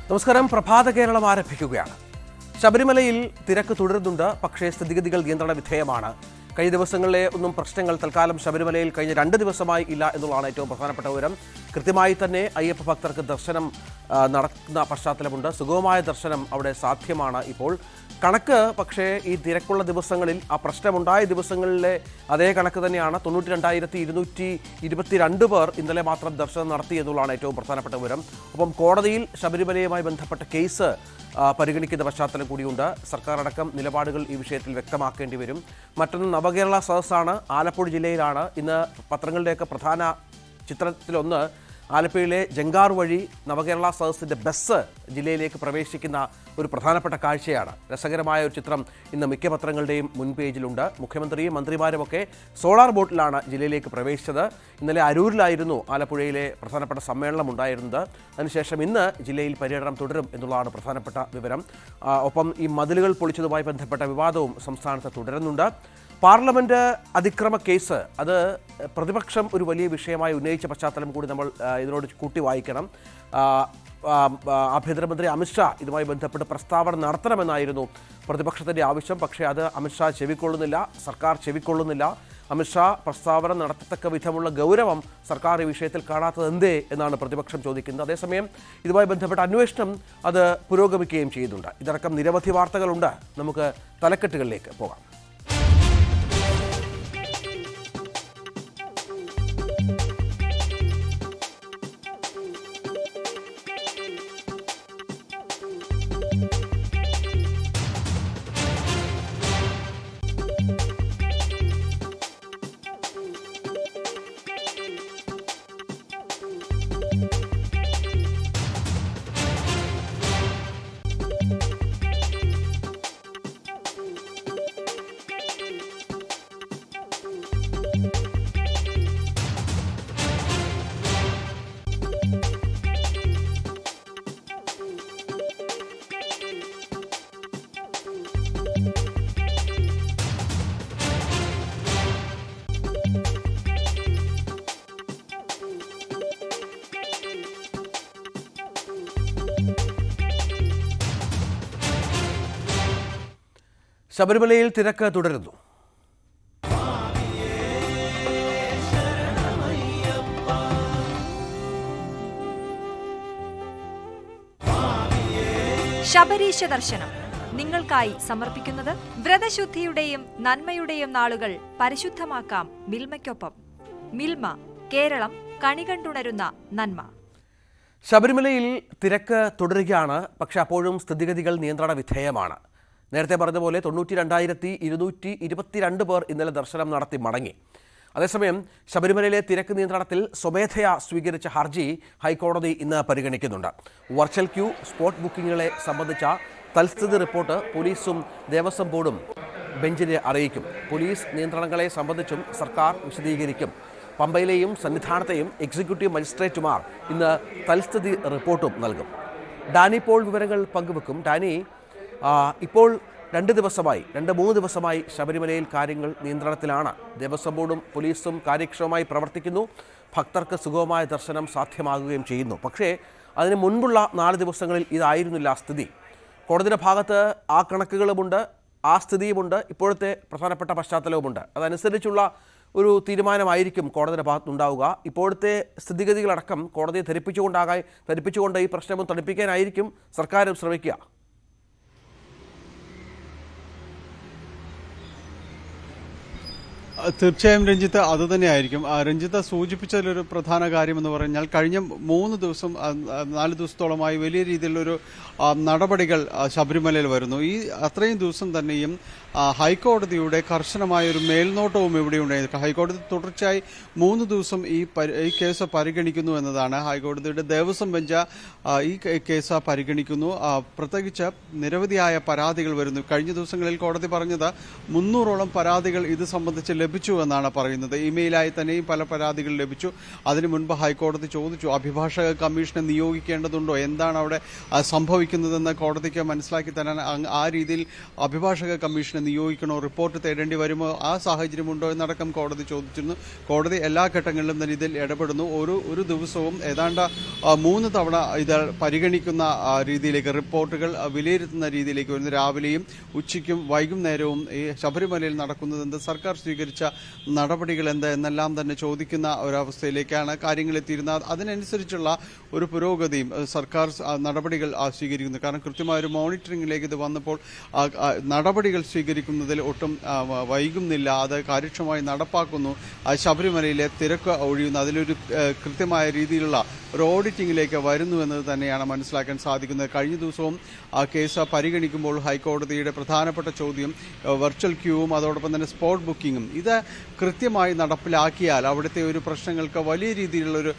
നമസ്കാരം. പ്രഭാത കേരളം ആരംഭിക്കുകയാണ്. ശബരിമലയിൽ തിരക്ക് തുടരുന്നുണ്ട്. പക്ഷേ സ്ഥിതിഗതികൾ നിയന്ത്രണ വിധേയമാണ്. കഴിഞ്ഞ ദിവസങ്ങളിലെ ഒന്നും പ്രശ്നങ്ങൾ തൽക്കാലം ശബരിമലയിൽ കഴിഞ്ഞ 2 ദിവസമായി ഇല്ല എന്നുള്ളതാണ് ഏറ്റവും പ്രധാനപ്പെട്ട വിവരം. കൃത്യമായി തന്നെ അയ്യപ്പ ഭക്തർക്ക് ദർശനം നടക്കുന്ന പശ്ചാത്തലമുണ്ട്. സുഗമമായ ദർശനം അവിടെ സാധ്യമാണ്. ഇപ്പോൾ കണക്ക് പക്ഷേ ഈ തിരക്കുള്ള ദിവസങ്ങളിൽ ആ പ്രശ്നമുണ്ടായ ദിവസങ്ങളിലെ അതേ കണക്ക് തന്നെയാണ്. 92,222 പേർ ഇന്നലെ മാത്രം ദർശനം നടത്തി എന്നുള്ളതാണ് ഏറ്റവും പ്രധാനപ്പെട്ട വിവരം. ഒപ്പം കോടതിയിൽ ശബരിമലയുമായി ബന്ധപ്പെട്ട കേസ് പരിഗണിക്കുന്ന പശ്ചാത്തലം കൂടിയുണ്ട്. സർക്കാർ അടക്കം നിലപാടുകൾ ഈ വിഷയത്തിൽ വ്യക്തമാക്കേണ്ടി വരും. മറ്റൊന്ന് നവകേരള സദസ്സാണ്. ആലപ്പുഴ ജില്ലയിലാണ്. ഇന്ന് പത്രങ്ങളുടെയൊക്കെ പ്രധാന ചിത്രത്തിലൊന്ന് ആലപ്പുഴയിലെ ജങ്കാർ വഴി നവകേരള സദസ്സിൻ്റെ ബസ് ജില്ലയിലേക്ക് പ്രവേശിക്കുന്ന ഒരു പ്രധാനപ്പെട്ട കാഴ്ചയാണ്. രസകരമായ ഒരു ചിത്രം ഇന്ന് മിക്ക പത്രങ്ങളുടെയും മുൻപേജിലുണ്ട്. മുഖ്യമന്ത്രിയും മന്ത്രിമാരുമൊക്കെ സോളാർ ബോട്ടിലാണ് ജില്ലയിലേക്ക് പ്രവേശിച്ചത്. ഇന്നലെ അരൂരിലായിരുന്നു ആലപ്പുഴയിലെ പ്രധാനപ്പെട്ട സമ്മേളനം ഉണ്ടായിരുന്നത്. അതിനുശേഷം ഇന്ന് ജില്ലയിൽ പര്യടനം തുടരും എന്നുള്ളതാണ് പ്രധാനപ്പെട്ട വിവരം. ഒപ്പം ഈ മതിലുകൾ പൊളിച്ചതുമായി ബന്ധപ്പെട്ട വിവാദവും സംസ്ഥാനത്ത് തുടരുന്നുണ്ട്. പാർലമെന്റ് അതിക്രമ കേസ് അത് പ്രതിപക്ഷം ഒരു വലിയ വിഷയമായി ഉന്നയിച്ച പശ്ചാത്തലം കൂടി നമ്മൾ ഇതിനോട് കൂട്ടി വായിക്കണം. ആഭ്യന്തരമന്ത്രി അമിത്ഷാ ഇതുമായി ബന്ധപ്പെട്ട് പ്രസ്താവന നടത്തണമെന്നായിരുന്നു പ്രതിപക്ഷത്തിൻ്റെ ആവശ്യം. പക്ഷേ അത് അമിത്ഷാ ചെവിക്കൊള്ളുന്നില്ല, സർക്കാർ ചെവിക്കൊള്ളുന്നില്ല. അമിത്ഷാ പ്രസ്താവന നടത്തത്തക്ക വിധമുള്ള ഗൗരവം സർക്കാർ ഈ വിഷയത്തിൽ കാണാത്തത് എന്തേ എന്നാണ് പ്രതിപക്ഷം ചോദിക്കുന്നത്. അതേസമയം ഇതുമായി ബന്ധപ്പെട്ട അന്വേഷണം അത് പുരോഗമിക്കുകയും ചെയ്യുന്നുണ്ട്. ഇതടക്കം നിരവധി വാർത്തകളുണ്ട്. നമുക്ക് തലക്കെട്ടുകളിലേക്ക് പോകാം. ശബരിമലയിൽ തിരക്ക് തുടരുന്നു. ശബരീശ ദർശനം നിങ്ങൾക്കായി സമർപ്പിക്കുന്നത് വ്രതശുദ്ധിയുടെയും നന്മയുടെയും നാളുകൾ പരിശുദ്ധമാക്കാം മിൽമയ്ക്കൊപ്പം. മിൽമ, കേരളം കണികണ്ടുണരുന്ന നന്മ. ശബരിമലയിൽ തിരക്ക് തുടരുകയാണ്. പക്ഷെ അപ്പോഴും സ്ഥിതിഗതികൾ നിയന്ത്രണ വിധേയമാണ്. നേരത്തെ പറഞ്ഞതുപോലെ 92,222 പേർ ഇന്നലെ ദർശനം നടത്തി മടങ്ങി. അതേസമയം ശബരിമലയിലെ തിരക്ക് നിയന്ത്രണത്തിൽ സ്വമേധയാ സ്വീകരിച്ച ഹർജി ഹൈക്കോടതി ഇന്ന് പരിഗണിക്കുന്നുണ്ട്. വെർച്വൽ ക്യൂ, സ്പോട്ട് ബുക്കിംഗുകളെ സംബന്ധിച്ച തൽസ്ഥിതി റിപ്പോർട്ട് പോലീസും ദേവസ്വം ബോർഡും ബെഞ്ചിനെ അറിയിക്കും. പോലീസ് നിയന്ത്രണങ്ങളെ സംബന്ധിച്ചും സർക്കാർ വിശദീകരിക്കും. പമ്പയിലെയും സന്നിധാനത്തെയും എക്സിക്യൂട്ടീവ് മജിസ്ട്രേറ്റുമാർ ഇന്ന് തൽസ്ഥിതി റിപ്പോർട്ടും നൽകും. ഡാനി പോൾ വിവരങ്ങൾ പങ്കുവെക്കും. ഡാനി, ഇപ്പോൾ 2-3 ദിവസമായി ശബരിമലയിൽ കാര്യങ്ങൾ നിയന്ത്രണത്തിലാണ്. ദേവസ്വം ബോർഡും പോലീസും കാര്യക്ഷമമായി പ്രവർത്തിക്കുന്നു. ഭക്തർക്ക് സുഗമമായ ദർശനം സാധ്യമാകുകയും ചെയ്യുന്നു. പക്ഷേ അതിന് മുൻപുള്ള 4 ദിവസങ്ങളിൽ ഇതായിരുന്നില്ല സ്ഥിതി. കോടതിയുടെ ഭാഗത്ത് ആ കണക്കുകളുമുണ്ട്, ആ സ്ഥിതിയുമുണ്ട്, ഇപ്പോഴത്തെ പ്രധാനപ്പെട്ട പശ്ചാത്തലവുമുണ്ട്. അതനുസരിച്ചുള്ള ഒരു തീരുമാനമായിരിക്കും കോടതിയുടെ ഭാഗത്തുനിന്നുണ്ടാവുക. ഇപ്പോഴത്തെ സ്ഥിതിഗതികളടക്കം കോടതിയെ ധരിപ്പിച്ചുകൊണ്ട് ഈ പ്രശ്നവും തണുപ്പിക്കാനായിരിക്കും സർക്കാരും ശ്രമിക്കുക. തീർച്ചയായും രഞ്ജിത്ത്, അതുതന്നെയായിരിക്കും. രഞ്ജിത്ത് സൂചിപ്പിച്ചതിലൊരു പ്രധാന കാര്യമെന്ന് പറഞ്ഞാൽ കഴിഞ്ഞ 4 ദിവസത്തോളമായി വലിയ രീതിയിലുള്ളൊരു നടപടികൾ ശബരിമലയിൽ വരുന്നു. ഈ അത്രയും ദിവസം തന്നെയും ഹൈക്കോടതിയുടെ കർശനമായൊരു മേൽനോട്ടവും ഇവിടെ ഉണ്ടായിരുന്നു. ഹൈക്കോടതി തുടർച്ചയായി 3 ദിവസം ഈ കേസ് പരിഗണിക്കുന്നു എന്നതാണ്. ഹൈക്കോടതിയുടെ ദേവസ്വം ബെഞ്ച് ഈ കേസ് പരിഗണിക്കുന്നു. പ്രത്യേകിച്ച് നിരവധിയായ പരാതികൾ വരുന്നു. കഴിഞ്ഞ ദിവസങ്ങളിൽ കോടതി പറഞ്ഞത് 300ഓളം പരാതികൾ ഇത് സംബന്ധിച്ച് ലഭിച്ചു എന്നാണ് പറയുന്നത്. ഇമെയിലായി തന്നെയും പല പരാതികൾ ലഭിച്ചു. അതിനു മുൻപ് ഹൈക്കോടതി ചോദിച്ചു, അഭിഭാഷക കമ്മീഷനെ നിയോഗിക്കേണ്ടതുണ്ടോ, എന്താണ് അവിടെ സംഭവിക്കുന്നതെന്ന് കോടതിക്ക് മനസ്സിലാക്കി തരാൻ ആ രീതിയിൽ അഭിഭാഷക കമ്മീഷനെ നിയോഗിക്കണോ, റിപ്പോർട്ട് തേടേണ്ടി വരുമോ, ആ സാഹചര്യമുണ്ടോ എന്നടക്കം കോടതി ചോദിച്ചിരുന്നു. കോടതി എല്ലാ ഘട്ടങ്ങളിലും തന്നെ ഇതിൽ ഇടപെടുന്നു. ഒരു ദിവസവും ഏതാണ്ട് 3 തവണ ഇത് പരിഗണിക്കുന്ന രീതിയിലേക്ക്, റിപ്പോർട്ടുകൾ വിലയിരുത്തുന്ന രീതിയിലേക്ക് വരുന്നു. രാവിലെയും ഉച്ചയ്ക്കും വൈകുന്നേരവും ഈ ശബരിമലയിൽ നടക്കുന്നതെന്ത്, സർക്കാർ സ്വീകരിച്ച നടപടികൾ എന്ത് എന്നെല്ലാം തന്നെ ചോദിക്കുന്ന ഒരവസ്ഥയിലേക്കാണ് കാര്യങ്ങൾ എത്തിയിരുന്നത്. അതിനനുസരിച്ചുള്ള ഒരു പുരോഗതിയും സർക്കാർ നടപടികൾ സ്വീകരിക്കുന്നു. കാരണം കൃത്യമായ ഒരു മോണിറ്ററിംഗിലേക്ക് ഇത് വന്നപ്പോൾ നടപടികൾ സ്വീകരിക്കുന്നതിൽ ഒട്ടും വൈകുന്നില്ല, അത് കാര്യക്ഷമമായി നടപ്പാക്കുന്നു. ശബരിമലയിലെ തിരക്ക് ഒഴിയുന്നു, അതിലൊരു കൃത്യമായ രീതിയിലുള്ള ഒരു ഓഡിറ്റിംഗിലേക്ക് വരുന്നു എന്നത് തന്നെയാണ് മനസ്സിലാക്കാൻ സാധിക്കുന്നത്. കഴിഞ്ഞ ദിവസവും ആ കേസ് പരിഗണിക്കുമ്പോൾ ഹൈക്കോടതിയുടെ പ്രധാനപ്പെട്ട ചോദ്യം വെർച്വൽ ക്യൂവും അതോടൊപ്പം തന്നെ സ്പോട്ട് ബുക്കിങ്ങും ഇത് കൃത്യമായി നടപ്പിലാക്കിയാൽ അവിടുത്തെ ഒരു പ്രശ്നങ്ങൾക്ക് വലിയ രീതിയിലുള്ളൊരു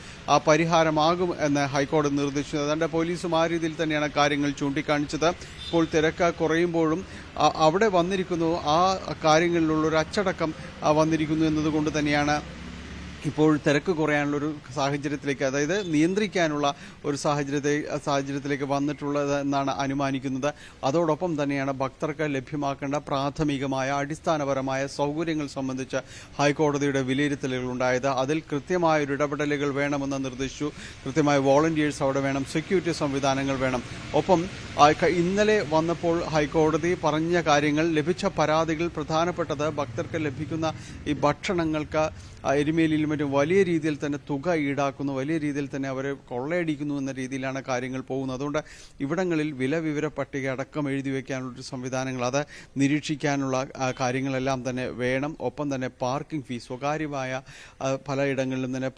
പരിഹാരമാകും എന്ന് ഹൈക്കോടതി നിർദ്ദേശിച്ചു. അതുകൊണ്ട് പോലീസും ആ രീതിയിൽ തന്നെയാണ് കാര്യങ്ങൾ ചൂണ്ടിക്കാണിച്ചത്. ഇപ്പോൾ തിരക്ക് കുറയുമ്പോഴും അവിടെ വന്നിരിക്കുന്നു, ആ കാര്യങ്ങളിലുള്ളൊരു അച്ചടക്കം വന്നിരിക്കുന്നു എന്നതുകൊണ്ട് തന്നെയാണ് ഇപ്പോൾ തിരക്ക് കുറയാനുള്ളൊരു സാഹചര്യത്തിലേക്ക്, അതായത് നിയന്ത്രിക്കാനുള്ള ഒരു സാഹചര്യത്തിലേക്ക് വന്നിട്ടുള്ളത് എന്നാണ് അനുമാനിക്കുന്നത്. അതോടൊപ്പം തന്നെയാണ് ഭക്തർക്ക് ലഭ്യമാക്കേണ്ട പ്രാഥമികമായ അടിസ്ഥാനപരമായ സൗകര്യങ്ങൾ സംബന്ധിച്ച് ഹൈക്കോടതിയുടെ വിലയിരുത്തലുകൾ ഉണ്ടായത്. അതിൽ കൃത്യമായ ഒരു ഇടപെടലുകൾ വേണമെന്ന് നിർദ്ദേശിച്ചു. കൃത്യമായ വോളണ്ടിയേഴ്സ് അവിടെ വേണം, സെക്യൂരിറ്റി സംവിധാനങ്ങൾ വേണം. ഒപ്പം ഇന്നലെ വന്നപ്പോൾ ഹൈക്കോടതി പറഞ്ഞ കാര്യങ്ങൾ, ലഭിച്ച പരാതികൾ പ്രധാനപ്പെട്ടത് ഭക്തർക്ക് ലഭിക്കുന്ന ഈ ഭക്ഷണങ്ങൾക്ക് എരുമേലിയിലും മറ്റും വലിയ രീതിയിൽ തന്നെ തുക ഈടാക്കുന്നു, വലിയ രീതിയിൽ തന്നെ അവരെ കൊള്ളയടിക്കുന്നു എന്ന രീതിയിലാണ് കാര്യങ്ങൾ പോകുന്നത്. അതുകൊണ്ട് ഇവിടങ്ങളിൽ വിവര പട്ടിക അടക്കം എഴുതി വയ്ക്കാനുള്ളൊരു സംവിധാനങ്ങൾ, അത് നിരീക്ഷിക്കാനുള്ള കാര്യങ്ങളെല്ലാം തന്നെ വേണം. ഒപ്പം തന്നെ പാർക്കിംഗ് ഫീസ്, സ്വകാര്യമായ പലയിടങ്ങളിലും തന്നെ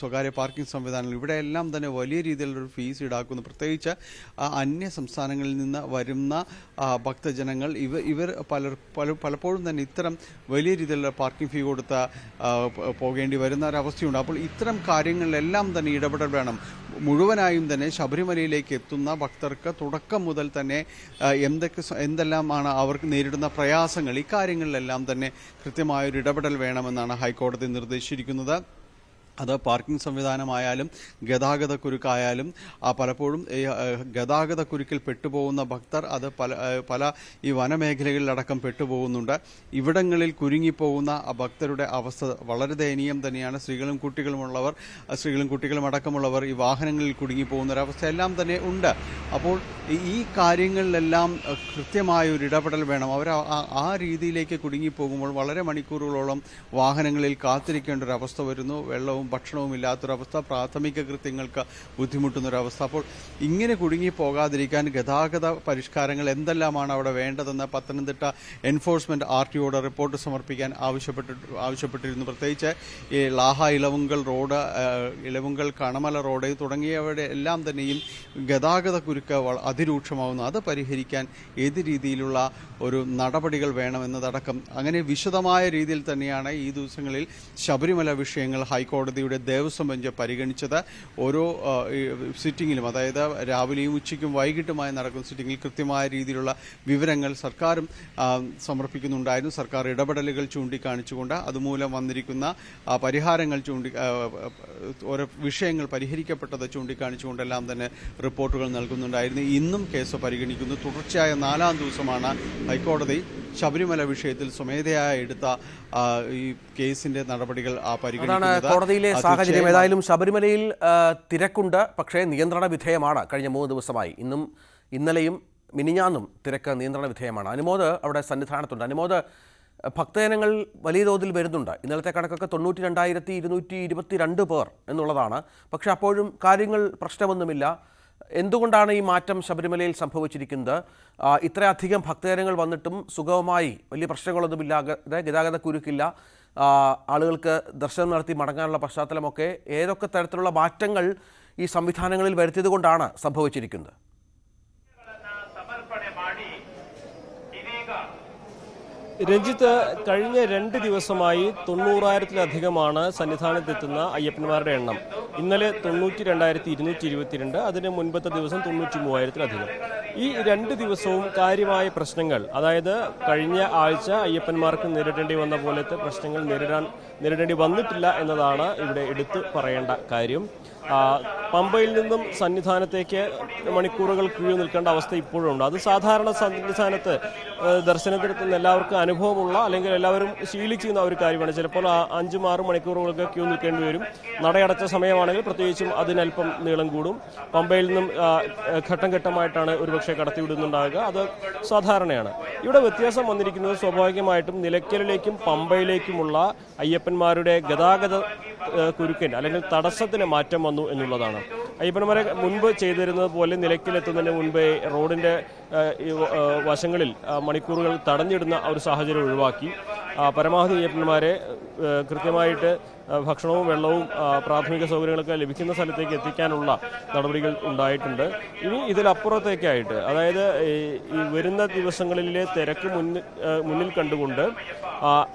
സ്വകാര്യ പാർക്കിംഗ് സംവിധാനങ്ങൾ, ഇവിടെയെല്ലാം തന്നെ വലിയ രീതിയിലുള്ളൊരു ഫീസ് ഈടാക്കുന്നു. പ്രത്യേകിച്ച് അന്യ സംസ്ഥാനങ്ങളിൽ നിന്ന് വരുന്ന ഭക്തജനങ്ങൾ ഇവർ പലപ്പോഴും തന്നെ ഇത്തരം വലിയ രീതിയിലുള്ള പാർക്കിംഗ് ഫീ കൊടുത്ത് പോകേണ്ടി വരുന്ന ഒരവസ്ഥയുണ്ട്. അപ്പോൾ ഇത്തരം കാര്യങ്ങളിലെല്ലാം തന്നെ ഇടപെടൽ വേണം. മുഴുവനായും തന്നെ ശബരിമലയിലേക്ക് എത്തുന്ന ഭക്തർക്ക് തുടക്കം മുതൽ തന്നെ എന്തെല്ലാമാണ് അവർക്ക് നേരിടുന്ന പ്രയാസങ്ങൾ, ഇക്കാര്യങ്ങളിലെല്ലാം തന്നെ കൃത്യമായൊരു ഇടപെടൽ വേണമെന്നാണ് ഹൈക്കോടതി നിർദ്ദേശിച്ചിരിക്കുന്നത്. അത് പാർക്കിംഗ് സംവിധാനമായാലും ഗതാഗതക്കുരുക്കായാലും പലപ്പോഴും ഗതാഗതക്കുരുക്കിൽ പെട്ടുപോകുന്ന ഭക്തർ അത് പല ഈ വനമേഖലകളിലടക്കം പെട്ടുപോകുന്നുണ്ട്. ഇവിടങ്ങളിൽ കുരുങ്ങിപ്പോകുന്ന ഭക്തരുടെ അവസ്ഥ വളരെ ദയനീയം തന്നെയാണ്. സ്ത്രീകളും കുട്ടികളും അടക്കമുള്ളവർ ഈ വാഹനങ്ങളിൽ കുടുങ്ങിപ്പോകുന്ന ഒരവസ്ഥ എല്ലാം തന്നെ ഉണ്ട്. അപ്പോൾ ഈ കാര്യങ്ങളിലെല്ലാം കൃത്യമായ ഒരു ഇടപെടൽ വേണം. അവർ ആ രീതിയിലേക്ക് കുടുങ്ങിപ്പോകുമ്പോൾ വളരെ മണിക്കൂറുകളോളം വാഹനങ്ങളിൽ കാത്തിരിക്കേണ്ട ഒരു അവസ്ഥ വരുന്നു. വെള്ളവും ഭക്ഷണവും ഇല്ലാത്തൊരവസ്ഥ, പ്രാഥമിക കൃത്യങ്ങൾക്ക് ബുദ്ധിമുട്ടുന്നൊരവസ്ഥ. അപ്പോൾ ഇങ്ങനെ കുടുങ്ങിപ്പോകാതിരിക്കാൻ ഗതാഗത പരിഷ്കാരങ്ങൾ എന്തെല്ലാമാണ് അവിടെ വേണ്ടതെന്ന് പത്തനംതിട്ട എൻഫോഴ്സ്മെന്റ് RTOയുടെ റിപ്പോർട്ട് സമർപ്പിക്കാൻ ആവശ്യപ്പെട്ടിരുന്നു. പ്രത്യേകിച്ച് ഈ ലാഹ ഇലവുങ്കൽ റോഡ്, ഇലവുങ്കൽ കണമല റോഡ് തുടങ്ങിയവയുടെ എല്ലാം തന്നെയും ഗതാഗത കുരുക്ക് അതിരൂക്ഷമാവുന്നു. അത് പരിഹരിക്കാൻ ഏത് രീതിയിലുള്ള ഒരു നടപടികൾ വേണമെന്നതടക്കം അങ്ങനെ വിശദമായ രീതിയിൽ തന്നെയാണ് ഈ ദിവസങ്ങളിൽ ശബരിമല വിഷയങ്ങൾ ഹൈക്കോടതിയുടെ ദേവസ്വം ബെഞ്ച് പരിഗണിച്ചത്. ഓരോ സിറ്റിങ്ങിലും, അതായത് രാവിലെയും ഉച്ചയ്ക്കും വൈകിട്ടുമായി നടക്കുന്ന സിറ്റിങ്ങിൽ കൃത്യമായ രീതിയിലുള്ള വിവരങ്ങൾ സർക്കാരും സമർപ്പിക്കുന്നുണ്ടായിരുന്നു. സർക്കാർ ഇടപെടലുകൾ ചൂണ്ടിക്കാണിച്ചുകൊണ്ട് അതുമൂലം വന്നിരിക്കുന്ന പരിഹാരങ്ങൾ ഓരോ വിഷയങ്ങൾ പരിഹരിക്കപ്പെട്ടത് ചൂണ്ടിക്കാണിച്ചുകൊണ്ടെല്ലാം തന്നെ റിപ്പോർട്ടുകൾ നൽകുന്നുണ്ടായിരുന്നു. ഇന്നും കേസ് പരിഗണിക്കുന്നു. തുടർച്ചയായ 4ാം ദിവസമാണ് ഹൈക്കോടതി ശബരിമല വിഷയത്തിൽ സ്വമേധയായി എടുത്ത ഈ കേസിന്റെ നടപടികൾ പരിഗണിക്കുന്നത്. കോടതിയിലെ സാഹചര്യം ഏതായാലും ശബരിമലയിൽ തിരക്കുണ്ട്, പക്ഷേ നിയന്ത്രണ വിധേയമാണ്. കഴിഞ്ഞ 3 ദിവസമായി, ഇന്നലെയും മിനിഞ്ഞാന്നും തിരക്ക് നിയന്ത്രണ വിധേയമാണ്. അനുമോദ് അവിടെ സന്നിധാനത്തുണ്ട്. അനുമോദ്, ഭക്തജനങ്ങൾ വലിയ തോതിൽ വരുന്നുണ്ട്. ഇന്നലത്തെ കണക്കൊക്കെ 92,222 പേർ എന്നുള്ളതാണ്. പക്ഷേ അപ്പോഴും കാര്യങ്ങൾ പ്രശ്നമൊന്നുമില്ല. എന്തുകൊണ്ടാണ് ഈ മാറ്റം ശബരിമലയിൽ സംഭവിച്ചിരിക്കുന്നത്? ഇത്രയധികം ഭക്തജനങ്ങൾ വന്നിട്ടും സുഗമമായി വലിയ പ്രശ്നങ്ങളൊന്നുമില്ലാതെ, ഗതാഗത കുരുക്കില്ല, ആളുകൾക്ക് ദർശനം നടത്തി മടങ്ങാനുള്ള പശ്ചാത്തലമൊക്കെ ഏതൊക്കെ തരത്തിലുള്ള മാറ്റങ്ങൾ ഈ സംവിധാനങ്ങളിൽ വരുത്തിയത് കൊണ്ടാണ് സംഭവിച്ചിരിക്കുന്നത്? രഞ്ജിത്ത്, കഴിഞ്ഞ 2 ദിവസമായി 90,000-ലധികമാണ് സന്നിധാനത്തെത്തുന്ന അയ്യപ്പന്മാരുടെ എണ്ണം. ഇന്നലെ 92,222, അതിന് മുൻപത്തെ ദിവസം 93,000-ലധികം. ഈ 2 ദിവസവും കാര്യമായ പ്രശ്നങ്ങൾ, അതായത് കഴിഞ്ഞ ആഴ്ച അയ്യപ്പന്മാർക്ക് നേരിടേണ്ടി വന്ന പോലത്തെ പ്രശ്നങ്ങൾ നേരിടേണ്ടി വന്നിട്ടില്ല എന്നതാണ് ഇവിടെ എടുത്തു പറയേണ്ട കാര്യം. പമ്പയിൽ നിന്നും സന്നിധാനത്തേക്ക് മണിക്കൂറുകൾ ക്യൂ നിൽക്കേണ്ട അവസ്ഥ ഇപ്പോഴും ഉണ്ട്. അത് സാധാരണ സന്നിധാനത്ത് ദർശനത്തിന് എല്ലാവർക്കും അനുഭവമുള്ള, അല്ലെങ്കിൽ എല്ലാവരും ശീലിച്ചിരുന്ന ഒരു കാര്യമാണ്. ചിലപ്പോൾ 5-6 മണിക്കൂറുകൾക്ക് ക്യൂ നിൽക്കേണ്ടി വരും. നടയടച്ച സമയമാണെങ്കിൽ പ്രത്യേകിച്ചും അതിനല്പം നീളം കൂടും. പമ്പയിൽ നിന്നും ഘട്ടം ഘട്ടമായിട്ടാണ് ഒരുപക്ഷെ കടത്തിവിടുന്നുണ്ടാകുക. അത് സാധാരണയാണ്. ഇവിടെ വ്യത്യാസം വന്നിരിക്കുന്നത് സ്വാഭാവികമായിട്ടും നിലയ്ക്കലിലേക്കും പമ്പയിലേക്കുമുള്ള അയ്യപ്പന്മാരുടെ ഗതാഗത കുരുക്കൻ അല്ലെങ്കിൽ തടസ്സത്തിന് മാറ്റം വന്നു എന്നുള്ളതാണ്. അയ്യപ്പന്മാരെ മുൻപ് ചെയ്തിരുന്നത് പോലെ നിലയ്ക്കലെത്തുന്നതിന് മുൻപേ റോഡിന്റെ വശങ്ങളിൽ മണിക്കൂറുകൾ തടഞ്ഞിടുന്ന ഒരു സാഹചര്യം ഒഴിവാക്കി പരമാവധി അയ്യപ്പന്മാരെ കൃത്യമായിട്ട് ഭക്ഷണവും വെള്ളവും പ്രാഥമിക സൗകര്യങ്ങളൊക്കെ ലഭിക്കുന്ന സ്ഥലത്തേക്ക് എത്തിക്കാനുള്ള നടപടികൾ ഉണ്ടായിട്ടുണ്ട്. ഇനി ഇതിലപ്പുറത്തേക്കായിട്ട്, അതായത് ഈ വരുന്ന ദിവസങ്ങളിലെ തിരക്ക് മുന്നിൽ കണ്ടുകൊണ്ട്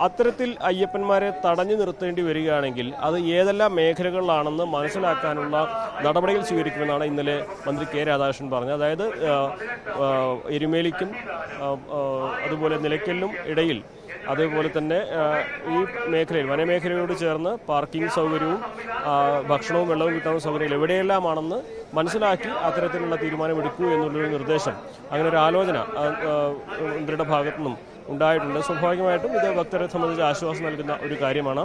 അത്തരത്തിൽ അയ്യപ്പന്മാരെ തടഞ്ഞു നിർത്തേണ്ടി വരികയാണെങ്കിൽ അത് ഏതെല്ലാം മേഖലകളിലാണെന്ന് മനസ്സിലാക്കാനുള്ള നടപടികൾ സ്വീകരിക്കുമെന്നാണ് ഇന്നലെ മന്ത്രി കെ രാധാകൃഷ്ണൻ പറഞ്ഞത്. അതായത് എരുമേലിക്കും അതുപോലെ നിലയ്ക്കലിനും ഇടയിൽ, അതേപോലെ തന്നെ ഈ മേഖലയിൽ വനമേഖലയോട് ചേർന്ന് പാർക്കിംഗ് സൗകര്യവും ഭക്ഷണവും വെള്ളവും കിട്ടാനുള്ള സൗകര്യങ്ങൾ എവിടെയെല്ലാമാണെന്ന് മനസ്സിലാക്കി അത്തരത്തിലുള്ള തീരുമാനമെടുക്കൂ എന്നുള്ളൊരു നിർദ്ദേശം, അങ്ങനെ ഒരു ആലോചന മന്ത്രിയുടെ ഭാഗത്തുനിന്നും ഉണ്ടായിട്ടുണ്ട്. സ്വാഭാവികമായിട്ടും ഇത് ഭക്തരെ സംബന്ധിച്ച് ആശ്വാസം നൽകുന്ന ഒരു കാര്യമാണ്.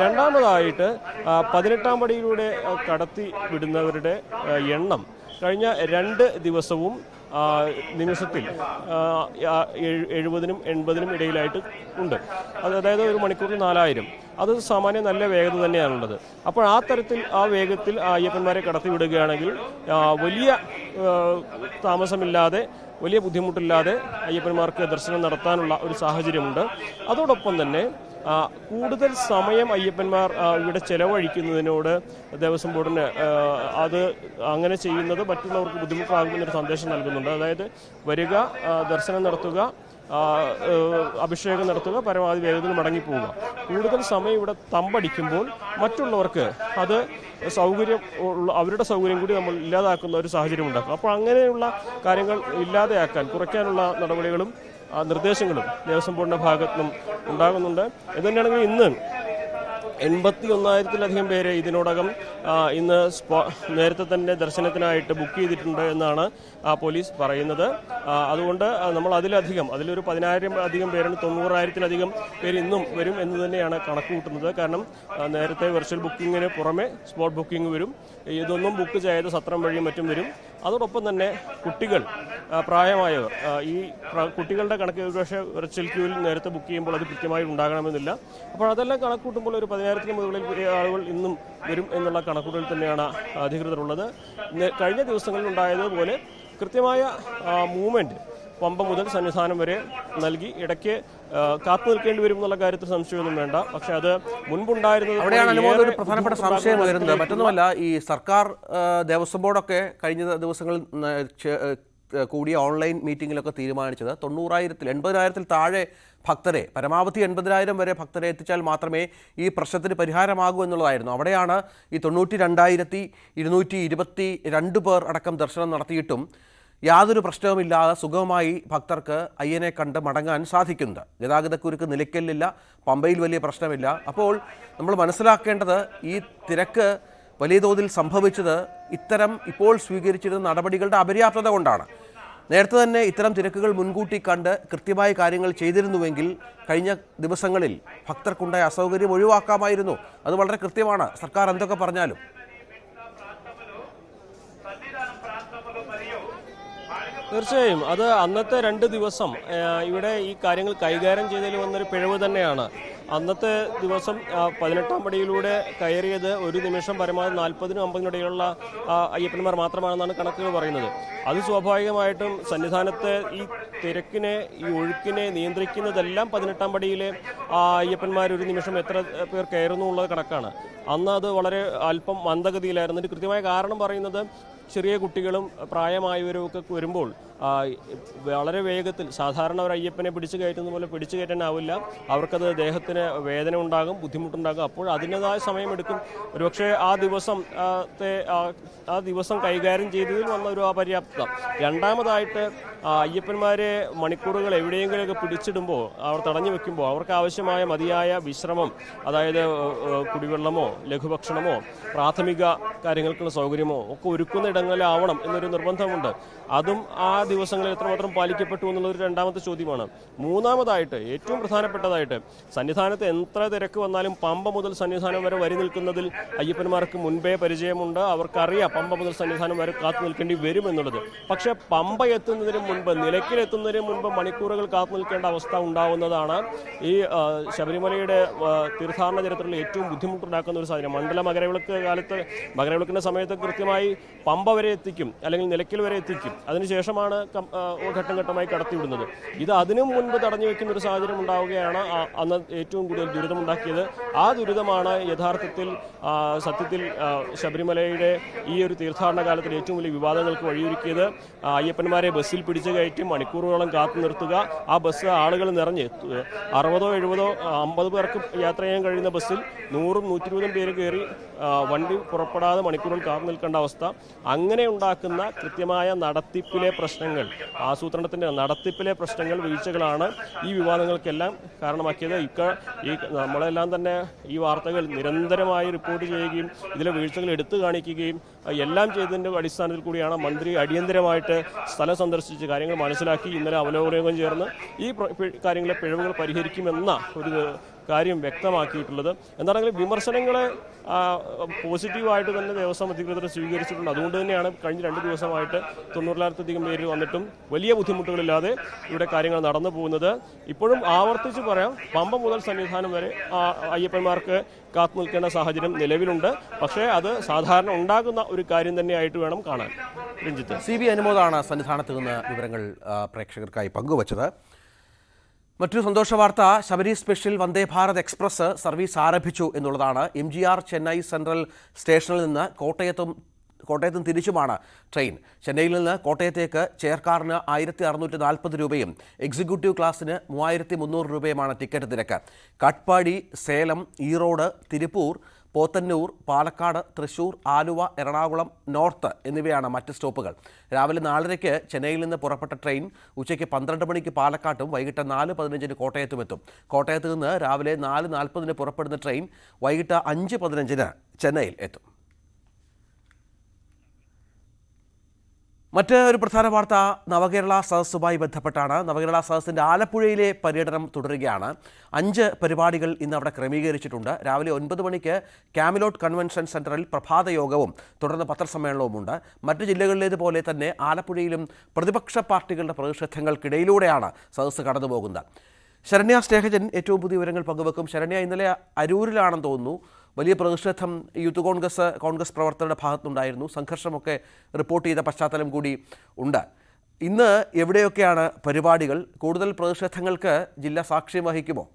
രണ്ടാമതായിട്ട് 18-ാം പടിയിലൂടെ കടത്തി വിടുന്നവരുടെ എണ്ണം കഴിഞ്ഞ 2 ദിവസവും നിമിഷത്തിൽ 70-നും 80-നും ഇടയിലായിട്ട് ഉണ്ട്. അതായത് ഒരു മണിക്കൂറിൽ 4000. അത് സാമാന്യം നല്ല വേഗത തന്നെയാണുള്ളത്. അപ്പോൾ ആ തരത്തിൽ ആ വേഗത്തിൽ അയ്യപ്പന്മാരെ കടത്തിവിടുകയാണെങ്കിൽ വലിയ താമസമില്ലാതെ, വലിയ ബുദ്ധിമുട്ടില്ലാതെ അയ്യപ്പന്മാർക്ക് ദർശനം നടത്താനുള്ള ഒരു സാഹചര്യമുണ്ട്. അതോടൊപ്പം തന്നെ കൂടുതൽ സമയം അയ്യപ്പന്മാർ ഇവിടെ ചെലവഴിക്കുന്നതിനോട് ദേവസ്വം ബോർഡിന് അത് അങ്ങനെ ചെയ്യുന്നത് മറ്റുള്ളവർക്ക് ബുദ്ധിമുട്ടാകുമെന്നൊരു സന്ദേശം നൽകുന്നുണ്ട്. അതായത് വരിക, ദർശനം നടത്തുക, അഭിഷേകം നടത്തുക, പരമാവധി വേഗത്തിൽ മടങ്ങിപ്പോവുക. കൂടുതൽ സമയം ഇവിടെ തമ്പടിക്കുമ്പോൾ മറ്റുള്ളവർക്ക് അത് അവരുടെ സൗകര്യം കൂടി നമ്മൾ ഇല്ലാതാക്കുന്ന ഒരു സാഹചര്യം ഉണ്ടാക്കും. അപ്പോൾ അങ്ങനെയുള്ള കാര്യങ്ങൾ ഇല്ലാതെയാക്കാൻ, കുറയ്ക്കാനുള്ള നടപടികളും നിർദ്ദേശങ്ങളും ദേവസ്വം ബോർഡിന്റെ ഭാഗത്തുനിന്നും ഉണ്ടാകുന്നുണ്ട്. ഇതുതന്നെയാണെങ്കിൽ ഇന്ന് 81,000-ത്തിലധികം പേര് ഇതിനോടകം ഇന്ന് നേരത്തെ തന്നെ ദർശനത്തിനായിട്ട് ബുക്ക് ചെയ്തിട്ടുണ്ട് എന്നാണ് പോലീസ് പറയുന്നത്. അതുകൊണ്ട് നമ്മൾ അതിലൊരു 10,000-അധികം പേരാണ്, 90,000-ത്തിലധികം പേര് ഇന്നും വരും എന്ന് തന്നെയാണ് കണക്ക് കൂട്ടുന്നത്. കാരണം നേരത്തെ വെർച്വൽ ബുക്കിങ്ങിന് പുറമെ സ്പോട്ട് ബുക്കിംഗ് വരും. ഇതൊന്നും ബുക്ക് ചെയ്ത് സത്രം വഴിയും മറ്റും വരും. അതോടൊപ്പം തന്നെ കുട്ടികൾ, പ്രായമായവർ, ഈ കുട്ടികളുടെ കണക്ക് പക്ഷേ വെർച്വൽ ക്യൂവിൽ നേരത്തെ ബുക്ക് ചെയ്യുമ്പോൾ അത് കൃത്യമായി ഉണ്ടാകണമെന്നില്ല. അപ്പോൾ അതെല്ലാം കണക്ക് കൂട്ടുമ്പോൾ ഒരു 10,000-ത്തിന് മുകളിൽ ആളുകൾ ഇന്നും വരും എന്നുള്ള കണക്കുകൂട്ടൽ തന്നെയാണ് അധികൃതരുള്ളത്. കഴിഞ്ഞ ദിവസങ്ങളിൽ ഉണ്ടായതുപോലെ കൃത്യമായ മൂവ്മെന്റ് പമ്പ മുതൽ സന്നിധാനം വരെ നൽകി. ഇടയ്ക്ക് കാത്തു നിൽക്കേണ്ടി വരും എന്നുള്ള കാര്യത്തിൽ സംശയമൊന്നും വേണ്ട. പക്ഷെ അത് മുൻപുണ്ടായിരുന്നത് അവിടെയാണ് ഒരു പ്രധാനപ്പെട്ട സംശയം വരുന്നത്. മറ്റൊന്നുമല്ല, ഈ സർക്കാർ ദേവസ്വം ബോർഡൊക്കെ കഴിഞ്ഞ ദിവസങ്ങളിൽ കൂടിയ ഓൺലൈൻ മീറ്റിങ്ങിലൊക്കെ തീരുമാനിച്ചത് 80,000-ൽ താഴെ ഭക്തരെ, പരമാവധി 80,000 വരെ ഭക്തരെ എത്തിച്ചാൽ മാത്രമേ ഈ പ്രശ്നത്തിന് പരിഹാരമാകൂ എന്നുള്ളതായിരുന്നു. അവിടെയാണ് ഈ 92,222 പേർ അടക്കം ദർശനം നടത്തിയിട്ടും യാതൊരു പ്രശ്നവുമില്ലാതെ സുഗമമായി ഭക്തർക്ക് അയ്യനെ കണ്ട് മടങ്ങാൻ സാധിക്കുന്നത്. ഗതാഗതക്കുരുക്ക് നിലയ്ക്കലില്ല, പമ്പയിൽ വലിയ പ്രശ്നമില്ല. അപ്പോൾ നമ്മൾ മനസ്സിലാക്കേണ്ടത് ഈ തിരക്ക് വലിയ തോതിൽ സംഭവിച്ചത് ഇത്തരം ഇപ്പോൾ സ്വീകരിച്ചിരുന്ന നടപടികളുടെ അപര്യാപ്തത കൊണ്ടാണ്. നേരത്തെ തന്നെ ഇത്തരം തിരക്കുകൾ മുൻകൂട്ടി കണ്ട് കൃത്യമായ കാര്യങ്ങൾ ചെയ്തിരുന്നുവെങ്കിൽ കഴിഞ്ഞ ദിവസങ്ങളിൽ ഭക്തർക്കുണ്ടായ അസൗകര്യം ഒഴിവാക്കാമായിരുന്നു. അത് വളരെ കൃത്യമാണ്, സർക്കാർ എന്തൊക്കെ പറഞ്ഞാലും. തീർച്ചയായും അത് അന്നത്തെ 2 ദിവസം ഇവിടെ ഈ കാര്യങ്ങൾ കൈകാര്യം ചെയ്തതിൽ വന്നൊരു പിഴവ് തന്നെയാണ്. അന്നത്തെ ദിവസം 18-ാം പടിയിലൂടെ കയറിയത് ഒരു നിമിഷം പരമാവധി 40-നും 50-നും ഇടയിലുള്ള അയ്യപ്പന്മാർ മാത്രമാണെന്നാണ് കണക്കുകൾ പറയുന്നത്. അത് സ്വാഭാവികമായിട്ടും സന്നിധാനത്തെ ഈ തിരക്കിനെ, ഈ ഒഴുക്കിനെ നിയന്ത്രിക്കുന്നതെല്ലാം 18-ാം പടിയിലെ അയ്യപ്പന്മാർ ഒരു നിമിഷം എത്ര പേർ കയറുന്നു ഉള്ളത് കണക്കാണ്. അന്ന് അത് വളരെ അല്പം മന്ദഗതിയിലായിരുന്നു. കൃത്യമായ കാരണം പറയുന്നത് ചെറിയ കുട്ടികളും പ്രായമായവരും ഒക്കെ വരുമ്പോൾ വളരെ വേഗത്തിൽ സാധാരണ ഒരു അയ്യപ്പനെ പിടിച്ചു കയറ്റുന്ന പോലെ പിടിച്ചു കയറ്റാനാവില്ല. അവർക്കത് ദേഹത്തിന് വേദന ഉണ്ടാകും, ബുദ്ധിമുട്ടുണ്ടാകും. അപ്പോൾ അതിൻ്റെതായ സമയമെടുക്കും. ഒരുപക്ഷെ ആ ദിവസം കൈകാര്യം ചെയ്തതിൽ വന്ന ഒരു അപര്യാപ്തത. രണ്ടാമതായിട്ട് അയ്യപ്പന്മാരെ മണിക്കൂറുകൾ എവിടെയെങ്കിലുമൊക്കെ പിടിച്ചിടുമ്പോൾ, അവർ തടഞ്ഞു വെക്കുമ്പോൾ അവർക്ക് ആവശ്യമായ മതിയായ വിശ്രമം, അതായത് കുടിവെള്ളമോ ലഘുഭക്ഷണമോ പ്രാഥമിക കാര്യങ്ങൾക്കുള്ള സൗകര്യമോ ഒക്കെ ഒരുക്കുന്ന ഇടങ്ങളിലാവണം എന്നൊരു നിർബന്ധമുണ്ട്. അതും ആ ദിവസങ്ങളിൽ എത്രമാത്രം പാലിക്കപ്പെട്ടു എന്നുള്ളൊരു രണ്ടാമത്തെ ചോദ്യമാണ്. മൂന്നാമതായിട്ട് ഏറ്റവും പ്രധാനപ്പെട്ടതായിട്ട് സന്നിധാനത്ത് എത്ര തിരക്ക് വന്നാലും പമ്പ മുതൽ സന്നിധാനം വരെ വരി നിൽക്കുന്നതിൽ അയ്യപ്പന്മാർക്ക് മുൻപേ പരിചയമുണ്ട്. അവർക്കറിയാം പമ്പ മുതൽ സന്നിധാനം വരെ കാത്തു നിൽക്കേണ്ടി വരുമെന്നുള്ളത്. പക്ഷേ പമ്പ എത്തുന്നതിന് മുൻപ്, നിലയ്ക്കലെത്തുന്നതിന് മുൻപ് മണിക്കൂറുകൾ കാത്തു നിൽക്കേണ്ട അവസ്ഥ ഉണ്ടാവുന്നതാണ് ഈ ശബരിമലയുടെ തീർത്ഥാടന ചരിത്രത്തിൽ ഏറ്റവും ബുദ്ധിമുട്ടുണ്ടാക്കുന്ന ഒരു സാധനം. മണ്ഡല മകരവിളക്കിന്റെ സമയത്ത് കൃത്യമായി പമ്പ വരെ എത്തിക്കും, അല്ലെങ്കിൽ നിലയ്ക്കൽ വരെ എത്തിക്കും. അതിനുശേഷമാണ് ഘട്ടം ഘട്ടമായി കടത്തിവിടുന്നത്. ഇത് അതിനും മുൻപ് തടഞ്ഞു വെക്കുന്ന ഒരു സാഹചര്യം ഉണ്ടാവുകയാണ് അന്ന് ഏറ്റവും കൂടുതൽ ദുരിതമുണ്ടാക്കിയത്. ആ ദുരിതമാണ് യഥാർത്ഥത്തിൽ സത്യത്തിൽ ശബരിമലയുടെ ഈ ഒരു തീർത്ഥാടന കാലത്തിൽ ഏറ്റവും വലിയ വിവാദങ്ങൾക്ക് വഴിയൊരുക്കിയത്. അയ്യപ്പന്മാരെ ബസ്സിൽ പിടിച്ചു കയറ്റി മണിക്കൂറുകളോളം കാത്തു നിർത്തുക. ആ ബസ് ആളുകൾ നിറഞ്ഞ് 60, 70, 50 പേർക്ക് യാത്ര ചെയ്യാൻ കഴിയുന്ന ബസ്സിൽ 100, 120 പേര് കയറി വണ്ടി പുറപ്പെടാതെ മണിക്കൂറുകൾ കാത്തു നിൽക്കേണ്ട അവസ്ഥ. അങ്ങനെ ഉണ്ടാക്കുന്ന കൃത്യമായ നടത്തിപ്പിലെ പ്രശ്നങ്ങൾ, ആസൂത്രണത്തിൻ്റെ നടത്തിപ്പിലെ പ്രശ്നങ്ങൾ, വീഴ്ചകളാണ് ഈ വിവാദങ്ങൾക്കെല്ലാം കാരണമാക്കിയത്. നമ്മളെല്ലാം തന്നെ ഈ വാർത്തകൾ നിരന്തരമായി റിപ്പോർട്ട് ചെയ്യുകയും ഇതിലെ വീഴ്ചകൾ എടുത്തു കാണിക്കുകയും എല്ലാം ചെയ്തതിൻ്റെ അടിസ്ഥാനത്തിൽ കൂടിയാണ് മന്ത്രി അടിയന്തരമായിട്ട് സ്ഥലം സന്ദർശിച്ച് കാര്യങ്ങൾ മനസ്സിലാക്കി ഇന്നലെ അവലോകനം ചേർന്ന് ഈ കാര്യങ്ങളെ പിഴവുകൾ പരിഹരിക്കുമെന്ന ഒരു കാര്യം വ്യക്തമാക്കിയിട്ടുള്ളത്. എന്താണെങ്കിലും വിമർശനങ്ങളെ പോസിറ്റീവായിട്ട് തന്നെ ദേവസ്വം അധികൃതർ സ്വീകരിച്ചിട്ടുണ്ട്. അതുകൊണ്ട് തന്നെയാണ് കഴിഞ്ഞ 2 ദിവസമായിട്ട് 90,000-ലധികം പേര് വന്നിട്ടും വലിയ ബുദ്ധിമുട്ടുകളില്ലാതെ ഇവിടെ കാര്യങ്ങൾ നടന്നു പോകുന്നത്. ഇപ്പോഴും ആവർത്തിച്ച് പറയാം, പമ്പ മുതൽ സന്നിധാനം വരെ അയ്യപ്പന്മാർക്ക് കാത്തു നിൽക്കേണ്ട സാഹചര്യം നിലവിലുണ്ട്. പക്ഷേ അത് സാധാരണ ഉണ്ടാകുന്ന ഒരു കാര്യം തന്നെയായിട്ട് വേണം കാണാൻ. രഞ്ജിത്ത്, CB അനുമോദാണ് സന്നിധാനത്ത് നിന്ന് വിവരങ്ങൾ പ്രേക്ഷകർക്കായി പങ്കുവച്ചത്. മറ്റൊരു സന്തോഷ വാർത്ത, Sabari special Vande Bharat express service ആരംഭിച്ചു എന്നുള്ളതാണ്. MGR ചെന്നൈ സെൻട്രൽ സ്റ്റേഷനിൽ നിന്ന് കോട്ടയത്തും തിരിച്ചുമാണ് ട്രെയിൻ. ചെന്നൈയിൽ നിന്ന് കോട്ടയത്തേക്ക് ചെയർകാറിന് 1640 രൂപയും എക്സിക്യൂട്ടീവ് ക്ലാസ്സിന് 3300 രൂപയുമാണ് ടിക്കറ്റ് നിരക്ക്. കാട്ട്പാടി, സേലം, ഈറോഡ്, തിരുപ്പൂർ, പോത്തന്നൂർ, പാലക്കാട്, തൃശൂർ, ആലുവ, എറണാകുളം നോർത്ത് എന്നിവയാണ് മറ്റ് സ്റ്റോപ്പുകൾ. രാവിലെ 4:30 ചെന്നൈയിൽ നിന്ന് പുറപ്പെട്ട ട്രെയിൻ ഉച്ചയ്ക്ക് 12 മണിക്ക് പാലക്കാട്ടും വൈകിട്ട് 4:15 കോട്ടയത്തും എത്തും. കോട്ടയത്ത് നിന്ന് രാവിലെ 4:40 പുറപ്പെടുന്ന ട്രെയിൻ വൈകിട്ട് 5:15 ചെന്നൈയിൽ എത്തും. മറ്റൊരു പ്രധാന വാർത്ത നവകേരള സദസ്സുമായി ബന്ധപ്പെട്ടാണ്. നവകേരള സദസ്സിൻ്റെ ആലപ്പുഴയിലെ പര്യടനം തുടരുകയാണ്. 5 പരിപാടികൾ ഇന്ന് അവിടെ ക്രമീകരിച്ചിട്ടുണ്ട്. രാവിലെ 9 മണിക്ക് ക്യാമിലോട്ട് കൺവെൻഷൻ സെൻറ്ററിൽ പ്രഭാത യോഗവും തുടർന്ന് പത്രസമ്മേളനവുമുണ്ട്. മറ്റ് ജില്ലകളിലേതുപോലെ തന്നെ ആലപ്പുഴയിലും പ്രതിപക്ഷ പാർട്ടികളുടെ പ്രതിഷേധങ്ങൾക്കിടയിലൂടെയാണ് സദസ്സ് കടന്നുപോകുന്നത്. ശരണ്യ സ്നേഹജൻ ഏറ്റവും പുതിയ വിവരങ്ങൾ പങ്കുവെക്കും. ശരണ്യ, ഇന്നലെ അരൂരിലാണെന്ന് തോന്നുന്നു വലിയ പ്രതിഷേധം യൂത്ത് കോൺഗ്രസ് പ്രവർത്തകരുടെ ഭാഗത്തുനിന്നുണ്ടായിരുന്നു. സംഘർഷമൊക്കെ റിപ്പോർട്ട് ചെയ്ത പശ്ചാത്തലം കൂടി ഉണ്ട്. ഇന്ന് എവിടെയൊക്കെയാണ് പരിപാടികൾ? കൂടുതൽ പ്രതിഷേധങ്ങൾക്ക് ജില്ല സാക്ഷ്യം വഹിക്കുമോ?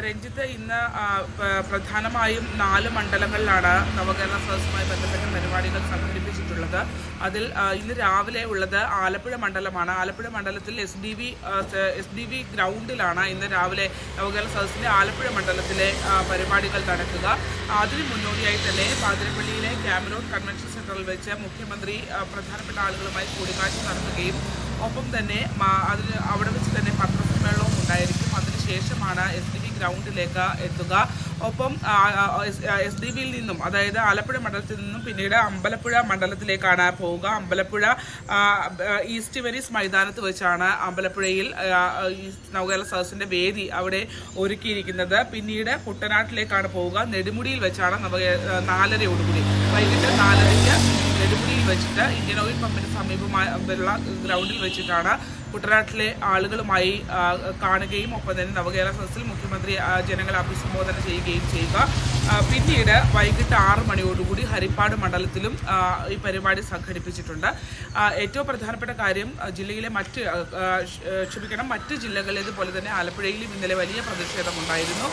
രഞ്ജിത്ത്, ഇന്ന് പ്രധാനമായും 4 മണ്ഡലങ്ങളിലാണ് നവകേരള സദസ്സുമായി ബന്ധപ്പെട്ട പരിപാടികൾ സംഘടിപ്പിച്ചിട്ടുള്ളത്. അതിൽ ഇന്ന് രാവിലെ ഉള്ളത് ആലപ്പുഴ മണ്ഡലമാണ്. ആലപ്പുഴ മണ്ഡലത്തിൽ SDV ഗ്രൗണ്ടിലാണ് ഇന്ന് രാവിലെ നവകേരള സദസ്സിൻ്റെ ആലപ്പുഴ മണ്ഡലത്തിലെ പരിപാടികൾ നടക്കുക. അതിന് മുന്നോടിയായി തന്നെ പാതിരപ്പള്ളിയിലെ ക്യാമിലോട്ട് കൺവെൻഷൻ സെൻറ്ററിൽ വെച്ച് മുഖ്യമന്ത്രി പ്രധാനപ്പെട്ട ആളുകളുമായി കൂടിക്കാഴ്ച നടത്തുകയും ഒപ്പം തന്നെ അവിടെ വെച്ച് തന്നെ പത്രസമ്മേളനവും ഉണ്ടായിരിക്കും. അതിനുശേഷമാണ് SDV ഗ്രൗണ്ടിലേക്ക് എത്തുക. ഒപ്പം SDVയിൽ നിന്നും, അതായത് ആലപ്പുഴ മണ്ഡലത്തിൽ നിന്നും പിന്നീട് അമ്പലപ്പുഴ മണ്ഡലത്തിലേക്കാണ് പോവുക. അമ്പലപ്പുഴ ഈസ്റ്റ് വെനീസ് മൈതാനത്ത് വെച്ചാണ് അമ്പലപ്പുഴയിൽ നവകേരള സദസ്സിൻ്റെ വേദി അവിടെ ഒരുക്കിയിരിക്കുന്നത്. പിന്നീട് കുട്ടനാട്ടിലേക്കാണ് പോവുക. നെടുമുടിയിൽ വെച്ചാണ് 4:30 വൈകിട്ട് 4:30 നെടുമുടിയിൽ വെച്ചിട്ട് ഇന്ത്യൻ ഓയിൽ പമ്പിന് സമീപമുള്ള ഗ്രൗണ്ടിൽ വെച്ചിട്ടാണ് കുട്ടനാട്ടിലെ ആളുകളുമായി കാണുകയും ഒപ്പം തന്നെ നവകേരള സദസ്സിൽ മുഖ്യമന്ത്രി ജനങ്ങളെ അഭിസംബോധന ചെയ്യുകയും ചെയ്യുക. പിന്നീട് വൈകിട്ട് 6 മണിയോടുകൂടി ഹരിപ്പാട് മണ്ഡലത്തിലും ഈ പരിപാടി സംഘടിപ്പിച്ചിട്ടുണ്ട്. ഏറ്റവും പ്രധാനപ്പെട്ട കാര്യം ജില്ലയിലെ മറ്റ് ജില്ലകളിലേതുപോലെ തന്നെ ആലപ്പുഴയിലും ഇന്നലെ വലിയ പ്രതിഷേധമുണ്ടായിരുന്നു.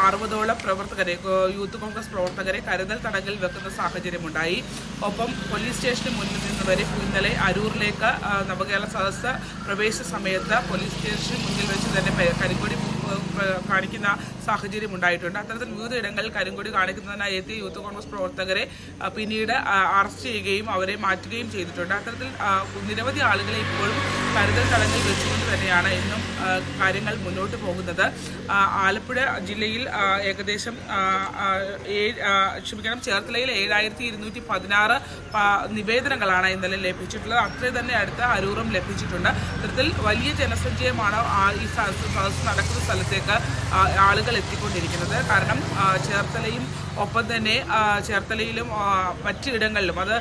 60ഓളം പ്രവർത്തകരെ, യൂത്ത് കോൺഗ്രസ് പ്രവർത്തകരെ കരുതൽ തടങ്കലിൽ വെക്കുന്ന സാഹചര്യമുണ്ടായി. ഒപ്പം പോലീസ് സ്റ്റേഷന് മുന്നിൽ നിന്ന് വരെ ഇന്നലെ അരൂരിലേക്ക് നവകേരള സദസ്സ് പ്രവേശ സമയത്ത് പോലീസ് സ്റ്റേഷന് മുന്നിൽ വെച്ച് തന്നെ കരിങ്കൊടി കാണിക്കുന്ന സാഹചര്യം ഉണ്ടായിട്ടുണ്ട്. അത്തരത്തിൽ വിവിധ ഇടങ്ങളിൽ കരിങ്കൊടി കാണിക്കുന്നതിനായി എത്തിയ യൂത്ത് കോൺഗ്രസ് പ്രവർത്തകരെ പിന്നീട് അറസ്റ്റ് ചെയ്യുകയും അവരെ മാറ്റുകയും ചെയ്തിട്ടുണ്ട്. അത്തരത്തിൽ നിരവധി ആളുകളെ ഇപ്പോഴും കരുതൽ തടങ്കലിൽ വെച്ചുകൊണ്ട് തന്നെയാണ് ഇന്നും കാര്യങ്ങൾ മുന്നോട്ട് പോകുന്നത്. ആലപ്പുഴ ജില്ലയിൽ ഏകദേശം ചേർത്തലയിൽ 7216 നിവേദനങ്ങളാണ് ഇന്നലെ ലഭിച്ചിട്ടുള്ളത്. അത്രയും തന്നെ അടുത്ത അരൂറും ലഭിച്ചിട്ടുണ്ട്. ഇത്തരത്തിൽ വലിയ ജനസഞ്ചയമാണ് ഈ സദസ്സ് നടക്കുന്ന സ്ഥലത്തേക്ക് ആളുകൾ എത്തിക്കൊണ്ടിരിക്കുന്നത്. കാരണം ചേർത്തലയും ഒപ്പം തന്നെ ചേർത്തലയിലും മറ്റിടങ്ങളിലും, അത്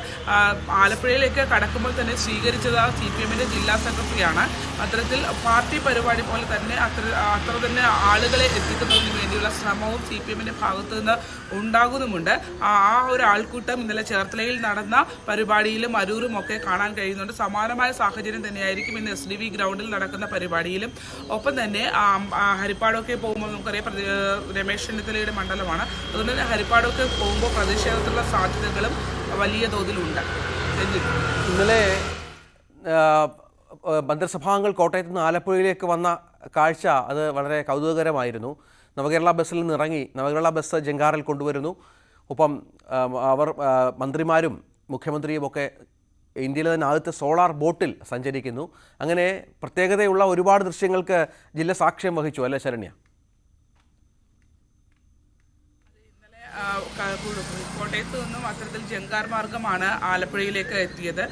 ആലപ്പുഴയിലേക്ക് കടക്കുമ്പോൾ തന്നെ സ്വീകരിച്ചത് CPM-ന്റെ ജില്ലാ സെക്രട്ടറിയാണ്. അത്തരത്തിൽ പാർട്ടി പരിപാടി പോലെ തന്നെ അത്ര തന്നെ ആളുകളെ എത്തിക്കുന്നതിന് വേണ്ടിയുള്ള ശ്രമവും CPM-ന്റെ ഭാഗത്തു നിന്ന് ഉണ്ടാകുന്നുമുണ്ട്. ആ ഒരു ആൾക്കൂട്ടം ഇന്നലെ ചേർത്തലയിൽ നടന്ന പരിപാടിയിലും അരൂരും ഒക്കെ കാണാൻ കഴിയുന്നുണ്ട്. സമാനമായ സാഹചര്യം തന്നെയായിരിക്കും ഇന്ന് SDV ഗ്രൗണ്ടിൽ നടക്കുന്ന പരിപാടിയിലും. ഒപ്പം തന്നെ ഹരിപ്പാടൊക്കെ പോകുമ്പോൾ നമുക്കറിയാം രമേശ് ചെന്നിത്തലയുടെ മണ്ഡലമാണ്. അതുകൊണ്ട് തന്നെ ഹരിപ്പാടൊക്കെ പോകുമ്പോൾ പ്രതിഷേധത്തിലുള്ള സാധ്യതകളും വലിയ തോതിലുണ്ട്. ഇന്നലെ മന്ത്രിസഭാംഗങ്ങൾ കോട്ടയത്ത് നിന്ന് ആലപ്പുഴയിലേക്ക് വന്ന കാഴ്ച അത് വളരെ കൗതുകകരമായിരുന്നു. നവകേരള ബസ്സിൽ നിന്ന് ഇറങ്ങി നവകേരള ബസ് ജങ്കാറിൽ കൊണ്ടുവരുന്നു. ഒപ്പം അവർ മന്ത്രിമാരും മുഖ്യമന്ത്രിയും ഒക്കെ ഇന്ത്യയിലെ തന്നെ ആദ്യത്തെ സോളാർ ബോട്ടിൽ സഞ്ചരിക്കുന്നു. അങ്ങനെ പ്രത്യേകതയുള്ള ഒരുപാട് ദൃശ്യങ്ങൾക്ക് ജില്ല സാക്ഷ്യം വഹിച്ചു, അല്ലേ ശരണ്യ? കോട്ടയത്ത് നിന്നും അത്തരത്തിൽ ജങ്കാർ മാർഗമാണ് ആലപ്പുഴയിലേക്ക് എത്തിയത്.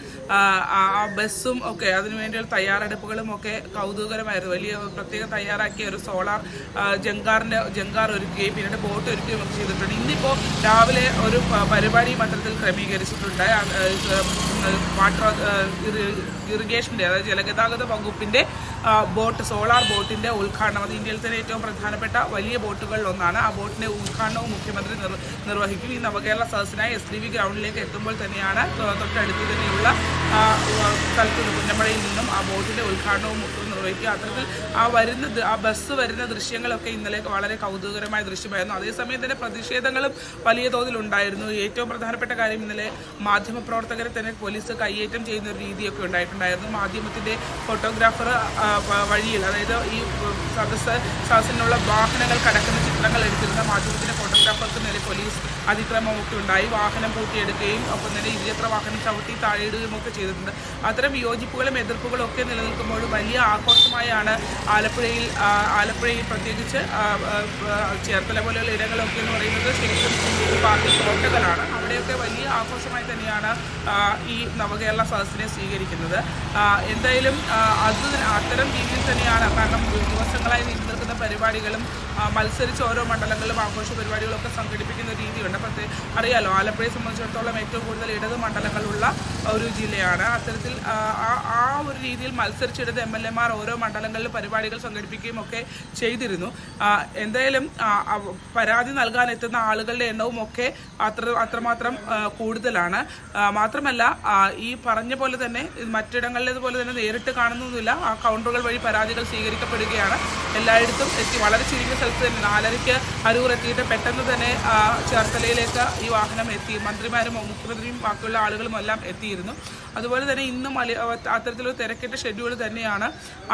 ആ ബസ്സും ഒക്കെ അതിനുവേണ്ടിയുള്ള തയ്യാറെടുപ്പുകളും ഒക്കെ കൗതുകകരമായിരുന്നു. വലിയ പ്രത്യേകം തയ്യാറാക്കിയ ഒരു സോളാർ ജങ്കാർ ഒരുക്കുകയും പിന്നീട് ബോട്ട് ഒരുക്കുകയും ഒക്കെ ചെയ്തിട്ടുണ്ട്. ഇന്നിപ്പോൾ രാവിലെ ഒരു പരിപാടിയും അത്തരത്തിൽ ക്രമീകരിച്ചിട്ടുണ്ട്. വാട്ടർ ഇറിഗേഷൻ്റെ, അതായത് ജലഗതാഗത വകുപ്പിൻ്റെ സോളാർ ബോട്ടിൻ്റെ ഉദ്ഘാടനം. അത് ഇന്ത്യയിൽ തന്നെ ഏറ്റവും പ്രധാനപ്പെട്ട വലിയ ബോട്ടുകളിൽ ഒന്നാണ്. ആ ബോട്ടിൻ്റെ ഉദ്ഘാടനവും മുഖ്യമന്ത്രി നിർവഹിക്കും. ഈ നവകേരള സദസ്സിനായി SDV ഗ്രൗണ്ടിലേക്ക് എത്തുമ്പോൾ തന്നെയാണ് തൊട്ടടുത്ത് തന്നെയുള്ള സ്ഥലത്ത് പുന്നമഴയിൽ നിന്നും ആ ബോട്ടിൻ്റെ ഉദ്ഘാടനവും നിർവഹിക്കുക. അത്തരത്തിൽ ആ ബസ് വരുന്ന ദൃശ്യങ്ങളൊക്കെ ഇന്നലെ വളരെ കൗതുകകരമായ ദൃശ്യമായിരുന്നു. അതേസമയം തന്നെ പ്രതിഷേധങ്ങളും വലിയ തോതിലുണ്ടായിരുന്നു. ഏറ്റവും പ്രധാനപ്പെട്ട കാര്യം ഇന്നലെ മാധ്യമപ്രവർത്തകരെ തന്നെ പോലീസ് കയ്യേറ്റം ചെയ്യുന്ന ഒരു രീതിയൊക്കെ ഉണ്ടായിട്ടുണ്ടായിരുന്നു. മാധ്യമത്തിൻ്റെ ഫോട്ടോഗ്രാഫർ വഴിയിൽ, അതായത് ഈ സദസ്സിനുള്ള വാഹനങ്ങൾ കടക്കുന്ന ചിത്രങ്ങൾ എടുത്തിരുന്ന മാധ്യമത്തിൻ്റെ ഫോട്ടോഗ്രാഫർക്ക് നേരെ പോലീസ് അതിക്രമമൊക്കെ ഉണ്ടായി. വാഹനം പൂട്ടിയെടുക്കുകയും ഒപ്പം തന്നെ ഇരുചക്ര വാഹനം ചവിട്ടി താഴെയിടുകയും ഒക്കെ ചെയ്തിട്ടുണ്ട്. അത്തരം വിയോജിപ്പുകളും എതിർപ്പുകളും ഒക്കെ നിലനിൽക്കുമ്പോഴും വലിയ ആഘോഷമായാണ് ആലപ്പുഴയിൽ പ്രത്യേകിച്ച് ചേർത്തല പോലെയുള്ള ഇടങ്ങളൊക്കെ എന്ന് പറയുന്നത് ശരിക്കും പാർട്ടി കോട്ടകളാണ്. അവിടെയൊക്കെ വലിയ ആഘോഷമായി തന്നെയാണ് ഈ നവകേരള സദസ്സിനെ സ്വീകരിക്കുന്നത്. എന്തായാലും അത്തരം രീതിയിൽ തന്നെയാണ്. കാരണം ദിവസങ്ങളായി നീണ്ടു നിൽക്കുന്ന പരിപാടികളും മത്സരിച്ച് ഓരോ മണ്ഡലങ്ങളിലും ആഘോഷ പരിപാടികളൊക്കെ സംഘടിപ്പിക്കുന്ന രീതിയുണ്ട്. അറിയാലോ, ആലപ്പുഴയെ സംബന്ധിച്ചിടത്തോളം ഏറ്റവും കൂടുതൽ ഇടത് മണ്ഡലങ്ങളുള്ള ഒരു ജില്ലയാണ്. അത്തരത്തിൽ ആ ഒരു രീതിയിൽ മത്സരിച്ചിടത് MLA-മാർ ഓരോ മണ്ഡലങ്ങളിലും പരിപാടികൾ സംഘടിപ്പിക്കുകയും ഒക്കെ ചെയ്തിരുന്നു. എന്തായാലും പരാതി നൽകാൻ എത്തുന്ന ആളുകളുടെ എണ്ണവും ഒക്കെ അത്രമാത്രം കൂടുതലാണ്. മാത്രമല്ല ഈ പറഞ്ഞ പോലെ തന്നെ മറ്റിടങ്ങളിലേതുപോലെ തന്നെ നേരിട്ട് കാണുന്നൊന്നുമില്ല. ആ കൗണ്ടറുകൾ വഴി പരാതികൾ സ്വീകരിക്കപ്പെടുകയാണ്. എല്ലായിടത്തും വളരെ ചുരുങ്ങിയ സ്ഥലത്ത് തന്നെ 4:30 അരൂർ എത്തിയിട്ട് പെട്ടെന്ന് തന്നെ ചേർത്തലയിലേക്ക് ഈ വാഹനം എത്തി. മന്ത്രിമാരും മുഖ്യമന്ത്രിയും ബാക്കിയുള്ള ആളുകളും എല്ലാം എത്തിയിരുന്നു. അതുപോലെ തന്നെ ഇന്നും അത്തരത്തിലൊരു തിരക്കിട്ട ഷെഡ്യൂൾ തന്നെയാണ്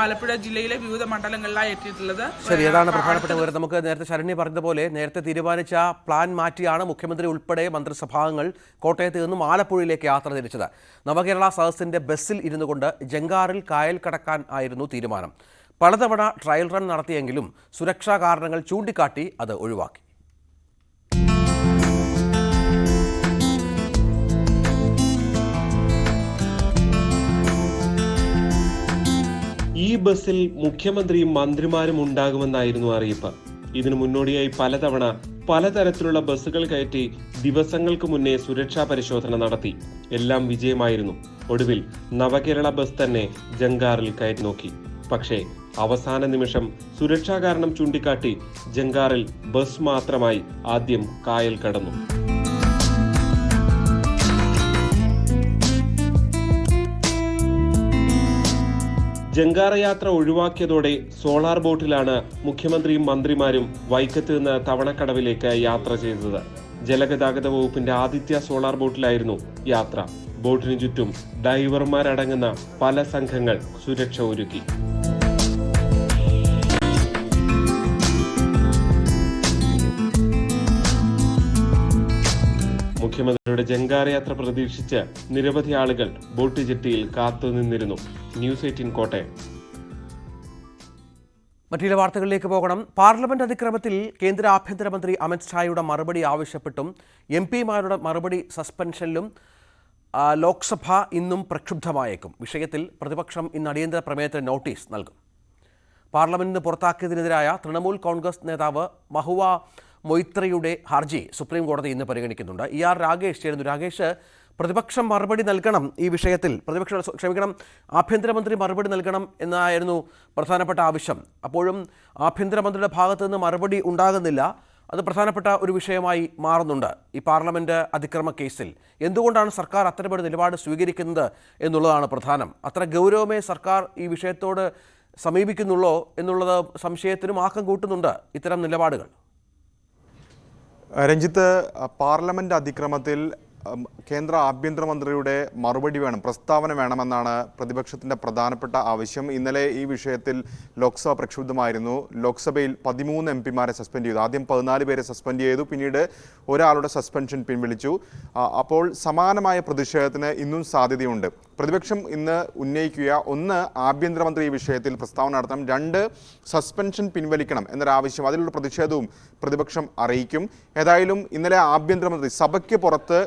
ആലപ്പുഴ ജില്ലയിലെ വിവിധ മണ്ഡലങ്ങളിലായി എത്തിയിട്ടുള്ളത്. ശരി, ഏതാണ് പ്രധാനപ്പെട്ട വിവരം? നമുക്ക് നേരത്തെ ശരണ്യ പറഞ്ഞതുപോലെ നേരത്തെ തീരുമാനിച്ച പ്ലാൻ മാറ്റിയാണ് മുഖ്യമന്ത്രി ഉൾപ്പെടെ മന്ത്രിസഭാംഗങ്ങൾ കോട്ടയത്ത് നിന്നും ആലപ്പുഴയിലേക്ക് യാത്ര തിരിച്ചത്. നവകേരള സദസ്സിന്റെ ബസ്സിൽ ഇരുന്നു കൊണ്ട് ജങ്കാറിൽ കായൽ കടക്കാൻ ആയിരുന്നു തീരുമാനം. പലതവണ ട്രയൽ റൺ നടത്തിയെങ്കിലും സുരക്ഷാ കാരണങ്ങൾ ചൂണ്ടിക്കാട്ടി അത് ഒഴിവാക്കി. ഈ ബസ്സിൽ മുഖ്യമന്ത്രിയും മന്ത്രിമാരും ഉണ്ടാകുമെന്നായിരുന്നു അറിയിപ്പ്. ഇതിനു മുന്നോടിയായി പലതവണ പലതരത്തിലുള്ള ബസ്സുകൾ കയറ്റി ദിവസങ്ങൾക്ക് മുന്നേ സുരക്ഷാ പരിശോധന നടത്തി. എല്ലാം വിജയമായിരുന്നു. ഒടുവിൽ നവകേരള ബസ് തന്നെ ജങ്കാറിൽ കയറ്റി നോക്കി. പക്ഷേ അവസാന നിമിഷം സുരക്ഷാ കാരണം ചൂണ്ടിക്കാട്ടി ജങ്കാറിൽ ബസ് മാത്രമായി ആദ്യം കായൽ കടന്നു. ജങ്കാറ യാത്ര ഒഴിവാക്കിയതോടെ സോളാർ ബോട്ടിലാണ് മുഖ്യമന്ത്രിയും മന്ത്രിമാരും വൈക്കത്ത് നിന്ന് തവണക്കടവിലേക്ക് യാത്ര ചെയ്തത്. ജലഗതാഗത വകുപ്പിന്റെ ആദിത്യ സോളാർ ബോട്ടിലായിരുന്നു യാത്ര. ബോട്ടിനു ചുറ്റും ഡൈവർമാരടങ്ങുന്ന പല സംഘങ്ങൾ സുരക്ഷ ഒരുക്കി. മുഖ്യമന്ത്രിയുടെ ജങ്കാർ യാത്ര പ്രതീക്ഷിച്ച് നിരവധി ആളുകൾ ബോട്ട് ജെട്ടിയിൽ കാത്തുനിന്നിരുന്നു. ന്യൂസ് 18 കോട്ടയം. മറ്റു വാർത്തകളിലേക്ക് പോകണം. പാർലമെന്റ് അതിക്രമത്തിൽ കേന്ദ്ര ആഭ്യന്തരമന്ത്രി അമിത് ഷായുടെ മറുപടി ആവശ്യപ്പെട്ടും MP-മാരുടെ മറുപടി സസ്പെൻഷനിലും ലോക്സഭ ഇന്നും പ്രക്ഷുബ്ധമായേക്കും. വിഷയത്തിൽ പ്രതിപക്ഷം ഇന്ന് അടിയന്തര പ്രമേയത്തിന് നോട്ടീസ് നൽകും. പാർലമെന്റിന് പുറത്താക്കിയതിനെതിരായ തൃണമൂൽ കോൺഗ്രസ് നേതാവ് മഹുവ മൊയ്ത്രയുടെ ഹർജി സുപ്രീം കോടതി ഇന്ന് പരിഗണിക്കുന്നുണ്ട്. ER രാഗേഷ് ചേരുന്നു. രാഗേഷ്, പ്രതിപക്ഷം മറുപടി നൽകണം ഈ വിഷയത്തിൽ, ആഭ്യന്തരമന്ത്രി മറുപടി നൽകണം എന്നായിരുന്നു പ്രധാനപ്പെട്ട ആവശ്യം. അപ്പോഴും ആഭ്യന്തരമന്ത്രിയുടെ ഭാഗത്തു നിന്ന് മറുപടി ഉണ്ടാകുന്നില്ല. അത് പ്രധാനപ്പെട്ട ഒരു വിഷയമായി മാറുന്നുണ്ട് ഈ പാർലമെന്റ് അതിക്രമ കേസിൽ. എന്തുകൊണ്ടാണ് സർക്കാർ അത്തരമൊരു നിലപാട് സ്വീകരിക്കുന്നത് എന്നുള്ളതാണ് പ്രധാനം. അത്ര ഗൗരവമേ സർക്കാർ ഈ വിഷയത്തോട് സമീപിക്കുന്നുള്ളോ എന്നുള്ളത് സംശയത്തിനും ആക്കം കൂട്ടുന്നുണ്ട് ഇത്തരം നിലപാടുകൾ. രഞ്ജിത്ത്, പാർലമെന്റ് അതിക്രമത്തിൽ കേന്ദ്ര ആഭ്യന്തരമന്ത്രിയുടെ മറുപടി വേണം, പ്രസ്താവന വേണമെന്നാണ് പ്രതിപക്ഷത്തിന്റെ പ്രധാനപ്പെട്ട ആവശ്യം. ഇന്നലെ ഈ വിഷയത്തിൽ ലോക്സഭ പ്രക്ഷുബ്ധമായിരുന്നു. ലോക്സഭയിൽ 13 MP-മാരെ സസ്പെൻഡ് ചെയ്തു. ആദ്യം 14 പേരെ സസ്പെൻഡ് ചെയ്തു, പിന്നീട് ഒരാളുടെ സസ്പെൻഷൻ പിൻവലിച്ചു. അപ്പോൾ സമാനമായ പ്രതിഷേധത്തിന് ഇന്നും സാധ്യതയുണ്ട്. പ്രതിപക്ഷം ഇന്ന് ഉന്നയിക്കുക, ഒന്ന്, ആഭ്യന്തരമന്ത്രി ഈ വിഷയത്തിൽ പ്രസ്താവന നടത്തണം, 2, സസ്പെൻഷൻ പിൻവലിക്കണം എന്നൊരാവശ്യം. അതിലുള്ള പ്രതിഷേധവും പ്രതിപക്ഷം അറിയിക്കും. ഏതായാലും ഇന്നലെ ആഭ്യന്തരമന്ത്രി സഭയ്ക്ക് പുറത്ത്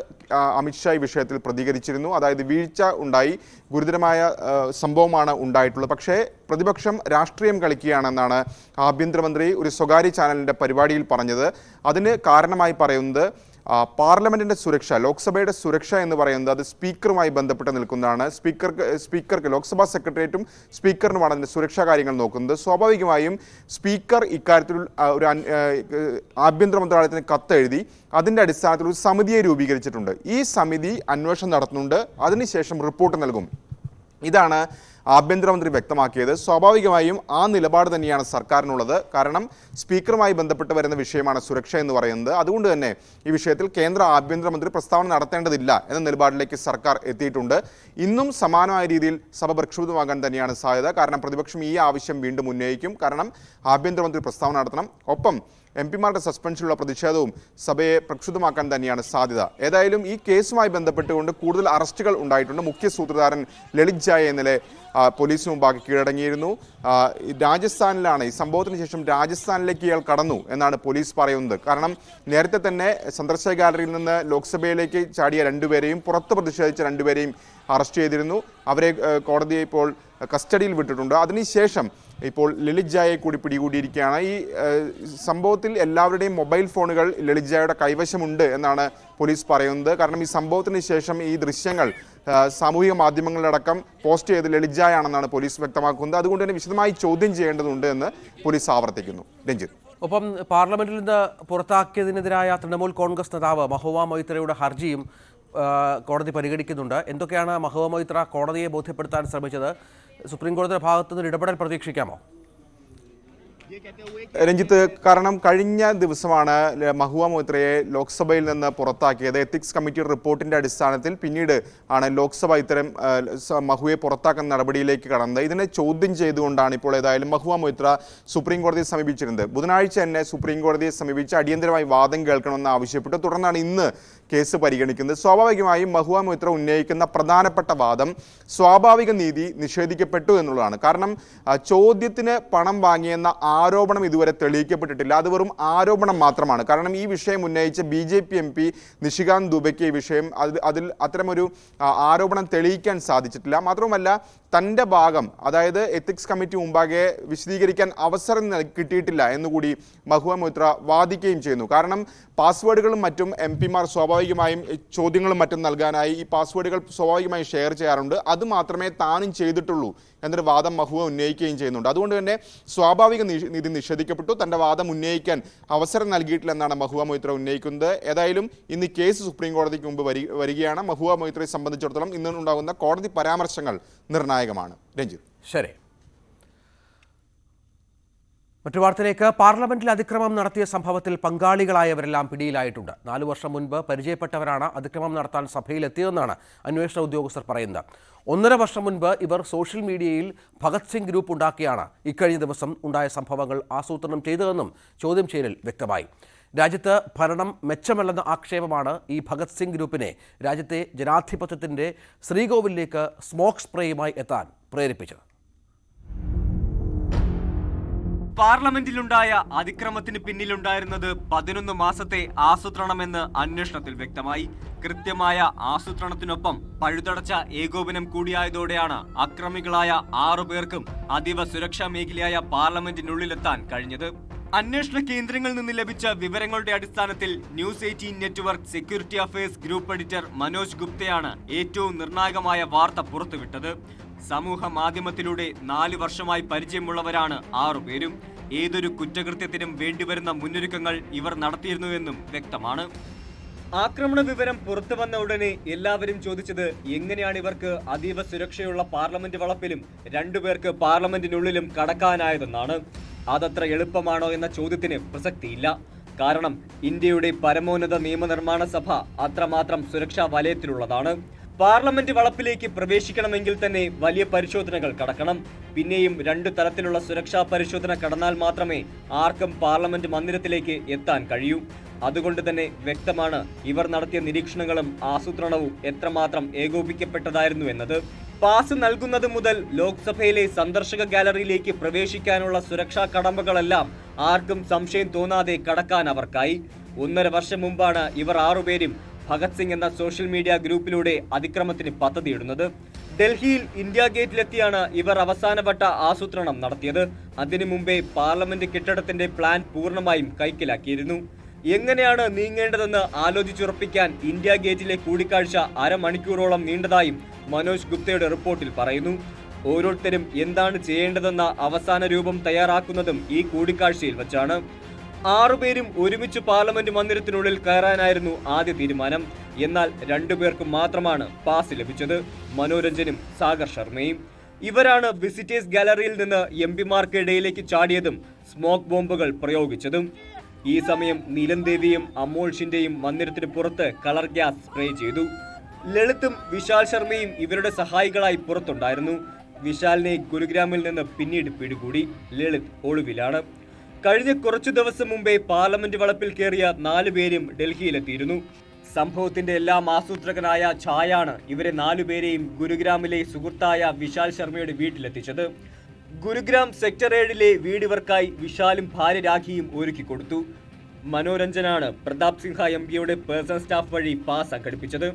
അമിത്ഷാ ഈ വിഷയത്തിൽ പ്രതികരിച്ചിരുന്നു. അതായത് വീഴ്ച ഉണ്ടായി, ഗുരുതരമായ സംഭവമാണ് ഉണ്ടായിട്ടുള്ളത്. പക്ഷേ പ്രതിപക്ഷം രാഷ്ട്രീയം കളിക്കുകയാണെന്നാണ് ആഭ്യന്തരമന്ത്രി ഒരു സ്വകാര്യ ചാനലിൻ്റെ പരിപാടിയിൽ പറഞ്ഞത്. അതിന് കാരണമായി പറയുന്നത് പാർലമെന്റിന്റെ സുരക്ഷ, ലോക്സഭയുടെ സുരക്ഷ എന്ന് പറയുന്നത് അത് സ്പീക്കറുമായി ബന്ധപ്പെട്ട് നിൽക്കുന്നതാണ്. സ്പീക്കർക്ക് ലോക്സഭാ സെക്രട്ടേറിയറ്റും സ്പീക്കറിനുമാണ് അതിന്റെ സുരക്ഷാ കാര്യങ്ങൾ നോക്കുന്നത്. സ്വാഭാവികമായും സ്പീക്കർ ഇക്കാര്യത്തിൽ ഒരു ആഭ്യന്തര മന്ത്രാലയത്തിന് കത്തെഴുതി അതിന്റെ അടിസ്ഥാനത്തിൽ ഒരു സമിതിയെ രൂപീകരിച്ചിട്ടുണ്ട്. ഈ സമിതി അന്വേഷണം നടത്തുന്നുണ്ട്, അതിനുശേഷം റിപ്പോർട്ട് നൽകും. ഇതാണ് ആഭ്യന്തരമന്ത്രി വ്യക്തമാക്കിയത്. സ്വാഭാവികമായും ആ നിലപാട് തന്നെയാണ് സർക്കാരിനുള്ളത്. കാരണം സ്പീക്കറുമായി ബന്ധപ്പെട്ട് വരുന്ന വിഷയമാണ് സുരക്ഷ എന്ന് പറയുന്നത്. അതുകൊണ്ട് തന്നെ ഈ വിഷയത്തിൽ കേന്ദ്ര ആഭ്യന്തരമന്ത്രി പ്രസ്താവന നടത്തേണ്ടതില്ല എന്ന നിലപാടിലേക്ക് സർക്കാർ എത്തിയിട്ടുണ്ട്. ഇന്നും സമാനമായ രീതിയിൽ സഭ പ്രക്ഷുബ്ധമാകാൻ തന്നെയാണ് സാധ്യത. കാരണം പ്രതിപക്ഷം ഈ ആവശ്യം വീണ്ടും ഉന്നയിക്കും. കാരണം ആഭ്യന്തരമന്ത്രി പ്രസ്താവന നടത്തണം. ഒപ്പം MP-മാരുടെ സസ്പെൻഷനുള്ള പ്രതിഷേധവും സഭയെ പ്രക്ഷുബ്ധമാക്കാൻ തന്നെയാണ് സാധ്യത. ഏതായാലും ഈ കേസുമായി ബന്ധപ്പെട്ടുകൊണ്ട് കൂടുതൽ അറസ്റ്റുകൾ ഉണ്ടായിട്ടുണ്ട്. മുഖ്യ സൂത്രധാരൻ ലളിത് ജായെ ഇന്നലെ പോലീസിന് മുമ്പാകെ കീഴടങ്ങിയിരുന്നു. രാജസ്ഥാനിലാണ് ഈ സംഭവത്തിന് ശേഷം രാജസ്ഥാനിലേക്ക് ഇയാൾ കടന്നു എന്നാണ് പോലീസ് പറയുന്നത്. കാരണം നേരത്തെ തന്നെ സന്ദർശക ഗാലറിയിൽ നിന്ന് ലോക്സഭയിലേക്ക് ചാടിയ 2 പേരെയും പുറത്ത് പ്രതിഷേധിച്ച 2 പേരെയും അറസ്റ്റ് ചെയ്തിരുന്നു. അവരെ കോടതിയെ ഇപ്പോൾ കസ്റ്റഡിയിൽ വിട്ടിട്ടുണ്ട്. അതിനുശേഷം ഇപ്പോൾ ലളിത് ജായെ കൂടി പിടികൂടിയിരിക്കുകയാണ്. ഈ സംഭവത്തിൽ എല്ലാവരുടെയും മൊബൈൽ ഫോണുകൾ ലളിത് ജായുടെ കൈവശമുണ്ട് എന്നാണ് പോലീസ് പറയുന്നത്. കാരണം ഈ സംഭവത്തിന് ശേഷം ഈ ദൃശ്യങ്ങൾ സാമൂഹിക മാധ്യമങ്ങളിലടക്കം പോസ്റ്റ് ചെയ്ത് ലളിത് ജായാണെന്നാണ് പോലീസ് വ്യക്തമാക്കുന്നത്. അതുകൊണ്ട് തന്നെ വിശദമായി ചോദ്യം ചെയ്യേണ്ടതുണ്ട് എന്ന് പോലീസ് ആവർത്തിക്കുന്നു. രഞ്ജിത്ത്, ഒപ്പം പാർലമെന്റിൽ നിന്ന് പുറത്താക്കിയതിനെതിരായ തൃണമൂൽ കോൺഗ്രസ് നേതാവ് മഹുവ മൊയ്ത്രയുടെ ഹർജിയും കോടതി പരിഗണിക്കുന്നുണ്ട്. എന്തൊക്കെയാണ് മഹുവ മൊയ്ത്ര കോടതിയെ ബോധ്യപ്പെടുത്താൻ ശ്രമിച്ചത്? സുപ്രീം കോടതിയുടെ ഭാഗത്തുനിന്ന് ഇടപെടൽ പ്രതീക്ഷിക്കാമോ? രഞ്ജിത്ത്, കാരണം കഴിഞ്ഞ ദിവസമാണ് മഹുവ മൊയ്ത്രയെ ലോക്സഭയിൽ നിന്ന് പുറത്താക്കിയത്. എത്തിക്സ് കമ്മിറ്റിയുടെ റിപ്പോർട്ടിന്റെ അടിസ്ഥാനത്തിൽ പിന്നീട് ആണ് ലോക്സഭ ഇത്തരം മഹുവയെ പുറത്താക്കുന്ന നടപടിയിലേക്ക് കടന്നത്. ഇതിനെ ചോദ്യം ചെയ്തുകൊണ്ടാണ് ഇപ്പോൾ ഏതായാലും മഹുവ മൊയ്ത്ര സുപ്രീം കോടതിയെ സമീപിച്ചിരുന്നത്. ബുധനാഴ്ച തന്നെ സുപ്രീം കോടതിയെ സമീപിച്ച് അടിയന്തരമായി വാദം കേൾക്കണമെന്ന് ആവശ്യപ്പെട്ടു. തുടർന്നാണ് ഇന്ന് കേസ് പരിഗണിക്കുന്നത്. സ്വാഭാവികമായും മഹുവ മൊയ്ത്ര ഉന്നയിക്കുന്ന പ്രധാനപ്പെട്ട വാദം സ്വാഭാവിക നീതി നിഷേധിക്കപ്പെട്ടു എന്നുള്ളതാണ്. കാരണം ചോദ്യത്തിന് പണം വാങ്ങിയെന്ന ആരോപണം ഇതുവരെ തെളിയിക്കപ്പെട്ടിട്ടില്ല. അത് വെറും ആരോപണം മാത്രമാണ്. കാരണം ഈ വിഷയം ഉന്നയിച്ച BJP MP നിഷികാന്ത് ദുബെയ്ക്ക് ഈ വിഷയം അതിൽ അത്തരമൊരു ആരോപണം തെളിയിക്കാൻ സാധിച്ചിട്ടില്ല. മാത്രവുമല്ല തൻ്റെ ഭാഗം, അതായത് എത്തിക്സ് കമ്മിറ്റി മുമ്പാകെ വിശദീകരിക്കാൻ അവസരം കിട്ടിയിട്ടില്ല എന്നുകൂടി മഹുവ മൊയ്ത്ര വാദിക്കുകയും ചെയ്യുന്നു. കാരണം പാസ്വേഡുകളും മറ്റും MP-മാർ സ്വാഭാവിക സ്വാഭാവികമായും ചോദ്യങ്ങളും മറ്റും നൽകാനായി ഈ പാസ്വേഡുകൾ സ്വാഭാവികമായും ഷെയർ ചെയ്യാറുണ്ട്. അത് മാത്രമേ താനും ചെയ്തിട്ടുള്ളൂ എന്നൊരു വാദം മഹുവ ഉന്നയിക്കുകയും ചെയ്യുന്നുണ്ട്. അതുകൊണ്ട് തന്നെ സ്വാഭാവിക നീതി നിഷേധിക്കപ്പെട്ടു, തൻ്റെ വാദം ഉന്നയിക്കാൻ അവസരം നൽകിയിട്ടില്ലെന്നാണ് മഹുവ മൊയ്ത്ര ഉന്നയിക്കുന്നത്. ഏതായാലും ഇന്ന് കേസ് സുപ്രീം കോടതിക്ക് മുമ്പ് വരികയാണ്. മഹുവ മൊയ്ത്രയെ സംബന്ധിച്ചിടത്തോളം ഇന്നുണ്ടാകുന്ന കോടതി പരാമർശങ്ങൾ നിർണായകമാണ്. രഞ്ജിത്ത്. ശരി. മറ്റു വാർത്തയിലേക്ക്. പാർലമെന്റിൽ അതിക്രമം നടത്തിയ സംഭവത്തിൽ പങ്കാളികളായവരെല്ലാം പിടിയിലായിട്ടുണ്ട്. 4 വർഷം മുൻപ് പരിചയപ്പെട്ടവരാണ് അതിക്രമം നടത്താൻ സഭയിലെത്തിയതെന്നാണ് അന്വേഷണ ഉദ്യോഗസ്ഥർ പറയുന്നത്. 1.5 വർഷം മുൻപ് ഇവർ സോഷ്യൽ മീഡിയയിൽ ഭഗത് സിംഗ് ഗ്രൂപ്പ് ഉണ്ടാക്കിയാണ് ഇക്കഴിഞ്ഞ ദിവസം ഉണ്ടായ സംഭവങ്ങൾ ആസൂത്രണം ചെയ്തതെന്നും ചോദ്യം ചെയ്യലിൽ വ്യക്തമായി. രാജ്യത്ത് ഭരണം മെച്ചമല്ലെന്ന ആക്ഷേപമാണ് ഈ ഭഗത് സിംഗ് ഗ്രൂപ്പിനെ രാജ്യത്തെ ജനാധിപത്യത്തിൻ്റെ ശ്രീകോവിലേക്ക് സ്മോക്ക് സ്പ്രേയുമായി എത്താൻ പ്രേരിപ്പിച്ചത്. പാർലമെന്റിലുണ്ടായ അതിക്രമത്തിന് പിന്നിലുണ്ടായിരുന്നത് 11 മാസത്തെ ആസൂത്രണമെന്ന് അന്വേഷണത്തിൽ വ്യക്തമായി. കൃത്യമായ ആസൂത്രണത്തിനൊപ്പം പഴുതടച്ച ഏകോപനം കൂടിയായതോടെയാണ് അക്രമികളായ 6 പേർക്കും അതീവ സുരക്ഷാ മേഖലയായ പാർലമെന്റിനുള്ളിലെത്താൻ കഴിഞ്ഞത്. അന്വേഷണ കേന്ദ്രങ്ങളിൽ നിന്ന് ലഭിച്ച വിവരങ്ങളുടെ അടിസ്ഥാനത്തിൽ news 18 network security affairs group editor Manoj ഗുപ്തയാണ് ഏറ്റവും നിർണായകമായ വാർത്ത പുറത്തുവിട്ടത്. സമൂഹ മാധ്യമത്തിലൂടെ 4 വർഷമായി പരിചയമുള്ളവരാണ് 6 പേരും. ഏതൊരു കുറ്റകൃത്യത്തിനും വേണ്ടിവരുന്ന മുന്നൊരുക്കങ്ങൾ ഇവർ നടത്തിയിരുന്നുവെന്നും വ്യക്തമാണ്. ആക്രമണ വിവരം പുറത്തു വന്ന ഉടനെ എല്ലാവരും ചോദിച്ചത് എങ്ങനെയാണ് ഇവർക്ക് അതീവ സുരക്ഷയുള്ള പാർലമെന്റ് വളപ്പിലും 2 പേർക്ക് പാർലമെന്റിനുള്ളിലും കടക്കാനായതെന്നാണ്. അതത്ര എളുപ്പമാണോ എന്ന ചോദ്യത്തിന് പ്രസക്തിയില്ല. കാരണം ഇന്ത്യയുടെ പരമോന്നത നിയമനിർമ്മാണ സഭ അത്രമാത്രം സുരക്ഷാ വലയത്തിലുള്ളതാണ്. പാർലമെന്റ് വളപ്പിലേക്ക് പ്രവേശിക്കണമെങ്കിൽ തന്നെ വലിയ പരിശോധനകൾ കടക്കണം. പിന്നെയും 2 തരത്തിലുള്ള സുരക്ഷാ പരിശോധന കടന്നാൽ മാത്രമേ ആർക്കും പാർലമെന്റ് മന്ദിരത്തിലേക്ക് എത്താൻ കഴിയൂ. അതുകൊണ്ട് തന്നെ വ്യക്തമാണ് ഇവർ നടത്തിയ നിരീക്ഷണങ്ങളും ആസൂത്രണവും എത്രമാത്രം ഏകോപിക്കപ്പെട്ടതായിരുന്നു എന്നത്. പാസ് നൽകുന്നത് മുതൽ ലോക്സഭയിലെ സന്ദർശക ഗാലറിയിലേക്ക് പ്രവേശിക്കാനുള്ള സുരക്ഷാ കടമ്പകളെല്ലാം ആർക്കും സംശയം തോന്നാതെ കടക്കാൻ അവർക്കായി. 1.5 വർഷം മുമ്പാണ് ഇവർ 6 പേരും ഭഗത് സിംഗ് എന്ന സോഷ്യൽ മീഡിയ ഗ്രൂപ്പിലൂടെ അതിക്രമത്തിന് പദ്ധതിയിടുന്നത്. ഡൽഹിയിൽ ഇന്ത്യ ഗേറ്റിലെത്തിയാണ് ഇവർ അവസാനവട്ട ആസൂത്രണം നടത്തിയത്. അതിനു മുമ്പേ പാർലമെന്റ് കെട്ടിടത്തിന്റെ പ്ലാൻ പൂർണ്ണമായും കൈക്കലാക്കിയിരുന്നു. എങ്ങനെയാണ് നീങ്ങേണ്ടതെന്ന് ആലോചിച്ചുറപ്പിക്കാൻ ഇന്ത്യ ഗേറ്റിലെ കൂടിക്കാഴ്ച 1/2 മണിക്കൂറോളം നീണ്ടതായും മനോജ് ഗുപ്തയുടെ റിപ്പോർട്ടിൽ പറയുന്നു. ഓരോരുത്തരും എന്താണ് ചെയ്യേണ്ടതെന്ന അവസാന രൂപം തയ്യാറാക്കുന്നതും ഈ കൂടിക്കാഴ്ചയിൽ വച്ചാണ്. 6 പേരും ഒരുമിച്ച് പാർലമെന്റ് മന്ദിരത്തിനുള്ളിൽ കയറാനായിരുന്നു ആദ്യ തീരുമാനം. എന്നാൽ 2 പേർക്കും മാത്രമാണ് പാസ് ലഭിച്ചത്, മനോരഞ്ജനും സാഗർ ശർമ്മയും. ഇവരാണ് വിസിറ്റേഴ്സ് ഗാലറിയിൽ നിന്ന് എംപിമാർക്ക് ഇടയിലേക്ക് ചാടിയതും സ്മോക്ക് ബോംബുകൾ പ്രയോഗിച്ചതും. ഈ സമയം നീലം ദേവിയും അമോൾ ഷിൻഡെയും മന്ദിരത്തിന് പുറത്ത് കളർ ഗ്യാസ് സ്പ്രേ ചെയ്തു. ലളിതും വിശാൽ ശർമ്മയും ഇവരുടെ സഹായികളായി പുറത്തുണ്ടായിരുന്നു. വിശാലിനെ ഗുരുഗ്രാമിൽ നിന്ന് പിന്നീട് പിടികൂടി. ലളിത് ഒളിവിലാണ്. കഴിഞ്ഞ കുറച്ചു ദിവസം മുമ്പേ പാർലമെന്റ് വളപ്പിൽ കയറിയ 4 പേരും ഡൽഹിയിലെത്തിയിരുന്നു. സംഭവത്തിന്റെ എല്ലാം ആസൂത്രകനായ ഛായാണ് ഇവരെ 4 പേരെയും ഗുരുഗ്രാമിലെ സുഹൃത്തായ വിശാൽ ശർമ്മയുടെ വീട്ടിലെത്തിച്ചത്. ഗുരുഗ്രാം സെക്ടർ 7-ലെ വീട് ഇവർക്കായി വിശാലും ഭാര്യ രാഖിയും ഒരുക്കി കൊടുത്തു. മനോരഞ്ജനാണ് പ്രതാപ് സിംഹ എംപിയുടെ പേഴ്സണൽ സ്റ്റാഫ് വഴി പാസ് സംഘടിപ്പിച്ചത്.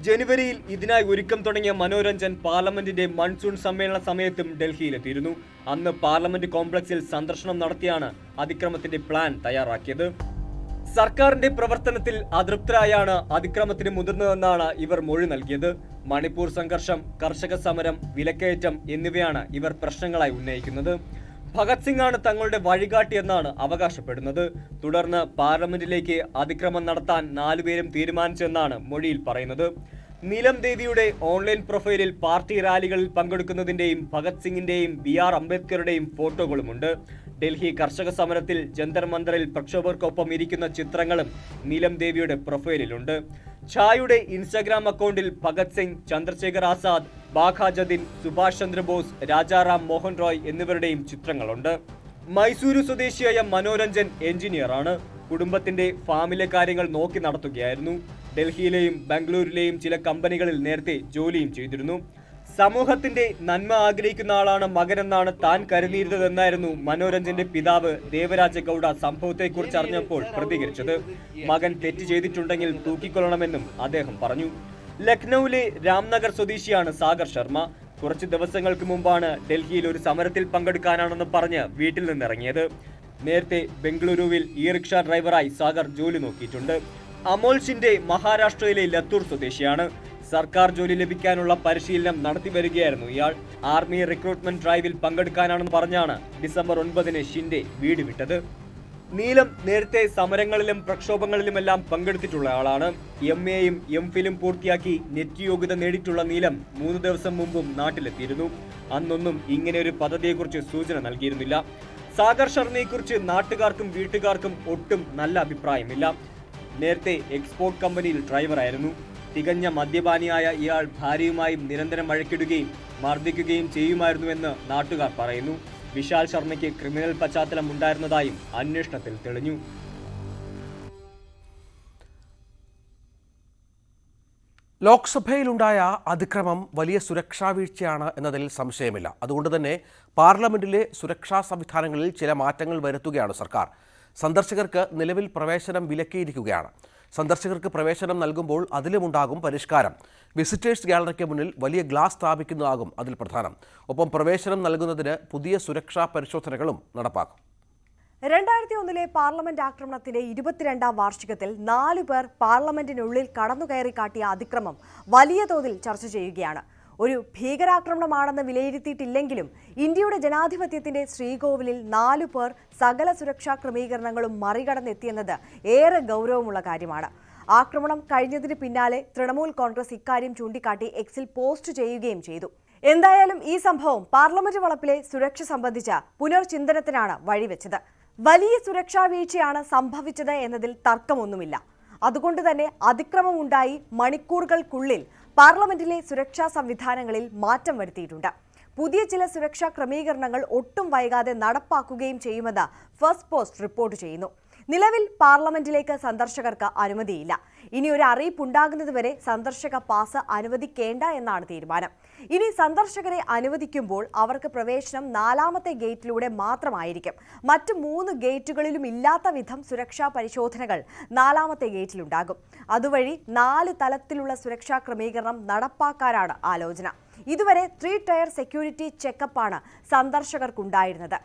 ജനുവരിയിൽ ഇതിനായി ഒരുക്കം തുടങ്ങിയ മനോരഞ്ജൻ പാർലമെന്റിന്റെ മൺസൂൺ സമ്മേളന സമയത്തും ഡൽഹിയിലെത്തിയിരുന്നു. അന്ന് പാർലമെന്റ് കോംപ്ലക്സിൽ സന്ദർശനം നടത്തിയാണ് അതിക്രമത്തിന്റെ പ്ലാൻ തയ്യാറാക്കിയത്. സർക്കാരിന്റെ പ്രവർത്തനത്തിൽ അതൃപ്തരായാണ് അതിക്രമത്തിന് മുതിർന്നതെന്നാണ് ഇവർ മൊഴി നൽകിയത്. മണിപ്പൂർ സംഘർഷം, കർഷക സമരം, വിലക്കയറ്റം എന്നിവയാണ് ഇവർ പ്രശ്നങ്ങളായി ഉന്നയിക്കുന്നത്. ഭഗത് സിംഗ് ആണ് തങ്ങളുടെ വഴികാട്ടിയെന്നാണ് അവകാശപ്പെടുന്നത്. തുടർന്ന് പാർലമെന്റിലേക്ക് അതിക്രമം നടത്താൻ 4 പേരും തീരുമാനിച്ചെന്നാണ് മൊഴിയിൽ പറയുന്നത്. നീലം ദേവിയുടെ ഓൺലൈൻ പ്രൊഫൈലിൽ പാർട്ടി റാലികളിൽ പങ്കെടുക്കുന്നതിന്റെയും ഭഗത് സിംഗിന്റെയും BR അംബേദ്കറുടെയും ഫോട്ടോകളുമുണ്ട്. ഡൽഹി കർഷക സമരത്തിൽ ജന്തർ മന്ദറിൽ പ്രക്ഷോഭകർക്കൊപ്പം ഇരിക്കുന്ന ചിത്രങ്ങളും നീലം ദേവിയുടെ പ്രൊഫൈലിലുണ്ട്. ഛായുടെ ഇൻസ്റ്റാഗ്രാം അക്കൗണ്ടിൽ ഭഗത് സിംഗ്, ചന്ദ്രശേഖർ ആസാദ്, ബാഘ ജതിൻ, സുഭാഷ് ചന്ദ്രബോസ്, രാജാറാം മോഹൻ റോയ് എന്നിവരുടെയും ചിത്രങ്ങളുണ്ട്. മൈസൂരു സ്വദേശിയായ മനോരഞ്ജൻ എഞ്ചിനീയറാണ്. കുടുംബത്തിന്റെ ഫാമിലെ കാര്യങ്ങൾ നോക്കി നടത്തുകയായിരുന്നു. ഡൽഹിയിലെയും ബാംഗ്ലൂരിലെയും ചില കമ്പനികളിൽ നേരത്തെ ജോലിയും ചെയ്തിരുന്നു. സമൂഹത്തിന്റെ നന്മ ആഗ്രഹിക്കുന്ന ആളാണ് മകനെന്നാണ് താൻ കരുതിയിരുന്നതെന്നായിരുന്നു മനോരഞ്ജന്റെ പിതാവ് ദേവരാജ ഗൌഡ സംഭവത്തെക്കുറിച്ച് അറിഞ്ഞപ്പോൾ പ്രതികരിച്ചത്. മകൻ തെറ്റ് ചെയ്തിട്ടുണ്ടെങ്കിൽ തൂക്കിക്കൊള്ളണമെന്നും അദ്ദേഹം പറഞ്ഞു. ലക്നൌവിലെ രാംനഗർ സ്വദേശിയാണ് സാഗർ ശർമ്മ. കുറച്ച് ദിവസങ്ങൾക്ക് മുമ്പാണ് ഡൽഹിയിൽ ഒരു സമരത്തിൽ പങ്കെടുക്കാനാണെന്ന് പറഞ്ഞ് വീട്ടിൽ നിന്നിറങ്ങിയത്. നേരത്തെ ബംഗളൂരുവിൽ ഈ റിക്ഷ ഡ്രൈവറായി സാഗർ ജോലി നോക്കിയിട്ടുണ്ട്. 2 വർഷം മുമ്പ് ഡൽഹിയിൽ ഒരു സമരത്തിൽ പങ്കെടുക്കാനായി വീട്ടിൽ നിന്നിറങ്ങിയത്. നേരത്തെ ബംഗളൂരുവിൽ ഈ റിക്ഷ ഡ്രൈവറായി സാഗർ ജോലി നോക്കിയിട്ടുണ്ട്. അമോൽ ഷിൻഡെ മഹാരാഷ്ട്രയിലെ ലത്തൂർ സ്വദേശിയാണ്. സർക്കാർ ജോലി ലഭിക്കാനുള്ള പരിശീലനം നടത്തി വരികയായിരുന്നു ഇയാൾ. ആർമി റിക്രൂട്ട്മെന്റ് ഡ്രൈവിൽ പങ്കെടുക്കാനാണെന്ന് പറഞ്ഞാണ് ഡിസംബർ 9 ഷിൻഡെ വീട് വിട്ടത്. നീലം നേരത്തെ സമരങ്ങളിലും പ്രക്ഷോഭങ്ങളിലുമെല്ലാം പങ്കെടുത്തിട്ടുള്ള ആളാണ്. MAയും MPhilഉം പൂർത്തിയാക്കി നെറ്റ് യോഗ്യത നേടിയിട്ടുള്ള നീലം 3 ദിവസം മുമ്പും നാട്ടിലെത്തിയിരുന്നു. അന്നൊന്നും ഇങ്ങനെ ഒരു പദ്ധതിയെക്കുറിച്ച് സൂചന നൽകിയിരുന്നില്ല. സാഗർ ശർമ്മയെക്കുറിച്ച് നാട്ടുകാർക്കും വീട്ടുകാർക്കും ഒട്ടും നല്ല അഭിപ്രായമില്ല. നേരത്തെ എക്സ്പോർട്ട് കമ്പനിയിൽ ഡ്രൈവറായിരുന്നു. തികഞ്ഞ മദ്യപാനിയായ ഇയാൾ ഭാര്യയുമായും നിരന്തരം വഴക്കിടുകയും മർദ്ദിക്കുകയും ചെയ്യുമായിരുന്നുവെന്ന് നാട്ടുകാർ പറയുന്നു. വിശാൽ ശർമ്മയ്ക്ക് ക്രിമിനൽ പശ്ചാത്തലം ഉണ്ടായിരുന്നതായും അന്വേഷണത്തിൽ തെളിഞ്ഞു. ലോക്സഭയിലുണ്ടായ അതിക്രമം വലിയ സുരക്ഷാ വീഴ്ചയാണ് എന്നതിൽ സംശയമില്ല. അതുകൊണ്ട് തന്നെ പാർലമെന്റിലെ സുരക്ഷാ സംവിധാനങ്ങളിൽ ചില മാറ്റങ്ങൾ വരുത്തുകയാണ് സർക്കാർ. സന്ദർശകർക്ക് നിലവിൽ പ്രവേശനം വിലക്കിയിരിക്കുകയാണ്. സന്ദർശകർക്ക് പ്രവേശനം നൽകുമ്പോൾ അതിലുമുണ്ടാകും പരിഷ്കാരം. വിസിറ്റേഴ്സ് ഗാലറിക്ക് മുന്നിൽ വലിയ ഗ്ലാസ് സ്ഥാപിക്കുന്നതാകും അതിൽ പ്രധാനം. ഒപ്പം പ്രവേശനം നൽകുന്നതിന് പുതിയ സുരക്ഷാ പരിശോധനകളും നടപ്പാക്കും. 2001 പാർലമെന്റ് ആക്രമണത്തിന്റെ 22ാം വാർഷികത്തിൽ 4 പേർ പാർലമെന്റിനുള്ളിൽ കടന്നുകയറി കാട്ടിയ അതിക്രമം വലിയ തോതിൽ ചർച്ച ചെയ്യുകയാണ്. ഒരു ഭീകരാക്രമണമാണെന്ന് വിലയിരുത്തിയിട്ടില്ലെങ്കിലും ഇന്ത്യയുടെ ജനാധിപത്യത്തിന്റെ ശ്രീകോവിലിൽ 4 പേർ സകല സുരക്ഷാ ക്രമീകരണങ്ങളും മറികടന്നെത്തിയെന്നത് ഏറെ ഗൗരവമുള്ള കാര്യമാണ്. ആക്രമണം കഴിഞ്ഞതിന് പിന്നാലെ തൃണമൂൽ കോൺഗ്രസ് ഇക്കാര്യം ചൂണ്ടിക്കാട്ടി എക്സിൽ പോസ്റ്റ് ചെയ്യുകയും ചെയ്തു. എന്തായാലും ഈ സംഭവം പാർലമെന്റ് വളപ്പിലെ സുരക്ഷ സംബന്ധിച്ച പുനർചിന്തനത്തിനാണ് വഴിവെച്ചത്. വലിയ സുരക്ഷാ വീഴ്ചയാണ് സംഭവിച്ചത് എന്നതിൽ തർക്കമൊന്നുമില്ല. അതുകൊണ്ട് തന്നെ അതിക്രമമുണ്ടായി മണിക്കൂറുകൾക്കുള്ളിൽ പാർലമെന്റിലെ സുരക്ഷാ സംവിധാനങ്ങളിൽ മാറ്റം വരുത്തിയിട്ടുണ്ട്. പുതിയ ചില സുരക്ഷാ ക്രമീകരണങ്ങൾ ഒട്ടും വൈകാതെ നടപ്പാക്കുകയും ചെയ്യുമെന്ന് ഫസ്റ്റ് പോസ്റ്റ് റിപ്പോർട്ട് ചെയ്യുന്നു. നിലവിൽ പാർലമെന്റിലേക്ക് സന്ദർശകർക്ക് അനുമതിയില്ല. ഇനി ഒരു അറിയിപ്പുണ്ടാകുന്നതുവരെ സന്ദർശക പാസ് അനുവദിക്കേണ്ട എന്നാണ് തീരുമാനം. ഇനി സന്ദർശകരെ അനുവദിക്കുമ്പോൾ അവർക്ക് പ്രവേശനം 4ാമത്തെ ഗേറ്റിലൂടെ മാത്രമായിരിക്കും. മറ്റ് 3 ഗേറ്റുകളിലും ഇല്ലാത്ത വിധം സുരക്ഷാ പരിശോധനകൾ 4ാമത്തെ ഗേറ്റിലുണ്ടാകും. അതുവഴി 4 തലത്തിലുള്ള സുരക്ഷാ ക്രമീകരണം നടപ്പാക്കാനാണ് ആലോചന. ഇതുവരെ 3 ടയർ സെക്യൂരിറ്റി ചെക്കപ്പാണ് സന്ദർശകർക്കുണ്ടായിരുന്നത്.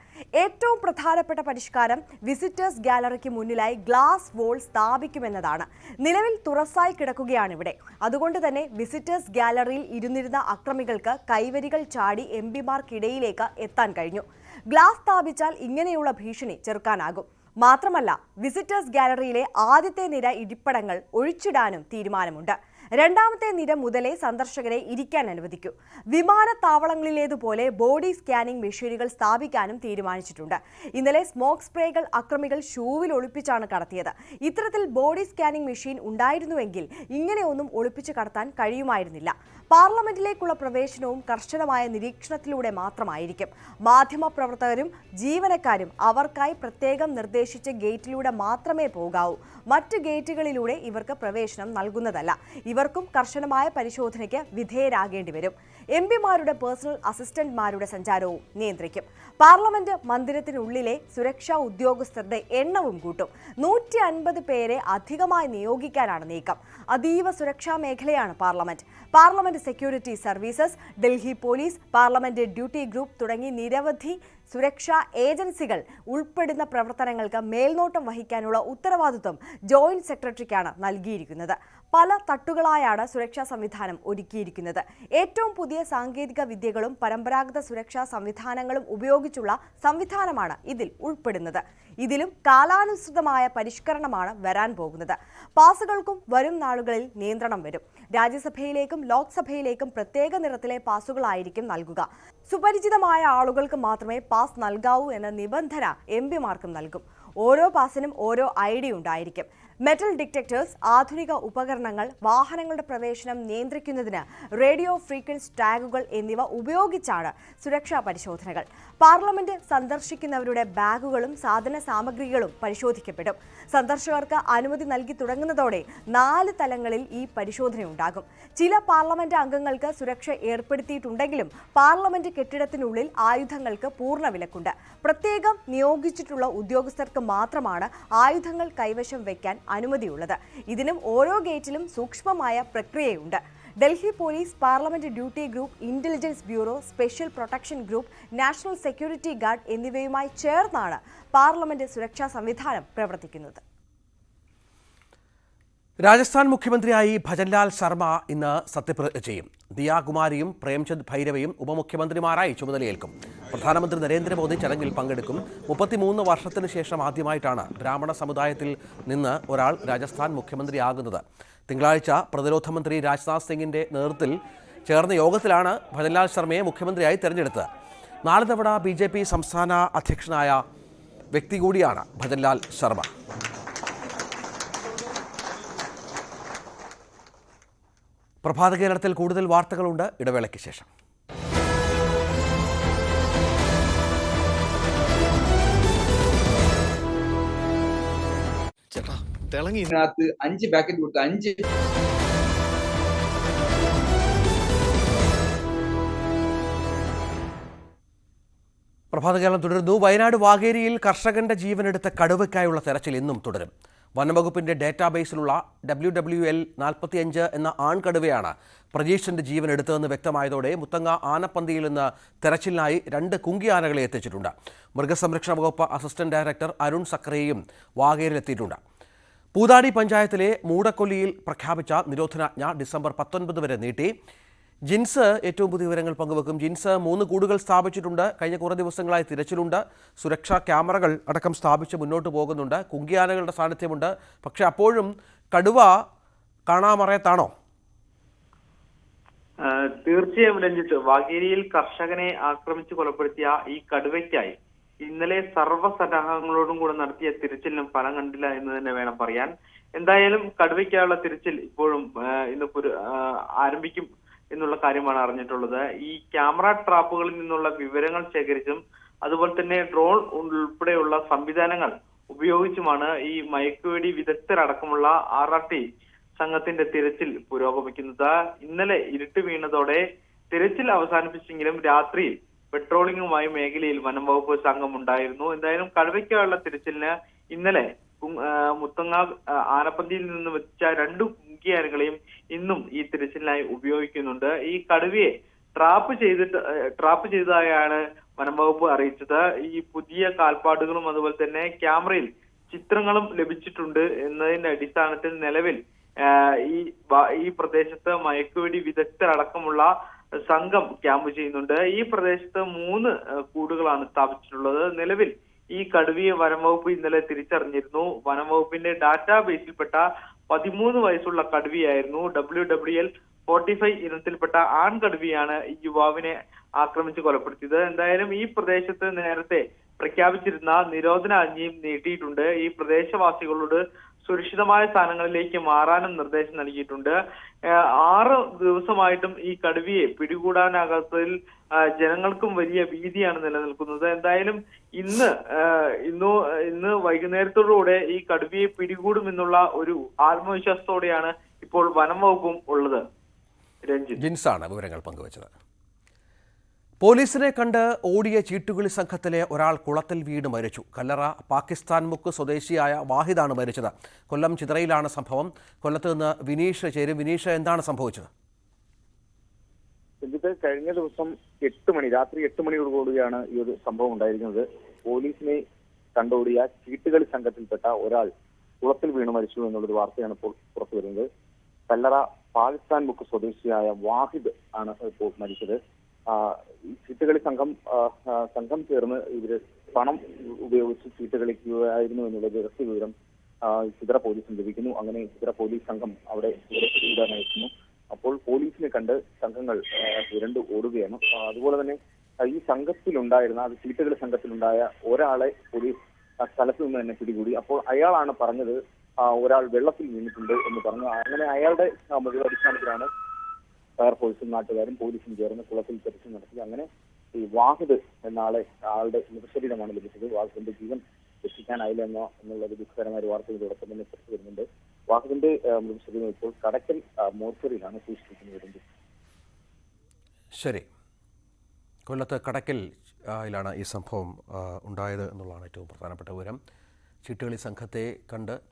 ഏറ്റവും പ്രധാനപ്പെട്ട പരിഷ്കാരം വിസിറ്റേഴ്സ് ഗാലറിക്ക് മുന്നിലായി ഗ്ലാസ് വോൾ സ്ഥാപിക്കുമെന്നതാണ്. നിലവിൽ തുറസായി കിടക്കുകയാണിവിടെ. അതുകൊണ്ട് തന്നെ വിസിറ്റേഴ്സ് ഗാലറിയിൽ ഇരുന്നിരുന്ന അക്രമികൾക്ക് കൈവരികൾ ചാടി MPമാർക്കിടയിലേക്ക് എത്താൻ കഴിഞ്ഞു. ഗ്ലാസ് സ്ഥാപിച്ചാൽ ഇങ്ങനെയുള്ള ഭീഷണി ചെറുക്കാനാകും. മാത്രമല്ല, വിസിറ്റേഴ്സ് ഗാലറിയിലെ ആദ്യത്തെ നിര ഇരിപ്പിടങ്ങൾ ഒഴിച്ചിടാനും തീരുമാനമുണ്ട്. 2ാമത്തെ നിര മുതലേ സന്ദർശകരെ ഇരിക്കാൻ അനുവദിക്കൂ. വിമാനത്താവളങ്ങളിലേതുപോലെ ബോഡി സ്കാനിംഗ് മെഷീനുകൾ സ്ഥാപിക്കാനും തീരുമാനിച്ചിട്ടുണ്ട്. ഇന്നലെ സ്മോക്ക് സ്പ്രേകൾ അക്രമികൾ ഷൂവിൽ ഒളിപ്പിച്ചാണ് കടത്തിയത്. ഇത്തരത്തിൽ ബോഡി സ്കാനിംഗ് മെഷീൻ ഉണ്ടായിരുന്നുവെങ്കിൽ ഇങ്ങനെയൊന്നും ഒളിപ്പിച്ച് കടത്താൻ കഴിയുമായിരുന്നില്ല. പാർലമെന്റിലേക്കുള്ള പ്രവേശനവും കർശനമായ നിരീക്ഷണത്തിലൂടെ മാത്രമായിരിക്കും. മാധ്യമപ്രവർത്തകരും ജീവനക്കാരും അവർക്കായി പ്രത്യേകം നിർദ്ദേശിച്ച ഗേറ്റിലൂടെ മാത്രമേ പോകാവൂ. മറ്റ് ഗേറ്റുകളിലൂടെ ഇവർക്ക് പ്രവേശനം നൽകുന്നതല്ല. ഇവർക്കും കർശനമായ പരിശോധനയ്ക്ക് വിധേയരാകേണ്ടി വരും. MPമാരുടെ പേഴ്സണൽ അസിസ്റ്റന്റ്മാരുടെ സഞ്ചാരവും നിയന്ത്രിക്കും. പാർലമെന്റ് മന്ദിരത്തിനുള്ളിലെ സുരക്ഷാ ഉദ്യോഗസ്ഥരുടെ എണ്ണവും കൂട്ടും. 150 പേരെ അധികമായി നിയോഗിക്കാനാണ് നീക്കം. അതീവ സുരക്ഷാ മേഖലയാണ് parliament security services, Delhi police, parliament duty group തുടങ്ങി നിരവധി സുരക്ഷാ ഏജൻസികൾ ഉൾപ്പെടുന്ന പ്രവർത്തനങ്ങൾക്ക് മേൽനോട്ടം വഹിക്കാനുള്ള ഉത്തരവാദിത്വം ജോയിന്റ് സെക്രട്ടറിക്കാണ് നൽകിയിരിക്കുന്നത്. പല തട്ടുകളായാണ് സുരക്ഷാ സംവിധാനം ഒരുക്കിയിരിക്കുന്നത്. ഏറ്റവും പുതിയ സാങ്കേതിക വിദ്യകളും പരമ്പരാഗത സുരക്ഷാ സംവിധാനങ്ങളും ഉപയോഗിച്ചുള്ള സംവിധാനമാണ് ഇതിൽ ഉൾപ്പെടുന്നത്. ഇതിലും കാലാനുസൃതമായ പരിഷ്കരണമാണ് വരാൻ പോകുന്നത്. പാസുകൾക്കും വരും നാളുകളിൽ നിയന്ത്രണം വരും. രാജ്യസഭയിലേക്കും ലോക്സഭയിലേക്കും പ്രത്യേക നിറത്തിലെ പാസുകളായിരിക്കും നൽകുക. സുപരിചിതമായ ആളുകൾക്ക് മാത്രമേ പാസ് നൽകാവൂ എന്ന നിബന്ധന MPമാർക്കും നൽകും. ഓരോ പാസിനും ഓരോ ID ഉണ്ടായിരിക്കും. മെറ്റൽ ഡിറ്റക്ടേഴ്സ്, ആധുനിക ഉപകരണങ്ങൾ, വാഹനങ്ങളുടെ പ്രവേശനം നിയന്ത്രിക്കുന്നതിന് റേഡിയോ ഫ്രീക്വൻസി ടാഗുകൾ എന്നിവ ഉപയോഗിച്ചാണ് സുരക്ഷാ പരിശോധനകൾ. പാർലമെന്റ് സന്ദർശിക്കുന്നവരുടെ ബാഗുകളും സാധന സാമഗ്രികളും പരിശോധിക്കപ്പെടും. സന്ദർശകർക്ക് അനുമതി നൽകി തുടങ്ങുന്നതോടെ 4 തലങ്ങളിൽ ഈ പരിശോധനയുണ്ടാകും. ചില പാർലമെന്റ് അംഗങ്ങൾക്ക് സുരക്ഷ ഏർപ്പെടുത്തിയിട്ടുണ്ടെങ്കിലും പാർലമെന്റ് കെട്ടിടത്തിനുള്ളിൽ ആയുധങ്ങൾക്ക് പൂർണ്ണ വിലക്കുണ്ട്. പ്രത്യേകം നിയോഗിച്ചിട്ടുള്ള ഉദ്യോഗസ്ഥർക്ക് മാത്രമാണ് ആയുധങ്ങൾ കൈവശം വയ്ക്കാൻ അനുമതിയുള്ളത്. ഇതിനും ഓരോ ഗേറ്റിലും സൂക്ഷ്മമായ പ്രക്രിയയുണ്ട്. Delhi police, parliament duty group, intelligence bureau, special protection group, national security guard എന്നിവയുമായി ചേർന്നാണ് പാർലമെന്റ് സുരക്ഷാ സംവിധാനം പ്രവർത്തിക്കുന്നത്. രാജസ്ഥാൻ മുഖ്യമന്ത്രിയായി ഭജൻലാൽ ശർമ്മ ഇന്ന് സത്യപ്രതിജ്ഞ ചെയ്യും. ദിയാകുമാരിയും പ്രേംചന്ദ് ഭൈരവയും ഉപമുഖ്യമന്ത്രിമാരായി ചുമതലയേൽക്കും. പ്രധാനമന്ത്രി നരേന്ദ്രമോദി ചടങ്ങിൽ പങ്കെടുക്കും. 33 വർഷത്തിന് ശേഷം ആദ്യമായിട്ടാണ് ബ്രാഹ്മണ സമുദായത്തിൽ നിന്ന് ഒരാൾ രാജസ്ഥാൻ മുഖ്യമന്ത്രിയാകുന്നത്. തിങ്കളാഴ്ച പ്രതിരോധ മന്ത്രി രാജ്നാഥ് സിംഗിന്റെ നേതൃത്വത്തിൽ ചേർന്ന യോഗത്തിലാണ് ഭജൻലാൽ ശർമ്മയെ മുഖ്യമന്ത്രിയായി തെരഞ്ഞെടുത്തത്. 4 തവണ BJP സംസ്ഥാന അധ്യക്ഷനായ വ്യക്തി കൂടിയാണ് ഭജൻലാൽ ശർമ്മ. പ്രഭാത കേരളത്തിൽ കൂടുതൽ വാർത്തകളുണ്ട്. ഇടവേളയ്ക്ക് ശേഷം. ചേട്ടാ തിളങ്ങി ഇതിനകത്ത് 5 പാക്കറ്റ് കൊടുത്ത് 5 പ്രഭാത കേരളം തുടരുന്നു. വയനാട് വാകേരിയിൽ കർഷകന്റെ ജീവനെടുത്ത കടുവയ്ക്കായുള്ള തെരച്ചിൽ ഇന്നും തുടരും. വനംവകുപ്പിന്റെ ഡേറ്റാബേസിലുള്ള WWL 45 എന്ന ആൺകടുവയാണ് പ്രജീഷിന്റെ ജീവൻ എടുത്തതെന്ന് വ്യക്തമായതോടെ മുത്തങ്ങ ആനപ്പന്തിയിൽ നിന്ന് തെരച്ചിലിനായി 2 കുങ്കിയാനകളെ എത്തിച്ചിട്ടുണ്ട്. മൃഗസംരക്ഷണ വകുപ്പ് അസിസ്റ്റന്റ് ഡയറക്ടർ അരുൺ സക്രേയും വാകേരിയിലെത്തിയിട്ടുണ്ട്. പൂതാടി പഞ്ചായത്തിലെ മൂടക്കൊല്ലിയിൽ പ്രഖ്യാപിച്ച നിരോധനാജ്ഞ ഡിസംബർ 19 വരെ നീട്ടി. ജിൻസ് ഏറ്റവും പുതിയ വിവരങ്ങൾ പങ്കുവെക്കും. ജിൻസ് 3 കൂടുകൾ സ്ഥാപിച്ചിട്ടുണ്ട്. കഴിഞ്ഞ കുറേ ദിവസങ്ങളായി തിരച്ചിലുണ്ട്. സുരക്ഷാ ക്യാമറകൾ അടക്കം സ്ഥാപിച്ച് മുന്നോട്ട് പോകുന്നുണ്ട്. കുങ്കിയാനകളുടെ സാന്നിധ്യമുണ്ട്. പക്ഷേ അപ്പോഴും കടുവ കാണാമറയത്താണോ? തീർച്ചയായും രഞ്ജിത്ത്, വാകേരിയിൽ കർഷകനെ ആക്രമിച്ച് കൊലപ്പെടുത്തിയ ഈ കടുവയ്ക്കായി ഇന്നലെ സർവ്വസന്നാഹങ്ങളോടും കൂടെ നടത്തിയ തിരച്ചിലിനും ഫലം കണ്ടില്ല എന്ന് തന്നെ വേണം പറയാൻ. എന്തായാലും കടുവയ്ക്കായുള്ള തിരച്ചിൽ ഇപ്പോഴും ഇന്ന് ആരംഭിക്കും എന്നുള്ള കാര്യമാണ് അറിഞ്ഞിട്ടുള്ളത്. ഈ ക്യാമറ ട്രാപ്പുകളിൽ നിന്നുള്ള വിവരങ്ങൾ ശേഖരിച്ചും അതുപോലെ തന്നെ ഡ്രോൺ ഉൾപ്പെടെയുള്ള സംവിധാനങ്ങൾ ഉപയോഗിച്ചുമാണ് ഈ മയക്കുവെടി വിദഗ്ധരടക്കമുള്ള RRT സംഘത്തിന്റെ തിരച്ചിൽ പുരോഗമിക്കുന്നത്. ഇന്നലെ ഇരുട്ട് വീണതോടെ തിരച്ചിൽ അവസാനിപ്പിച്ചെങ്കിലും രാത്രിയിൽ പെട്രോളിംഗുമായി മേഖലയിൽ വനം വകുപ്പ് സംഘം ഉണ്ടായിരുന്നു. എന്തായാലും കടുവയ്ക്കായുള്ള തിരച്ചിലിന് ഇന്നലെ മുത്തങ്ങ ആനപ്പന്തിയിൽ നിന്നും എത്തിച്ച 2 കുങ്കിയാനകളെയും ഇന്നും ഈ തിരച്ചിലിനായി ഉപയോഗിക്കുന്നുണ്ട്. ഈ കടുവയെ ട്രാപ്പ് ചെയ്തതായാണ് വനം വകുപ്പ് അറിയിച്ചത്. ഈ പുതിയ കാൽപ്പാടുകളും അതുപോലെ തന്നെ ക്യാമറയിൽ ചിത്രങ്ങളും ലഭിച്ചിട്ടുണ്ട് എന്നതിന്റെ അടിസ്ഥാനത്തിൽ നിലവിൽ ഈ പ്രദേശത്ത് മയക്കുവെടി വിദഗ്ധരടക്കമുള്ള സംഘം ക്യാമ്പ് ചെയ്യുന്നുണ്ട്. ഈ പ്രദേശത്ത് 3 കൂടുകളാണ് സ്ഥാപിച്ചിട്ടുള്ളത്. നിലവിൽ ഈ കടുവയെ വനംവകുപ്പ് ഇന്നലെ തിരിച്ചറിഞ്ഞിരുന്നു. വനംവകുപ്പിന്റെ ഡാറ്റാബേസിൽപ്പെട്ട 13 വയസ്സുള്ള കടുവയായിരുന്നു. WWL 45 ഇനത്തിൽപ്പെട്ട ആൺകടുവയാണ് ഈ യുവാവിനെ ആക്രമിച്ച് കൊലപ്പെടുത്തിയത്. എന്തായാലും ഈ പ്രദേശത്ത് നേരത്തെ പ്രഖ്യാപിച്ചിരുന്ന നിരോധനാജ്ഞയും നീട്ടിയിട്ടുണ്ട്. ഈ പ്രദേശവാസികളോട് സുരക്ഷിതമായ സ്ഥാനങ്ങളിലേക്ക് മാറാനും നിർദ്ദേശം നൽകിയിട്ടുണ്ട്. 6 ദിവസമായിട്ടും ഈ കടുവയെ പിടികൂടാനാകാത്തതിൽ ജനങ്ങൾക്കും വലിയ ഭീതിയാണ് നിലനിൽക്കുന്നത്. എന്തായാലും ഇന്ന് വൈകുന്നേരത്തോടുകൂടെ ഈ കടുവയെ പിടികൂടുമെന്നുള്ള ഒരു ആത്മവിശ്വാസത്തോടെയാണ് ഇപ്പോൾ വനം വകുപ്പും ഉള്ളത്. രഞ്ജിത്ത്, ജിൻസാണ് വിവരങ്ങൾ പങ്കുവച്ചത്. പോലീസിനെ കണ്ട് ഓടിയ ചീട്ടുകളി സംഘത്തിലെ ഒരാൾ കുളത്തിൽ വീണ് മരിച്ചു. കല്ലറ പാകിസ്ഥാൻ മുക്ക് സ്വദേശിയായ വാഹിദാണ് മരിച്ചത്. കൊല്ലം ചിതറയിലാണ് സംഭവം. കൊല്ലത്ത് നിന്ന് വിനീഷ് ചേരും. വിനീഷ്, എന്താണ് സംഭവിച്ചത്? കഴിഞ്ഞ ദിവസം രാത്രി 8 മണിയോടുകൂടിയാണ് ഈ ഒരു സംഭവം ഉണ്ടായിരിക്കുന്നത്. പോലീസിനെ കണ്ടോടിയ ചീട്ടുകളി സംഘത്തിൽപ്പെട്ട ഒരാൾ കുളത്തിൽ വീണ് മരിച്ചു എന്നുള്ളൊരു വാർത്തയാണ് ഇപ്പോൾ പുറത്തു വരുന്നത്. കല്ലറ പാകിസ്ഥാൻ മുക്ക് സ്വദേശിയായ വാഹിദ് ആണ് ഇപ്പോൾ മരിച്ചത്. ചീട്ടുകളി സംഘം ചേർന്ന് ഇവര് പണം ഉപയോഗിച്ച് ചീട്ട് കളിക്കുകയായിരുന്നു എന്നുള്ള രഹസ്യ വിവരം ചിതറ പോലീസിന് ലഭിക്കുന്നു. അങ്ങനെ ചിതറ പോലീസ് സംഘം അവിടെ എത്തുന്നു. അപ്പോൾ പോലീസിനെ കണ്ട് സംഘങ്ങൾ വിരണ്ടു ഓടുകയാണ്. അതുപോലെ തന്നെ ഈ സംഘത്തിലുണ്ടായിരുന്ന ചീട്ടുകളി സംഘത്തിലുണ്ടായ ഒരാളെ പോലീസ് സ്ഥലത്ത് നിന്ന് തന്നെ പിടികൂടി. അപ്പോൾ അയാളാണ് പറഞ്ഞത് ഒരാൾ വെള്ളത്തിൽ വീണിട്ടുണ്ട് എന്ന് പറഞ്ഞു. അങ്ങനെ അയാളുടെ മൊഴി അടിസ്ഥാനത്തിലാണ് ഫയർഫോഴ്സും നാട്ടുകാരും പോലീസും ചേർന്ന് കുളത്തിൽ തെരച്ചിൽ നടത്തി. അങ്ങനെ ഈ വാഹിദ് എന്ന ആളുടെ മൃതശരീരമാണ് ലഭിച്ചത്. വാഹിദിന്റെ ജീവൻ രക്ഷിക്കാനായില്ല എന്നുള്ളത് ദുഃഖകരമായ വാർത്ത ഇതോടൊപ്പം തന്നെ പുറത്തു വരുന്നുണ്ട്. വാഹിദിന്റെ മൃതശരീരം ഇപ്പോൾ കടക്കൽ മോർച്ചറിയിലാണ് സൂക്ഷിച്ചിരിക്കുന്നത്. ശരി, കൊല്ലത്ത് കടക്കലിലാണ് ഈ സംഭവം ഉണ്ടായത് എന്നുള്ളതാണ് ഏറ്റവും പ്രധാനപ്പെട്ട വിവരം.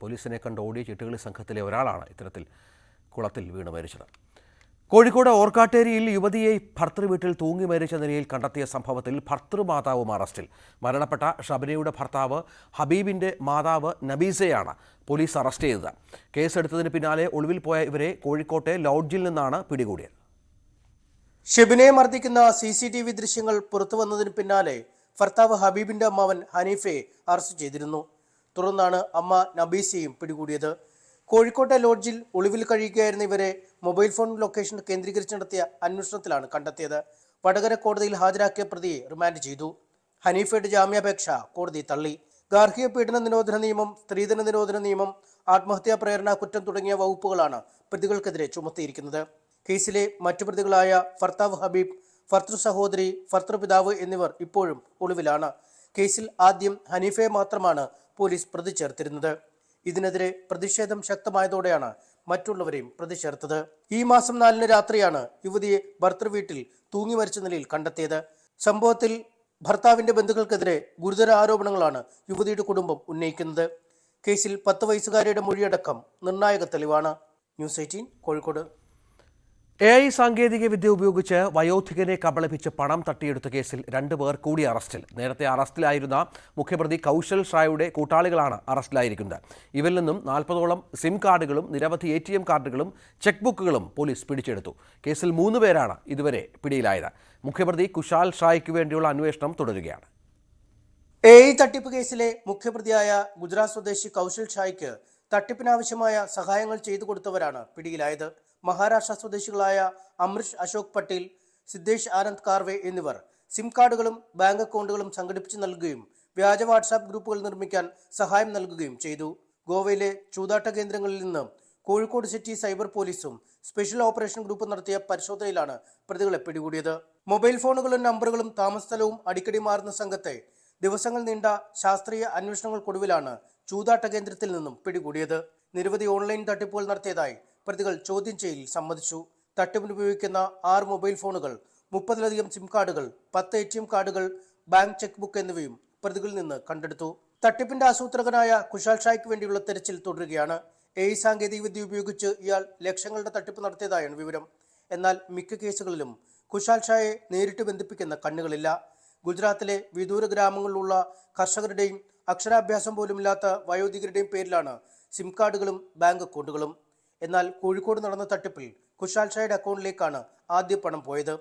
പോലീസിനെ കണ്ട് ഓടിയ ചീട്ടുകളി സംഘത്തിലെ ഒരാളാണ് ഇത്തരത്തിൽ കുളത്തിൽ വീണ് മരിച്ചത്. കോഴിക്കോട് ഓർക്കാട്ടേരിയിൽ യുവതിയെ ഭർത്തൃവീട്ടിൽ തൂങ്ങി മരിച്ച നിലയിൽ കണ്ടെത്തിയ സംഭവത്തിൽ ഭർത്തൃമാതാവും അറസ്റ്റിൽ. മരണപ്പെട്ട ഷബനയുടെ ഭർത്താവ് ഹബീബിന്റെ മാതാവ് നബീസയാണ് പോലീസ് അറസ്റ്റ് ചെയ്തത്. കേസെടുത്തതിന് പിന്നാലെ ഒളിവിൽ പോയ ഇവരെ കോഴിക്കോട്ടെ ലോഡ്ജിൽ നിന്നാണ് പിടികൂടിയത്. ഷെബിനെ മർദ്ദിക്കുന്ന CCTV ദൃശ്യങ്ങൾ പുറത്തുവന്നതിന് പിന്നാലെ ഭർത്താവ് ഹബീബിന്റെ അമ്മാവൻ ഹനീഫയെ അറസ്റ്റ് ചെയ്തിരുന്നു. തുടർന്നാണ് അമ്മ നബീസയും പിടികൂടിയത്. കോഴിക്കോട്ടെ ലോഡ്ജിൽ ഒളിവിൽ കഴിയുകയായിരുന്ന ഇവരെ മൊബൈൽ ഫോൺ ലൊക്കേഷൻ കേന്ദ്രീകരിച്ച് നടത്തിയ അന്വേഷണത്തിലാണ് കണ്ടെത്തിയത്. വടകര കോടതിയിൽ ഹാജരാക്കിയ പ്രതിയെ റിമാൻഡ് ചെയ്തു. ഹനീഫയുടെ ജാമ്യാപേക്ഷ കോടതി തള്ളി. ഗാർഹിക പീഡന നിരോധന നിയമം, സ്ത്രീധന നിരോധന നിയമം, ആത്മഹത്യാ പ്രേരണ കുറ്റം തുടങ്ങിയ വകുപ്പുകളാണ് പ്രതികൾക്കെതിരെ ചുമത്തിയിരിക്കുന്നത്. കേസിലെ മറ്റു പ്രതികളായ ഭർത്താവ് ഹബീബ്, ഭർത്തൃ സഹോദരി, ഭർത്തൃപിതാവ് എന്നിവർ ഇപ്പോഴും ഒളിവിലാണ്. കേസിൽ ആദ്യം ഹനീഫയെ മാത്രമാണ് പോലീസ് പ്രതി ചേർത്തിരുന്നത്. ഇതിനെതിരെ പ്രതിഷേധം ശക്തമായതോടെയാണ് മറ്റുള്ളവരെയും പ്രതി ചേർത്തത്. ഈ മാസം 4 രാത്രിയാണ് യുവതിയെ ഭർത്തൃവീട്ടിൽ തൂങ്ങി മരിച്ച നിലയിൽ കണ്ടെത്തിയത്. സംഭവത്തിൽ ഭർത്താവിന്റെ ബന്ധുക്കൾക്കെതിരെ ഗുരുതര ആരോപണങ്ങളാണ് യുവതിയുടെ കുടുംബം ഉന്നയിക്കുന്നത്. കേസിൽ 10 വയസ്സുകാരിയുടെ മൊഴിയടക്കം നിർണായക തെളിവാണ്. ന്യൂസ് 18 കോഴിക്കോട്. AI സാങ്കേതിക വിദ്യ ഉപയോഗിച്ച് വയോധികനെ കബളിപ്പിച്ച് പണം തട്ടിയെടുത്ത കേസിൽ 2 പേർ കൂടി അറസ്റ്റിൽ. നേരത്തെ അറസ്റ്റിലായിരുന്ന മുഖ്യപ്രതി കൗശൽ ഷായുടെ കൂട്ടാളികളാണ് അറസ്റ്റിലായിരിക്കുന്നത്. ഇവരിൽ നിന്നും 40ഓളം സിം കാർഡുകളും നിരവധി ATM കാർഡുകളും ചെക്ക് ബുക്കുകളും പോലീസ് പിടിച്ചെടുത്തു. കേസിൽ 3 പേരാണ് ഇതുവരെ പിടിയിലായത്. മുഖ്യപ്രതി കുശാൽ ഷായ്ക്ക് വേണ്ടിയുള്ള അന്വേഷണം തുടരുകയാണ്. AI തട്ടിപ്പ് കേസിലെ മുഖ്യപ്രതിയായ ഗുജറാത്ത് സ്വദേശി കൗശൽ ഷായ്ക്ക് തട്ടിപ്പിനാവശ്യമായ സഹായങ്ങൾ ചെയ്തു കൊടുത്തവരാണ് പിടിയിലായത്. മഹാരാഷ്ട്ര സ്വദേശികളായ അമൃഷ് അശോക് പട്ടേൽ, സിദ്ധേഷ് ആനന്ദ് കാർവെ എന്നിവർ സിം കാർഡുകളും ബാങ്ക് അക്കൗണ്ടുകളും സംഘടിപ്പിച്ച് നൽകുകയും വ്യാജ വാട്സാപ്പ് ഗ്രൂപ്പുകൾ നിർമ്മിക്കാൻ സഹായം നൽകുകയും ചെയ്തു. ഗോവയിലെ ചൂതാട്ട കേന്ദ്രങ്ങളിൽ നിന്ന് കോഴിക്കോട് സിറ്റി സൈബർ പോലീസും സ്പെഷ്യൽ ഓപ്പറേഷൻ ഗ്രൂപ്പ് നടത്തിയ പരിശോധനയിലാണ് പ്രതികളെ പിടികൂടിയത്. മൊബൈൽ ഫോണുകളും നമ്പറുകളും താമസസ്ഥലവും അടിക്കടി മാറുന്ന സംഘത്തെ ദിവസങ്ങൾ നീണ്ട ശാസ്ത്രീയ അന്വേഷണങ്ങൾക്കൊടുവിലാണ് ചൂതാട്ട കേന്ദ്രത്തിൽ നിന്നും പിടികൂടിയത്. നിരവധി ഓൺലൈൻ തട്ടിപ്പുകൾ നടത്തിയതായി പ്രതികൾ ചോദ്യം ചെയ്യലിൽ സമ്മതിച്ചു. തട്ടിപ്പിന് ഉപയോഗിക്കുന്ന 6 മൊബൈൽ ഫോണുകൾ, 30ലധികം സിം കാർഡുകൾ, 10 ATM കാർഡുകൾ, ബാങ്ക് ചെക്ക് ബുക്ക് എന്നിവയും പ്രതികളിൽ നിന്ന് കണ്ടെടുത്തു. തട്ടിപ്പിന്റെ ആസൂത്രകനായ കുശാൽ ഷായ്ക്ക് വേണ്ടിയുള്ള തെരച്ചിൽ തുടരുകയാണ്. AI സാങ്കേതിക വിദ്യ ഉപയോഗിച്ച് ഇയാൾ ലക്ഷങ്ങളുടെ തട്ടിപ്പ് നടത്തിയതായാണ് വിവരം. എന്നാൽ മിക്ക കേസുകളിലും കുശാൽ ഷായെ നേരിട്ട് ബന്ധിപ്പിക്കുന്ന കണ്ണുകളില്ല. ഗുജറാത്തിലെ വിദൂര ഗ്രാമങ്ങളിലുള്ള കർഷകരുടെയും അക്ഷരാഭ്യാസം പോലുമില്ലാത്ത വയോധികരുടെയും പേരിലാണ് സിം കാർഡുകളും ബാങ്ക് അക്കൗണ്ടുകളും. എന്നാൽ കോഴിക്കോട് നടന്ന തട്ടിപ്പിൽ കുശാൽ ഷായുടെ അക്കൗണ്ടിലേക്കാണ് ആദ്യ പണം പോയത്.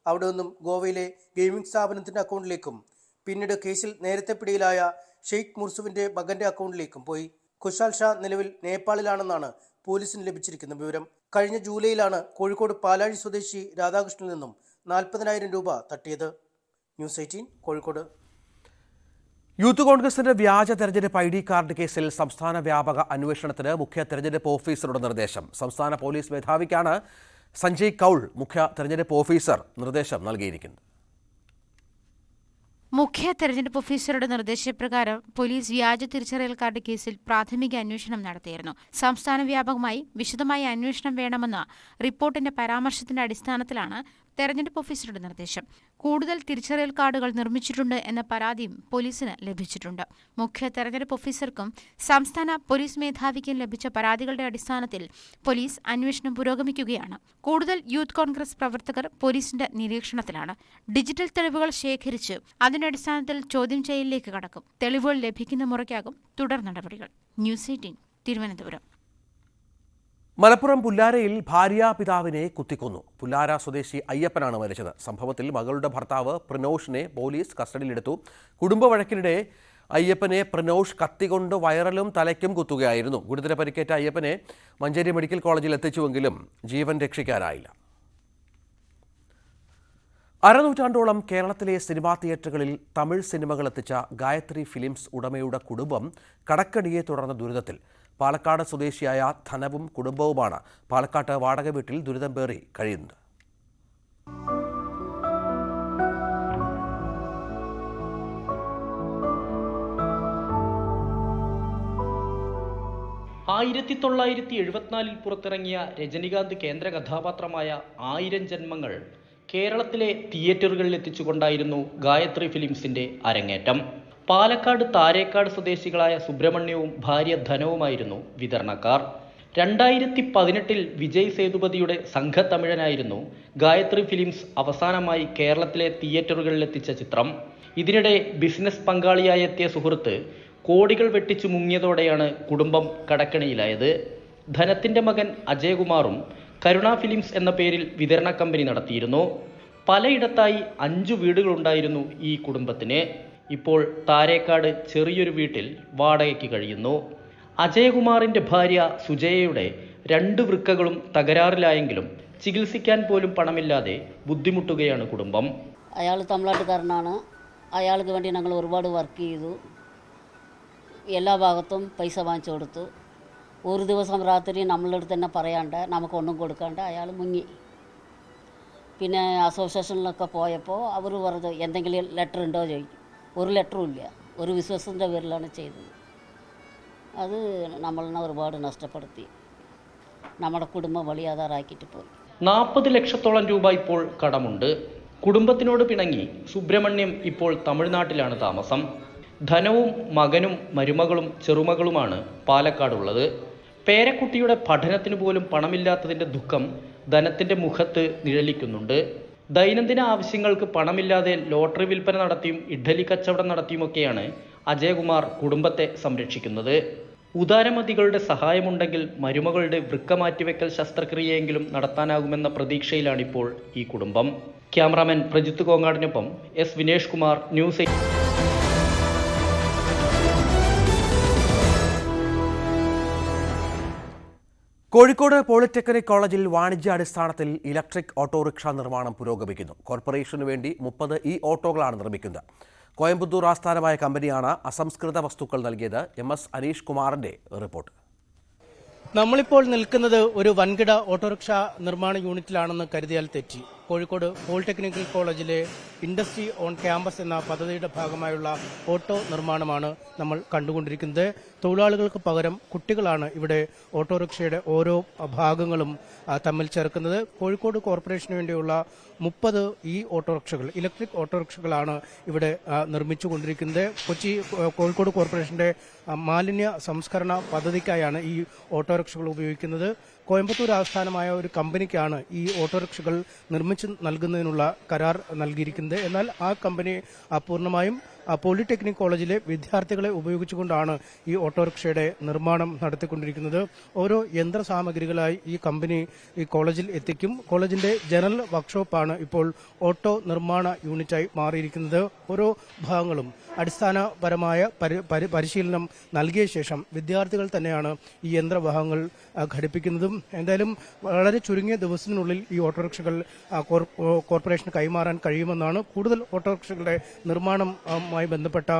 അവിടെ നിന്നും ഗോവയിലെ ഗെയിമിംഗ് സ്ഥാപനത്തിന്റെ അക്കൗണ്ടിലേക്കും പിന്നീട് കേസിൽ നേരത്തെ പിടിയിലായ ഷെയ്ഖ് മുർസുവിന്റെ മകന്റെ അക്കൗണ്ടിലേക്കും പോയി. കുശാൽ ഷാ നിലവിൽ നേപ്പാളിലാണെന്നാണ് പോലീസിന് ലഭിച്ചിരിക്കുന്ന വിവരം. കഴിഞ്ഞ ജൂലൈയിലാണ് കോഴിക്കോട് പാലാഴി സ്വദേശി രാധാകൃഷ്ണനിൽ നിന്നും 40,000 രൂപ തട്ടിയത്. ന്യൂസ് 18 കോഴിക്കോട്. യൂത്ത് കോൺഗ്രസിന്റെ വ്യാജ തെരഞ്ഞെടുപ്പ് ID കാർഡ് കേസിൽ സംസ്ഥാന വ്യാപക അന്വേഷണത്തിന് മുഖ്യ തെരഞ്ഞെടുപ്പ് ഓഫീസറുടെ നിർദ്ദേശം. സംസ്ഥാന പോലീസ് മേധാവിക്കാണ് സഞ്ജയ് കൗൾ മുഖ്യ തെരഞ്ഞെടുപ്പ് ഓഫീസർ നിർദ്ദേശം നൽകിയിരിക്കുന്നത്. മുഖ്യ തെരഞ്ഞെടുപ്പ് ഓഫീസറുടെ നിർദ്ദേശപ്രകാരം പോലീസ് വ്യാജ തിരിച്ചറിയൽ കാർഡ് കേസിൽ പ്രാഥമിക അന്വേഷണം നടത്തിയിരുന്നു. സംസ്ഥാന വ്യാപകമായി വിശദമായ അന്വേഷണം വേണമെന്ന റിപ്പോർട്ടിന്റെ പരാമർശത്തിന്റെ അടിസ്ഥാനത്തിലാണ് തെരഞ്ഞെടുപ്പ് ഓഫീസറുടെ നിർദ്ദേശം. കൂടുതൽ തിരിച്ചറിയൽ കാർഡുകൾ നിർമ്മിച്ചിട്ടുണ്ട് എന്ന പരാതിയും പോലീസിന് ലഭിച്ചിട്ടുണ്ട്. മുഖ്യ തെരഞ്ഞെടുപ്പ് ഓഫീസർക്കും സംസ്ഥാന പോലീസ് മേധാവിക്കും ലഭിച്ച പരാതികളുടെ അടിസ്ഥാനത്തിൽ പോലീസ് അന്വേഷണം പുരോഗമിക്കുകയാണ്. കൂടുതൽ യൂത്ത് കോൺഗ്രസ് പ്രവർത്തകർ പോലീസിന്റെ നിരീക്ഷണത്തിലാണ്. ഡിജിറ്റൽ തെളിവുകൾ ശേഖരിച്ച് അതിന്റെ അടിസ്ഥാനത്തിൽ ചോദ്യം ചെയ്യലിലേക്ക് കടക്കും. തെളിവുകൾ ലഭിക്കുന്ന മുറയ്ക്കാകും തുടർ നടപടികൾ. ന്യൂസ് 18 തിരുവനന്തപുരം. മലപ്പുറം പുല്ലാരയിൽ ഭാര്യാപിതാവിനെ കുത്തിക്കൊന്നു. പുല്ലാര സ്വദേശി അയ്യപ്പനാണ് മരിച്ചത്. സംഭവത്തിൽ മകളുടെ ഭർത്താവ് പ്രിനോഷിനെ പോലീസ് കസ്റ്റഡിയിലെടുത്തു. കുടുംബ വഴക്കിനിടെ അയ്യപ്പനെ പ്രിനോഷ് കത്തികൊണ്ട് വയറിലും തലയ്ക്കും കുത്തുകയായിരുന്നു. ഗുരുതര പരിക്കേറ്റ അയ്യപ്പനെ മഞ്ചേരി മെഡിക്കൽ കോളേജിൽ എത്തിച്ചുവെങ്കിലും ജീവൻ രക്ഷിക്കാനായില്ല. അരനൂറ്റാണ്ടോളം കേരളത്തിലെ സിനിമാ തിയേറ്ററുകളിൽ തമിഴ് സിനിമകൾ എത്തിച്ച ഗായത്രി ഫിലിംസ് ഉടമയുടെ കുടുംബം കടക്കണിയെ തുടർന്ന ദുരിതത്തിൽ. പാലക്കാട് സ്വദേശിയായ ധനവും കുടുംബവുമാണ് പാലക്കാട്ട് വാടക വീട്ടിൽ ദുരിതം പേറി കഴിയുന്നത്. ആയിരത്തി 1974 പുറത്തിറങ്ങിയ രജനികാന്ത് കേന്ദ്ര കഥാപാത്രമായ 1000 ജന്മങ്ങൾ കേരളത്തിലെ തിയേറ്ററുകളിൽ എത്തിച്ചുകൊണ്ടായിരുന്നു ഗായത്രി ഫിലിംസിന്റെ അരങ്ങേറ്റം. പാലക്കാട് താരേക്കാട് സ്വദേശികളായ സുബ്രഹ്മണ്യവും ഭാര്യ ധനവുമായിരുന്നു വിതരണക്കാർ. 2018 വിജയ് സേതുപതിയുടെ സംഘത്തമിഴനായിരുന്നു ഗായത്രി ഫിലിംസ് അവസാനമായി കേരളത്തിലെ തിയേറ്ററുകളിലെത്തിച്ച ചിത്രം. ഇതിനിടെ ബിസിനസ് പങ്കാളിയായി എത്തിയ സുഹൃത്ത് കോടികൾ വെട്ടിച്ചു മുങ്ങിയതോടെയാണ് കുടുംബം കടക്കണിയിലായത്. ധനത്തിന്റെ മകൻ അജയകുമാറും കരുണ ഫിലിംസ് എന്ന പേരിൽ വിതരണ കമ്പനി നടത്തിയിരുന്നു. പലയിടത്തായി 5 വീടുകളുണ്ടായിരുന്നു ഈ കുടുംബത്തിന്. ഇപ്പോൾ താരേക്കാട് ചെറിയൊരു വീട്ടിൽ വാടകയ്ക്ക് കഴിയുന്നു. അജയകുമാറിന്റെ ഭാര്യ സുജയയുടെ 2 വൃക്കകളും തകരാറിലായെങ്കിലും ചികിത്സിക്കാൻ പോലും പണമില്ലാതെ ബുദ്ധിമുട്ടുകയാണ് കുടുംബം. അയാൾ തമിഴ്നാട്ടുകാരനാണ്. അയാൾക്ക് വേണ്ടി ഞങ്ങൾ ഒരുപാട് വർക്ക് ചെയ്തു. എല്ലാ ഭാഗത്തും പൈസ വാങ്ങിച്ചു കൊടുത്തു. ഒരു ദിവസം രാത്രി നമ്മളുടെ അടുത്ത് തന്നെ പറയാണ്ട് നമുക്കൊന്നും കൊടുക്കാണ്ട് അയാൾ മുങ്ങി. പിന്നെ അസോസിയേഷനിലൊക്കെ പോയപ്പോൾ അവർ പറഞ്ഞു എന്തെങ്കിലും ലെറ്റർ ഉണ്ടോ ചോദിക്കും. ഒരു ലെറ്ററും ഇല്ല. ഒരു വിശ്വാസത്തിൻ്റെ പേരിലാണ് ചെയ്തത്. അത് നമ്മളെ ഒരുപാട് നഷ്ടപ്പെടുത്തി. നമ്മുടെ കുടുംബം വഴിയാധാറാക്കിയിട്ട് പോയി. 40 ലക്ഷത്തോളം രൂപ ഇപ്പോൾ കടമുണ്ട്. കുടുംബത്തിനോട് പിണങ്ങി സുബ്രഹ്മണ്യം ഇപ്പോൾ തമിഴ്നാട്ടിലാണ് താമസം. ധനവും മകനും മരുമകളും ചെറുമകളുമാണ് പാലക്കാടുള്ളത്. പേരക്കുട്ടിയുടെ പഠനത്തിന് പോലും പണമില്ലാത്തതിൻ്റെ ദുഃഖം ധനത്തിൻ്റെ മുഖത്ത് നിഴലിക്കുന്നുണ്ട്. ദൈനംദിന ആവശ്യങ്ങൾക്ക് പണമില്ലാതെ ലോട്ടറി വിൽപ്പന നടത്തിയും ഇഡ്ഡലി കച്ചവടം നടത്തിയുമൊക്കെയാണ് അജയകുമാർ കുടുംബത്തെ സംരക്ഷിക്കുന്നത്. ഉദാരമതികളുടെ സഹായമുണ്ടെങ്കിൽ മരുമകളുടെ വൃക്ക മാറ്റിവെക്കൽ ശസ്ത്രക്രിയയെങ്കിലും നടത്താനാകുമെന്ന പ്രതീക്ഷയിലാണിപ്പോൾ ഈ കുടുംബം. ക്യാമറാമാൻ പ്രജിത്ത് കോങ്ങാടിനൊപ്പം S Vinesh Kumar, news 8. Kozhikode polytechnic കോളേജിൽ വാണിജ്യാടിസ്ഥാനത്തിൽ ഇലക്ട്രിക് ഓട്ടോറിക്ഷ നിർമ്മാണം പുരോഗമിക്കുന്നു. കോർപ്പറേഷനു വേണ്ടി 30 ഈ ഓട്ടോകളാണ് നിർമ്മിക്കുന്നത്. കോയമ്പത്തൂർ ആസ്ഥാനമായ കമ്പനിയാണ് അസംസ്കൃത വസ്തുക്കൾ നൽകിയത്. MS അനീഷ് കുമാറിന്റെ റിപ്പോർട്ട്. നമ്മളിപ്പോൾ നിൽക്കുന്നത് ഒരു വൻകിട ഓട്ടോറിക്ഷ നിർമ്മാണ യൂണിറ്റിലാണെന്ന് കരുതിയാൽ തെറ്റി. കോഴിക്കോട് പോളിടെക്നിക്കൽ കോളേജിലെ ഇൻഡസ്ട്രി ഓൺ ക്യാമ്പസ് എന്ന പദ്ധതിയുടെ ഭാഗമായുള്ള ഓട്ടോ നിർമ്മാണമാണ് നമ്മൾ കണ്ടുകൊണ്ടിരിക്കുന്നത്. തൊഴിലാളികൾക്ക് പകരം കുട്ടികളാണ് ഇവിടെ ഓട്ടോറിക്ഷയുടെ ഓരോ ഭാഗങ്ങളും തമ്മിൽ ചേർക്കുന്നത്. കോഴിക്കോട് കോർപ്പറേഷന് വേണ്ടിയുള്ള 30 ഈ ഓട്ടോറിക്ഷകൾ, ഇലക്ട്രിക് ഓട്ടോറിക്ഷകളാണ് ഇവിടെ നിർമ്മിച്ചുകൊണ്ടിരിക്കുന്നത്. കോഴിക്കോട് കോർപ്പറേഷന്റെ മാലിന്യ സംസ്കരണ പദ്ധതിക്കായാണ് ഈ ഓട്ടോറിക്ഷകൾ ഉപയോഗിക്കുന്നത്. കോയമ്പത്തൂർ ആസ്ഥാനമായ ഒരു കമ്പനിക്കാണ് ഈ ഓട്ടോറിക്ഷകൾ നിർമ്മിച്ചു നൽകുന്നതിനുള്ള കരാർ നൽകിയിരിക്കുന്നത്. എന്നാൽ ആ കമ്പനി പൂർണ്ണമായും പോളിടെക്നിക് കോളേജിലെ വിദ്യാർത്ഥികളെ ഉപയോഗിച്ചുകൊണ്ടാണ് ഈ ഓട്ടോറിക്ഷയുടെ നിർമ്മാണം നടത്തിക്കൊണ്ടിരിക്കുന്നത്. ഓരോ യന്ത്ര സാമഗ്രികളായി ഈ കമ്പനി ഈ കോളേജിൽ എത്തിക്കും. കോളേജിന്റെ ജനറൽ വർക്ക്ഷോപ്പാണ് ഇപ്പോൾ ഓട്ടോ നിർമ്മാണ യൂണിറ്റായി മാറിയിരിക്കുന്നത്. ഓരോ ഭാഗങ്ങളും അടിസ്ഥാനപരമായ പരിശീലനം നൽകിയ ശേഷം വിദ്യാർത്ഥികൾ തന്നെയാണ് ഈ യന്ത്രഭാഗങ്ങൾ ഘടിപ്പിക്കുന്നതും. എന്തായാലും വളരെ ചുരുങ്ങിയ ദിവസത്തിനുള്ളിൽ ഈ ഓട്ടോറിക്ഷകൾ കോർപ്പറേഷന് കൈമാറാൻ കഴിയുമെന്നാണ്. കൂടുതൽ ഓട്ടോറിക്ഷകളുടെ നിർമ്മാണവുമായി ബന്ധപ്പെട്ട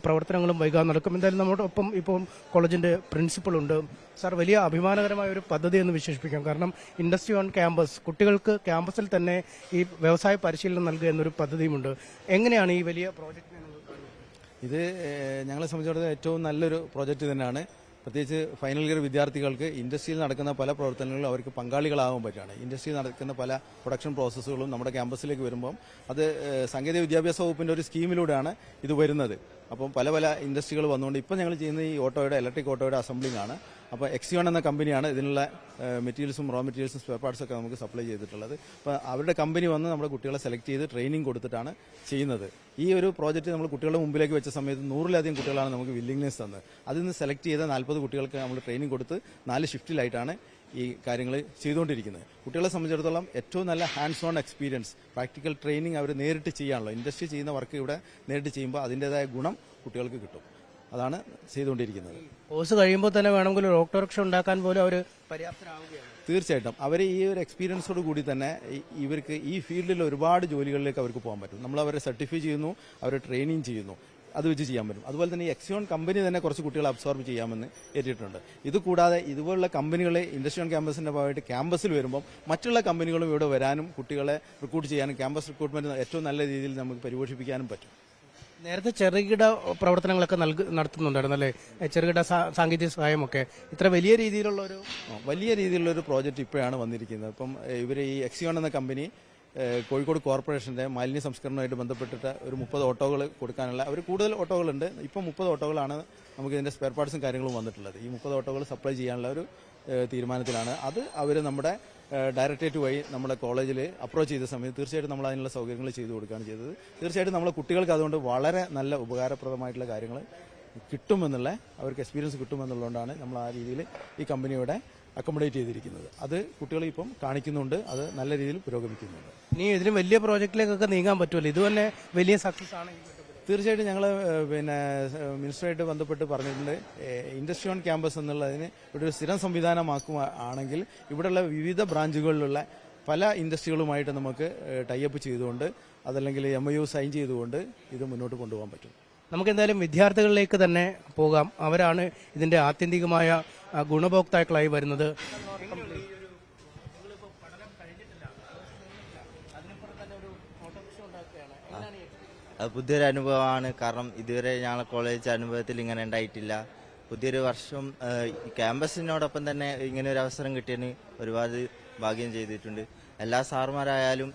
പ്രവർത്തനങ്ങളും വൈകാതെ നടക്കും. എന്തായാലും നമ്മോടൊപ്പം ഇപ്പോൾ കോളേജിന്റെ പ്രിൻസിപ്പൽ ഉണ്ട്. സാർ, വലിയ അഭിമാനകരമായ ഒരു പദ്ധതി എന്ന് വിശേഷിപ്പിക്കാം. കാരണം ഇൻഡസ്ട്രി ഓൺ ക്യാമ്പസ്, കുട്ടികൾക്ക് ക്യാമ്പസിൽ തന്നെ ഈ വ്യവസായ പരിശീലനം നൽകുക എന്നൊരു പദ്ധതിയുമുണ്ട്. എങ്ങനെയാണ് ഈ വലിയ പ്രോജക്റ്റ്? ഇത് ഞങ്ങളെ സംബന്ധിച്ചിടത്തോളം ഏറ്റവും നല്ലൊരു പ്രോജക്റ്റ് തന്നെയാണ്. പ്രത്യേകിച്ച് ഫൈനൽ ഇയർ വിദ്യാർത്ഥികൾക്ക് ഇൻഡസ്ട്രിയിൽ നടക്കുന്ന പല പ്രവർത്തനങ്ങളിലും അവർക്ക് പങ്കാളികളാകാൻ പറ്റുകയാണ്. ഇൻഡസ്ട്രിയിൽ നടക്കുന്ന പല പ്രൊഡക്ഷൻ പ്രോസസ്സുകളും നമ്മുടെ ക്യാമ്പസിലേക്ക് വരുമ്പം അത് സാങ്കേതിക വിദ്യാഭ്യാസ വകുപ്പിൻ്റെ ഒരു സ്കീമിലൂടെയാണ് ഇത് വരുന്നത്. അപ്പം പല പല ഇൻഡസ്ട്രികൾ വന്നുകൊണ്ട് ഇപ്പം ഞങ്ങൾ ചെയ്യുന്ന ഈ ഓട്ടോയുടെ ഇലക്ട്രിക് ഓട്ടോയുടെ അസംബ്ലിംഗ് ആണ്. അപ്പോൾ എക്സിയോൺ എന്ന കമ്പനിയാണ് ഇതിനുള്ള മെറ്റീരിയൽസും റോ മെറ്റീരിയൽസും സ്പെയർ പാർട്സൊക്കെ നമുക്ക് സപ്ലൈ ചെയ്തിട്ടുള്ളത്. അപ്പോൾ അവരുടെ കമ്പനി വന്ന് നമ്മുടെ കുട്ടികളെ സെലക്ട് ചെയ്ത് ട്രെയിനിങ് കൊടുത്തിട്ടാണ് ചെയ്യുന്നത്. ഈ ഒരു പ്രോജക്റ്റ് നമ്മൾ കുട്ടികളുടെ മുമ്പിലേക്ക് വെച്ച സമയത്ത് 100-ലധികം കുട്ടികളാണ് നമുക്ക് വില്ലിങ്നെസ് തന്നത്. അതിൽ നിന്ന് സെലക്ട് ചെയ്ത 40 കുട്ടികൾക്ക് നമ്മൾ ട്രെയിനിങ് കൊടുത്ത് 4 ഷിഫ്റ്റിലായിട്ടാണ് ഈ കാര്യങ്ങൾ ചെയ്തുകൊണ്ടിരിക്കുന്നത്. കുട്ടികളെ സംബന്ധിച്ചിടത്തോളം ഏറ്റവും നല്ല hands on experience, practical training അവർ നേരിട്ട് ചെയ്യാണല്ലോ. ഇൻഡസ്ട്രി ചെയ്യുന്ന വർക്ക് ഇവിടെ നേരിട്ട് ചെയ്യുമ്പോൾ അതിൻ്റെതായ ഗുണം കുട്ടികൾക്ക് കിട്ടും. അതാണ് ചെയ്തുകൊണ്ടിരിക്കുന്നത്. കോഴ്സ് കഴിയുമ്പോൾ തന്നെ വേണമെങ്കിൽ ഒരു ഓട്ടോറിക്ഷ ഉണ്ടാക്കാൻ പോലും അവർ പര്യാപ്തരാകുകയാണ്. തീർച്ചയായിട്ടും അവർ ഈ ഒരു എക്സ്പീരിയൻസോട് കൂടി തന്നെ ഇവർക്ക് ഈ ഫീൽഡിൽ ഒരുപാട് ജോലികളിലേക്ക് അവർക്ക് പോകാൻ പറ്റും. നമ്മൾ അവരെ സർട്ടിഫൈ ചെയ്യുന്നു, അവരെ ട്രെയിനിങ് ചെയ്യുന്നു, അത് വെച്ച് ചെയ്യാൻ പറ്റും. അതുപോലെ തന്നെ ഈ എക്സിയോൺ കമ്പനി തന്നെ കുറച്ച് കുട്ടികളെ അബ്സോർബ് ചെയ്യാമെന്ന് ഏറ്റിട്ടുണ്ട്. ഇതുകൂടാതെ ഇതുപോലുള്ള കമ്പനികളെ ഇൻഡസ്ട്രി ഓൺ ക്യാമ്പസിന്റെ ഭാഗമായിട്ട് ക്യാമ്പസിൽ വരുമ്പോൾ മറ്റുള്ള കമ്പനികളും ഇവിടെ വരാനും കുട്ടികളെ റിക്രൂട്ട് ചെയ്യാനും ക്യാമ്പസ് റിക്രൂട്ട്മെന്റ് ഏറ്റവും നല്ല രീതിയിൽ നമുക്ക് പരിപോഷിപ്പിക്കാനും പറ്റും. നേരത്തെ ചെറുകിട പ്രവർത്തനങ്ങളൊക്കെ നടത്തുന്നുണ്ടായിരുന്നു അല്ലേ? ചെറുകിട സാങ്കേതിക സഹായമൊക്കെ ഇത്ര വലിയ രീതിയിലുള്ളൊരു പ്രോജക്റ്റ് ഇപ്പോഴാണ് വന്നിരിക്കുന്നത്. ഇപ്പം ഇവർ ഈ എക്സിയോൺ എന്ന കമ്പനി കോഴിക്കോട് കോർപ്പറേഷന്റെ മാലിന്യ സംസ്കരണവുമായിട്ട് ബന്ധപ്പെട്ടിട്ട് ഒരു 30 ഓട്ടോകൾ കൊടുക്കാനുള്ള, അവർ കൂടുതൽ ഓട്ടോകളുണ്ട്. ഇപ്പം 30 ഓട്ടോകളാണ് നമുക്ക് ഇതിന്റെ സ്പെയർ പാർട്സും കാര്യങ്ങളും വന്നിട്ടുള്ളത്. ഈ 30 ഓട്ടോകൾ സപ്ലൈ ചെയ്യാനുള്ള ഒരു തീരുമാനത്തിലാണ്. അത് അവർ നമ്മുടെ ഡയറക്ടറേറ്റ് വഴി നമ്മുടെ കോളേജിൽ അപ്രോച്ച് ചെയ്ത സമയത്ത് തീർച്ചയായിട്ടും നമ്മൾ അതിനുള്ള സൗകര്യങ്ങൾ ചെയ്തു കൊടുക്കുകയാണ് ചെയ്തത്. തീർച്ചയായിട്ടും നമ്മളെ കുട്ടികൾക്ക് അതുകൊണ്ട് വളരെ നല്ല ഉപകാരപ്രദമായിട്ടുള്ള കാര്യങ്ങൾ കിട്ടുമെന്നുള്ള അവർക്ക് എക്സ്പീരിയൻസ് കിട്ടുമെന്നുള്ളതുകൊണ്ടാണ് നമ്മൾ ആ രീതിയിൽ ഈ കമ്പനിയോടെ അക്കോമഡേറ്റ് ചെയ്തിരിക്കുന്നത്. അത് കുട്ടികൾ ഇപ്പം കാണിക്കുന്നുണ്ട്, അത് നല്ല രീതിയിൽ പുരോഗമിക്കുന്നുണ്ട്. ഇനി ഇതിന് വലിയ പ്രോജക്റ്റിലേക്കൊക്കെ നീങ്ങാൻ പറ്റുമല്ലോ, ഇത് തന്നെ വലിയ സക്സസ് ആണ്. തീർച്ചയായിട്ടും ഞങ്ങൾ മിനിസ്റ്ററായിട്ട് ബന്ധപ്പെട്ട് പറഞ്ഞിട്ടുണ്ട്, ഇൻഡസ്ട്രി ഓൺ ക്യാമ്പസ് എന്നുള്ളതിന് ഇവിടെ ഒരു സ്ഥിരം സംവിധാനമാക്കുകയാണെങ്കിൽ ഇവിടെയുള്ള വിവിധ ബ്രാഞ്ചുകളിലുള്ള പല ഇൻഡസ്ട്രികളുമായിട്ട് നമുക്ക് ടൈപ്പ് ചെയ്തുകൊണ്ട് അതല്ലെങ്കിൽ MOU സൈൻ ചെയ്തുകൊണ്ട് ഇത് മുന്നോട്ട് കൊണ്ടുപോകാൻ പറ്റും. നമുക്ക് എന്തായാലും വിദ്യാർത്ഥികളിലേക്ക് തന്നെ പോകാം. അവരാണ് ഇതിന്റെ ആത്യന്തികമായ ഗുണഭോക്താക്കളായി വരുന്നത്. അത് പുതിയൊരു അനുഭവമാണ്. കാരണം ഇതുവരെ ഞങ്ങളെ കോളേജ് അനുഭവത്തിൽ ഇങ്ങനെ ഉണ്ടായിട്ടില്ല. പുതിയൊരു വർഷം ക്യാമ്പസിനോടൊപ്പം തന്നെ ഇങ്ങനെ ഒരു അവസരം കിട്ടിയതിന് ഒരുപാട് ഭാഗ്യം ചെയ്തിട്ടുണ്ട്. എല്ലാ സാറുമാരായാലും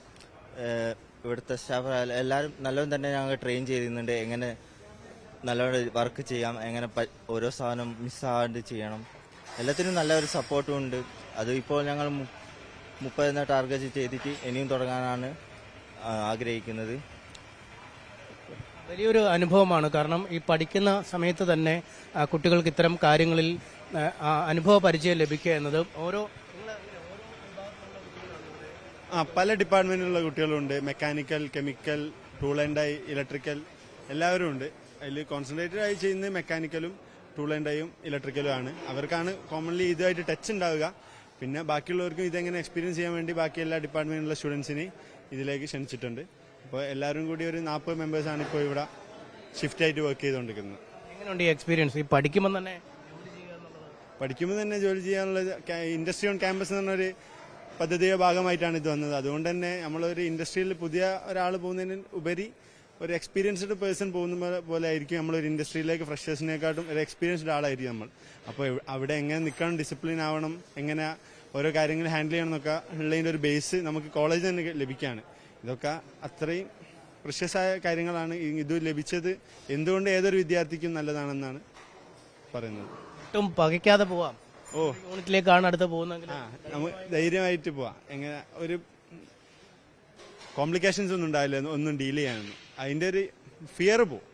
ഇവിടുത്തെ സ്റ്റാഫായാലും എല്ലാവരും നല്ലോണം തന്നെ ഞങ്ങൾ ട്രെയിൻ ചെയ്യുന്നുണ്ട്. എങ്ങനെ നല്ലോണം വർക്ക് ചെയ്യാം, എങ്ങനെ ഓരോ സാധനം മിസ്സാകാണ്ട് ചെയ്യണം, എല്ലാത്തിനും നല്ലൊരു സപ്പോർട്ടും ഉണ്ട്. അത് ഇപ്പോൾ ഞങ്ങൾ 30 ടാർഗറ്റ് ചെയ്തിട്ട് ഇനിയും തുടങ്ങാനാണ് ആഗ്രഹിക്കുന്നത്. വലിയൊരു അനുഭവമാണ്. കാരണം ഈ പഠിക്കുന്ന സമയത്ത് തന്നെ കുട്ടികൾക്ക് ഇത്തരം കാര്യങ്ങളിൽ അനുഭവ പരിചയം ലഭിക്കുക എന്നത് പല ഡിപ്പാർട്ട്മെന്റിലുള്ള കുട്ടികളുണ്ട്. Mechanical, chemical, tool and die, electrical എല്ലാവരും ഉണ്ട്. അതിൽ കോൺസെൻട്രേറ്റഡ് ആയി ചെയ്യുന്നത് മെക്കാനിക്കലും ടൂൾ ആൻഡ് ഡൈയും ഇലക്ട്രിക്കലും ആണ്. അവർക്കാണ് കോമൺലി ഇതുമായിട്ട് ടച്ച് ഉണ്ടാവുക. പിന്നെ ബാക്കിയുള്ളവർക്കും ഇതെങ്ങനെ എക്സ്പീരിയൻസ് ചെയ്യാൻ വേണ്ടി ബാക്കി എല്ലാ ഡിപ്പാർട്ട്മെന്റിലുള്ള സ്റ്റുഡൻസിനെ ഇതിലേക്ക് ക്ഷണിച്ചിട്ടുണ്ട്. അപ്പോൾ എല്ലാവരും കൂടി ഒരു 40 മെമ്പേഴ്സാണ് ഇപ്പോൾ ഇവിടെ ഷിഫ്റ്റ് ആയിട്ട് വർക്ക് ചെയ്തുകൊണ്ടിരിക്കുന്നത്. എങ്ങനെയുണ്ട് ഈ എക്സ്പീരിയൻസ്? ഈ പഠിക്കുമ്പോൾ തന്നെ ജോലി ചെയ്യാനുള്ള ഇൻഡസ്ട്രി ഓൺ ക്യാമ്പസ് എന്ന് പറഞ്ഞൊരു പദ്ധതിയുടെ ഭാഗമായിട്ടാണ് ഇത് വന്നത്. അതുകൊണ്ട് തന്നെ നമ്മളൊരു ഇൻഡസ്ട്രിയിൽ പുതിയ ഒരാൾ പോകുന്നതിന് ഉപരി ഒരു എക്സ്പീരിയൻസ്ഡ് പേഴ്സൺ പോകുന്ന പോലെ ആയിരിക്കും നമ്മളൊരു ഇൻഡസ്ട്രിയിലേക്ക് ഫ്രഷേഴ്സിനെക്കാട്ടും ഒരു എക്സ്പീരിയൻസ്ഡ് ആളായിരിക്കും നമ്മൾ. അപ്പോൾ അവിടെ എങ്ങനെ നിൽക്കണം, ഡിസിപ്ലിൻ ആവണം, എങ്ങനെ ഓരോ കാര്യങ്ങൾ ഹാൻഡിൽ ചെയ്യണം എന്നൊക്കെ ഉള്ളതിൻ്റെ ഒരു ബേസ് നമുക്ക് കോളേജിൽ തന്നെ ലഭിക്കുകയാണ്. ഇതൊക്കെ അത്രയും പ്രഷ്യസായ കാര്യങ്ങളാണ്. ഇത് ലഭിച്ചത് എന്തുകൊണ്ട് ഏതൊരു വിദ്യാർത്ഥിക്കും നല്ലതാണെന്നാണ് പറയുന്നത്. ഒട്ടും പകയ്ക്കാതെ പോവാം. യൂണിറ്റിലേക്കാണ് അടുത്ത് പോകുന്നത്, നമുക്ക് ധൈര്യമായിട്ട് പോവാം. എങ്ങനെ ഒരു കോംപ്ലിക്കേഷൻസ് ഒന്നും ഉണ്ടാവില്ല, ഒന്നും ഡീൽ ചെയ്യാനൊന്നും. അതിന്റെ ഒരു ഫിയർ പോവും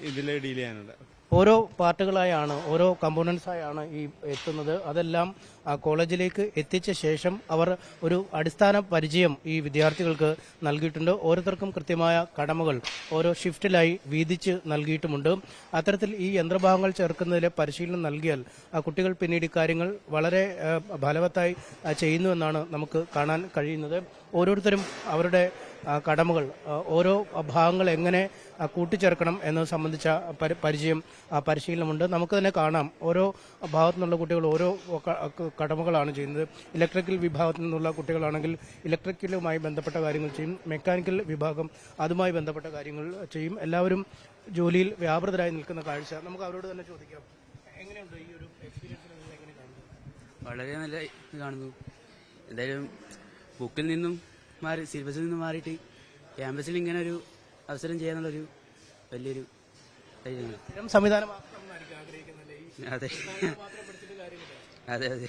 ഇതിൽ ഡീൽ ചെയ്യാനുള്ള. ഓരോ പാർട്ടുകളായാണ്, ഓരോ കമ്പോണൻസായാണ് ഈ എത്തുന്നത്. അതെല്ലാം ആ കോളേജിലേക്ക് എത്തിച്ച ശേഷം അവർ ഒരു അടിസ്ഥാന പരിചയം ഈ വിദ്യാർത്ഥികൾക്ക് നൽകിയിട്ടുണ്ട്. ഓരോരുത്തർക്കും കൃത്യമായ കടമകൾ ഓരോ ഷിഫ്റ്റിലായി വീതിച്ച് നൽകിയിട്ടുമുണ്ട്. അത്തരത്തിൽ ഈ യന്ത്രഭാഗങ്ങൾ ചേർക്കുന്നതിലെ പരിശീലനം നൽകിയാൽ ആ കുട്ടികൾ പിന്നീട് കാര്യങ്ങൾ വളരെ ഫലവത്തായി ചെയ്യുന്നുവെന്നാണ് നമുക്ക് കാണാൻ കഴിയുന്നത്. ഓരോരുത്തരും അവരുടെ കടമകൾ, ഓരോ ഭാഗങ്ങൾ എങ്ങനെ കൂട്ടിച്ചേർക്കണം എന്നത് സംബന്ധിച്ച പരിശീലനമുണ്ട്. നമുക്ക് തന്നെ കാണാം, ഓരോ ഭാഗത്തു നിന്നുള്ള കുട്ടികൾ ഓരോ കടമകളാണ് ചെയ്യുന്നത്. ഇലക്ട്രിക്കൽ വിഭാഗത്തിൽ നിന്നുള്ള കുട്ടികളാണെങ്കിൽ ഇലക്ട്രിക്കലുമായി ബന്ധപ്പെട്ട കാര്യങ്ങൾ ചെയ്യും. മെക്കാനിക്കൽ വിഭാഗം അതുമായി ബന്ധപ്പെട്ട കാര്യങ്ങൾ ചെയ്യും. എല്ലാവരും ജോലിയിൽ വ്യാപൃതരായി നിൽക്കുന്ന കാഴ്ച നമുക്ക് അവരോട് തന്നെ ചോദിക്കാം. എങ്ങനെയുണ്ട് ഈ ഒരു എക്സ്പീരിയൻസ്? വളരെ നല്ല കാണുന്നു. എന്തായാലും ബുക്കിൽ നിന്നും മാറി, സിലബസിൽ നിന്നും മാറിയിട്ട് ക്യാമ്പസിൽ ഇങ്ങനെ ഒരു അവസരം ചെയ്യാനുള്ളൊരു വലിയൊരു സംവിധാനം. അതെ അതെ അതെ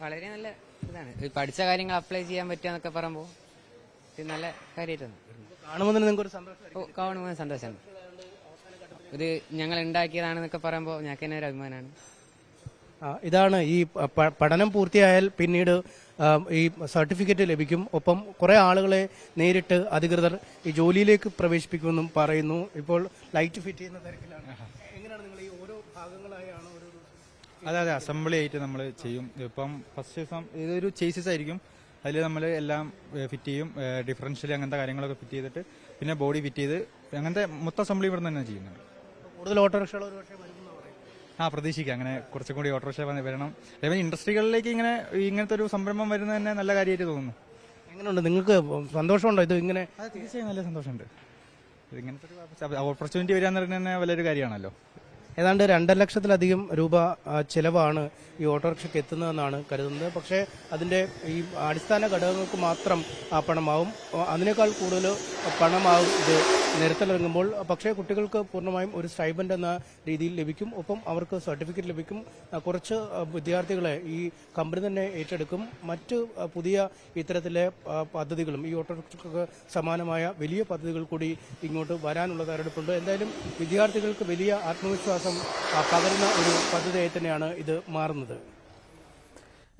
വളരെ നല്ല ഇതാണ്. പഠിച്ച കാര്യങ്ങൾ അപ്ലൈ ചെയ്യാൻ പറ്റുക എന്നൊക്കെ പറയുമ്പോൾ ഇത് നല്ല കാര്യമായിട്ടാണ്. കാണുമ്പോൾ സന്തോഷമാണ്. ഇത് ഞങ്ങൾ ഉണ്ടാക്കിയതാണെന്നൊക്കെ പറയുമ്പോൾ ഞങ്ങൾക്ക് തന്നെ ഒരു അഭിമാനമാണ്. ഇതാണ് ഈ പഠനം പൂർത്തിയായാൽ പിന്നീട് ഈ സർട്ടിഫിക്കറ്റ് ലഭിക്കും. ഒപ്പം കുറെ ആളുകളെ നേരിട്ട് അധികൃതർ ഈ ജോലിയിലേക്ക് പ്രവേശിപ്പിക്കുമെന്നും പറയുന്നു. ഇപ്പോൾ ലൈറ്റ് ഫിറ്റ് ചെയ്യുന്ന തിരക്കിലാണ്. എങ്ങനെയാണ് നിങ്ങൾ ഈ ഓരോ ഭാഗങ്ങളായാണ്? അതെ, അസംബ്ലി ആയിട്ട് നമ്മൾ ചെയ്യും. ഇപ്പം ഫസ്റ്റ് ദിവസം ഇതൊരു ചേസസ് ആയിരിക്കും. അതിൽ നമ്മൾ എല്ലാം ഫിറ്റ് ചെയ്യും. ഡിഫറൻഷ്യൽ അങ്ങനത്തെ കാര്യങ്ങളൊക്കെ ഫിറ്റ് ചെയ്തിട്ട് പിന്നെ ബോഡി ഫിറ്റ് ചെയ്ത് അങ്ങനത്തെ മൊത്തം അസംബ്ലി ഇവിടെ തന്നെ ചെയ്യുന്നുണ്ട്. കൂടുതൽ ഓട്ടോറിക്ഷകൾ പ്രതീക്ഷിക്കാം. അങ്ങനെ കുറച്ചും കൂടി ഓട്ടോറിക്ഷ വരണം. അതേപോലെ ഇൻഡസ്ട്രികളിലേക്ക് ഇങ്ങനത്തെ ഒരു സംരംഭം വരുന്നത് തന്നെ നല്ല കാര്യമായിട്ട് തോന്നുന്നു. എങ്ങനെയുണ്ട്, നിങ്ങൾക്ക് സന്തോഷമുണ്ടോ ഇത് ഇങ്ങനെ? തീർച്ചയായും നല്ല സന്തോഷമുണ്ട്. ഇങ്ങനത്തെ ഒരു ഓപ്പർച്യൂണിറ്റി വരിക എന്ന് പറയുന്നത് തന്നെ വലിയൊരു കാര്യമാണല്ലോ. ഏതാണ്ട് 2 ലക്ഷത്തിലധികം രൂപ ചിലവാണ് ഈ ഓട്ടോറിക്ഷയ്ക്ക് എത്തുന്നതെന്നാണ് കരുതുന്നത്. പക്ഷേ അതിൻ്റെ ഈ അടിസ്ഥാന ഘടകങ്ങൾക്ക് മാത്രം പണമാവും. അതിനേക്കാൾ കൂടുതൽ പണമാവും ഇത് നിരത്തിലിറങ്ങുമ്പോൾ പക്ഷേ കുട്ടികൾക്ക് പൂർണ്ണമായും ഒരു സ്റ്റൈപ്പൻഡ് എന്ന രീതിയിൽ ലഭിക്കും. ഒപ്പം അവർക്ക് സർട്ടിഫിക്കറ്റ് ലഭിക്കും. കുറച്ച് വിദ്യാർത്ഥികളെ ഈ കമ്പനി തന്നെ ഏറ്റെടുക്കും. മറ്റ് പുതിയ ഇത്തരത്തിലെ പദ്ധതികളും ഈ ഓട്ടോറിക്ഷയ്ക്ക് സമാനമായ വലിയ പദ്ധതികൾ കൂടി ഇങ്ങോട്ട് വരാനുള്ള തയ്യാറെടുപ്പുണ്ട്. എന്തായാലും വിദ്യാർത്ഥികൾക്ക് വലിയ ആത്മവിശ്വാസം പകരുന്ന ഒരു പദ്ധതിയായി തന്നെയാണ് ഇത് മാറുന്നത്.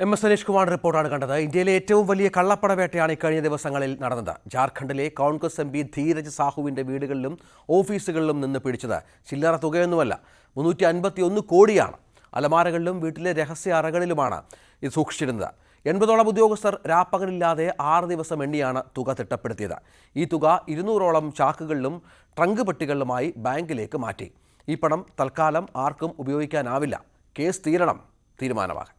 MS സനീഷ് കുമാർ റിപ്പോർട്ടാണ് കണ്ടത്. ഇന്ത്യയിലെ ഏറ്റവും വലിയ കള്ളപ്പണവേട്ടയാണ് ഇക്കഴിഞ്ഞ ദിവസങ്ങളിൽ നടന്നത്. ജാർഖണ്ഡിലെ കോൺഗ്രസ് MP ധീരജ് സാഹുവിന്റെ വീടുകളിലും ഓഫീസുകളിലും നിന്ന് പിടിച്ചത് ചില്ലറ തുകയൊന്നുമല്ല, 351 കോടിയാണ്. അലമാരകളിലും വീട്ടിലെ രഹസ്യ അറകളിലുമാണ് ഇത് സൂക്ഷിച്ചിരുന്നത്. 80ഓളം ഉദ്യോഗസ്ഥർ രാപ്പകലില്ലാതെ 6 ദിവസം എണ്ണിയാണ് തുക തിട്ടപ്പെടുത്തിയത്. ഈ തുക 200ഓളം ചാക്കുകളിലും ട്രങ്ക് പെട്ടികളിലുമായി ബാങ്കിലേക്ക് മാറ്റി. ഈ പണം തൽക്കാലം ആർക്കും ഉപയോഗിക്കാനാവില്ല. കേസ് തീരണം തീരുമാനമാകാൻ.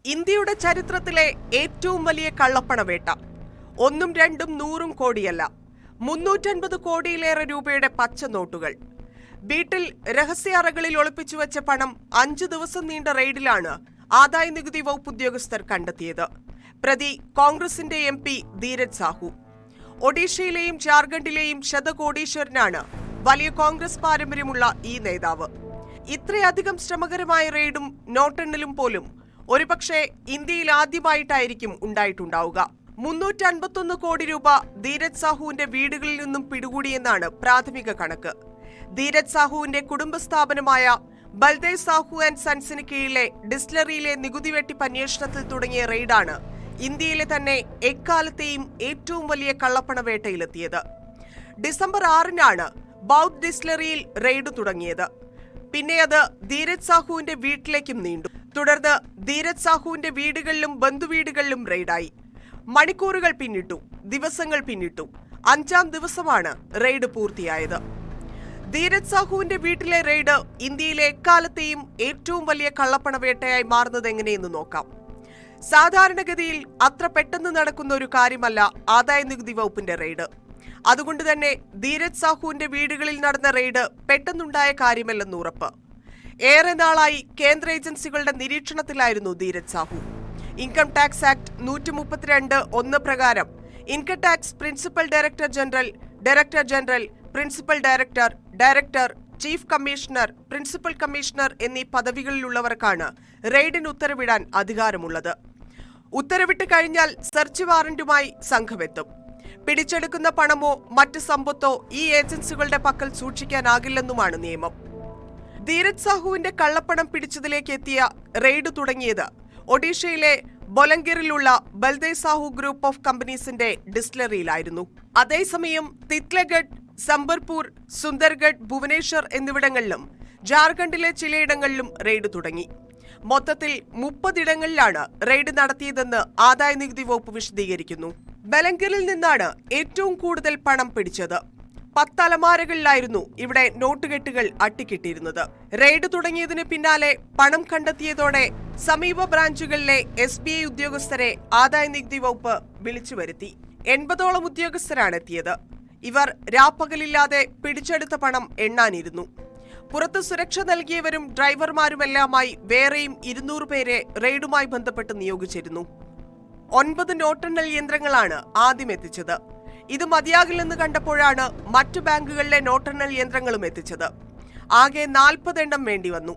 ഇന്ത്യയുടെ ചരിത്രത്തിലെ ഏറ്റവും വലിയ കള്ളപ്പണവേട്ട 1ഉം 2ഉം 100ഉം കോടിയല്ല, 350 കോടിയിലേറെ രൂപയുടെ പച്ച നോട്ടുകൾ. വീട്ടിൽ രഹസ്യ അറകളിൽ ഒളിപ്പിച്ചു വെച്ച പണം 5 ദിവസം നീണ്ട റെയ്ഡിലാണ് ആദായനികുതി വകുപ്പ് ഉദ്യോഗസ്ഥർ കണ്ടെത്തിയത്. പ്രതി കോൺഗ്രസിന്റെ MP ധീരജ് സാഹു. ഒഡീഷയിലെയും ജാർഖണ്ഡിലെയും ശതകോടീശ്വരനാണ് വലിയ കോൺഗ്രസ് പാരമ്പര്യമുള്ള ഈ നേതാവ്. ഇത്രയധികം ശ്രമകരമായ റെയ്ഡും നോട്ടെണ്ണലും പോലും ഒരുപക്ഷെ ഇന്ത്യയിൽ ആദ്യമായിട്ടായിരിക്കും ഉണ്ടായിട്ടുണ്ടാവുക. 351 കോടി രൂപ ധീരജ് സാഹുവിന്റെ വീടുകളിൽ നിന്നും പിടികൂടിയെന്നാണ് പ്രാഥമിക കണക്ക്. ധീരജ് സാഹുവിന്റെ കുടുംബ സ്ഥാപനമായ ബൽദേവ് സാഹു ആൻഡ് സൺസിന് കീഴിലെ ഡിസ്റ്റിലറിയിലെ നികുതി വെട്ടിപ്പ് അന്വേഷണത്തിൽ തുടങ്ങിയ റെയ്ഡാണ് ഇന്ത്യയിലെ തന്നെ എക്കാലത്തെയും ഏറ്റവും വലിയ കള്ളപ്പണവേട്ടയിലെത്തിയത്. ഡിസംബർ 6-നാണ് ബൗദ്ധ് ഡിസ്റ്റിലറിയിൽ റെയ്ഡ് തുടങ്ങിയത്. പിന്നെ അത് ധീരജ് സാഹുവിന്റെ വീട്ടിലേക്കും നീണ്ടു. തുടർന്ന് ധീരജ് സാഹുവിന്റെ വീടുകളിലും ബന്ധുവീടുകളിലും റെയ്ഡായി. മണിക്കൂറുകൾ പിന്നിട്ടു, ദിവസങ്ങൾ പിന്നിട്ടു. 5-ാം ദിവസമാണ് റെയ്ഡ് പൂർത്തിയായത്. ധീരജ് സാഹുവിന്റെ വീട്ടിലെ റെയ്ഡ് ഇന്ത്യയിലെ എക്കാലത്തെയും ഏറ്റവും വലിയ കള്ളപ്പണവേട്ടയായി മാറുന്നത് എങ്ങനെയെന്ന് നോക്കാം. സാധാരണഗതിയിൽ അത്ര പെട്ടെന്ന് നടക്കുന്ന ഒരു കാര്യമല്ല ആദായനികുതി വകുപ്പിന്റെ റെയ്ഡ്. അതുകൊണ്ട് തന്നെ ധീരജ് സാഹുവിന്റെ വീടുകളിൽ നടന്ന റെയ്ഡ് പെട്ടെന്നുണ്ടായ കാര്യമല്ലെന്ന് ഉറപ്പ്. ഏറെ നാളായി കേന്ദ്ര ഏജൻസികളുടെ നിരീക്ഷണത്തിലായിരുന്നു Dheeraj Sahu. Income tax act 132(1) പ്രകാരം income tax principal director general, director general, principal director, director, chief commissioner, principal commissioner എന്നീ പദവികളിലുള്ളവർക്കാണ് റെയ്ഡിന് ഉത്തരവിടാൻ അധികാരമുള്ളത്. ഉത്തരവിട്ട് കഴിഞ്ഞാൽ സെർച്ച് വാറന്റുമായി സംഘമെത്തും. പിടിച്ചെടുക്കുന്ന പണമോ മറ്റ് സമ്പത്തോ ഈ ഏജൻസികളുടെ പക്കൽ സൂക്ഷിക്കാനാകില്ലെന്നുമാണ് നിയമം. ധീരജ് സാഹുവിന്റെ കള്ളപ്പണം പിടിച്ചതിലേക്ക് എത്തിയ റെയ്ഡ് തുടങ്ങിയത് ഒഡീഷയിലെ ബൊലംഗിറിലുള്ള ബൽദേവ് സാഹു ഗ്രൂപ്പ് ഓഫ് കമ്പനീസിന്റെ ഡിസ്റ്റിലറിയിലായിരുന്നു. അതേസമയം തിത്ലഗഡ്, സംബർപൂർ, സുന്ദർഗഡ്, ഭുവനേശ്വർ എന്നിവിടങ്ങളിലും ജാർഖണ്ഡിലെ ചിലയിടങ്ങളിലും റെയ്ഡ് തുടങ്ങി. മൊത്തത്തിൽ 30 ഇടങ്ങളിലാണ് റെയ്ഡ് നടത്തിയതെന്ന് ആദായനികുതി വകുപ്പ് വിശദീകരിക്കുന്നു. ബലംഗിറിൽ നിന്നാണ് ഏറ്റവും കൂടുതൽ പണം പിടിച്ചത്. 10 അലമാരകളിലായിരുന്നു ഇവിടെ നോട്ടുകെട്ടുകൾ അട്ടിക്കിട്ടിരുന്നത്. റെയ്ഡ് തുടങ്ങിയതിന് പിന്നാലെ പണം കണ്ടെത്തിയതോടെ സമീപ ബ്രാഞ്ചുകളിലെ SBI ഉദ്യോഗസ്ഥരെ ആദായനികുതി വകുപ്പ് വിളിച്ചു വരുത്തി. 80ഓളം ഉദ്യോഗസ്ഥരാണ് എത്തിയത്. ഇവർ രാപ്പകലില്ലാതെ പിടിച്ചെടുത്ത പണം എണ്ണാനിരുന്നു. പുറത്ത് സുരക്ഷ നൽകിയവരും ഡ്രൈവർമാരുമെല്ലാമായി വേറെയും 200 പേരെ റെയ്ഡുമായി ബന്ധപ്പെട്ട് നിയോഗിച്ചിരുന്നു. 9 നോട്ടെണ്ണൽ യന്ത്രങ്ങളാണ് ആദ്യം എത്തിച്ചത്. ഇത് മതിയാകില്ലെന്ന് കണ്ടപ്പോഴാണ് മറ്റു ബാങ്കുകളിലെ നോട്ടെണ്ണൽ യന്ത്രങ്ങളും എത്തിച്ചത്. ആകെ 40 എണ്ണം വേണ്ടി വന്നു.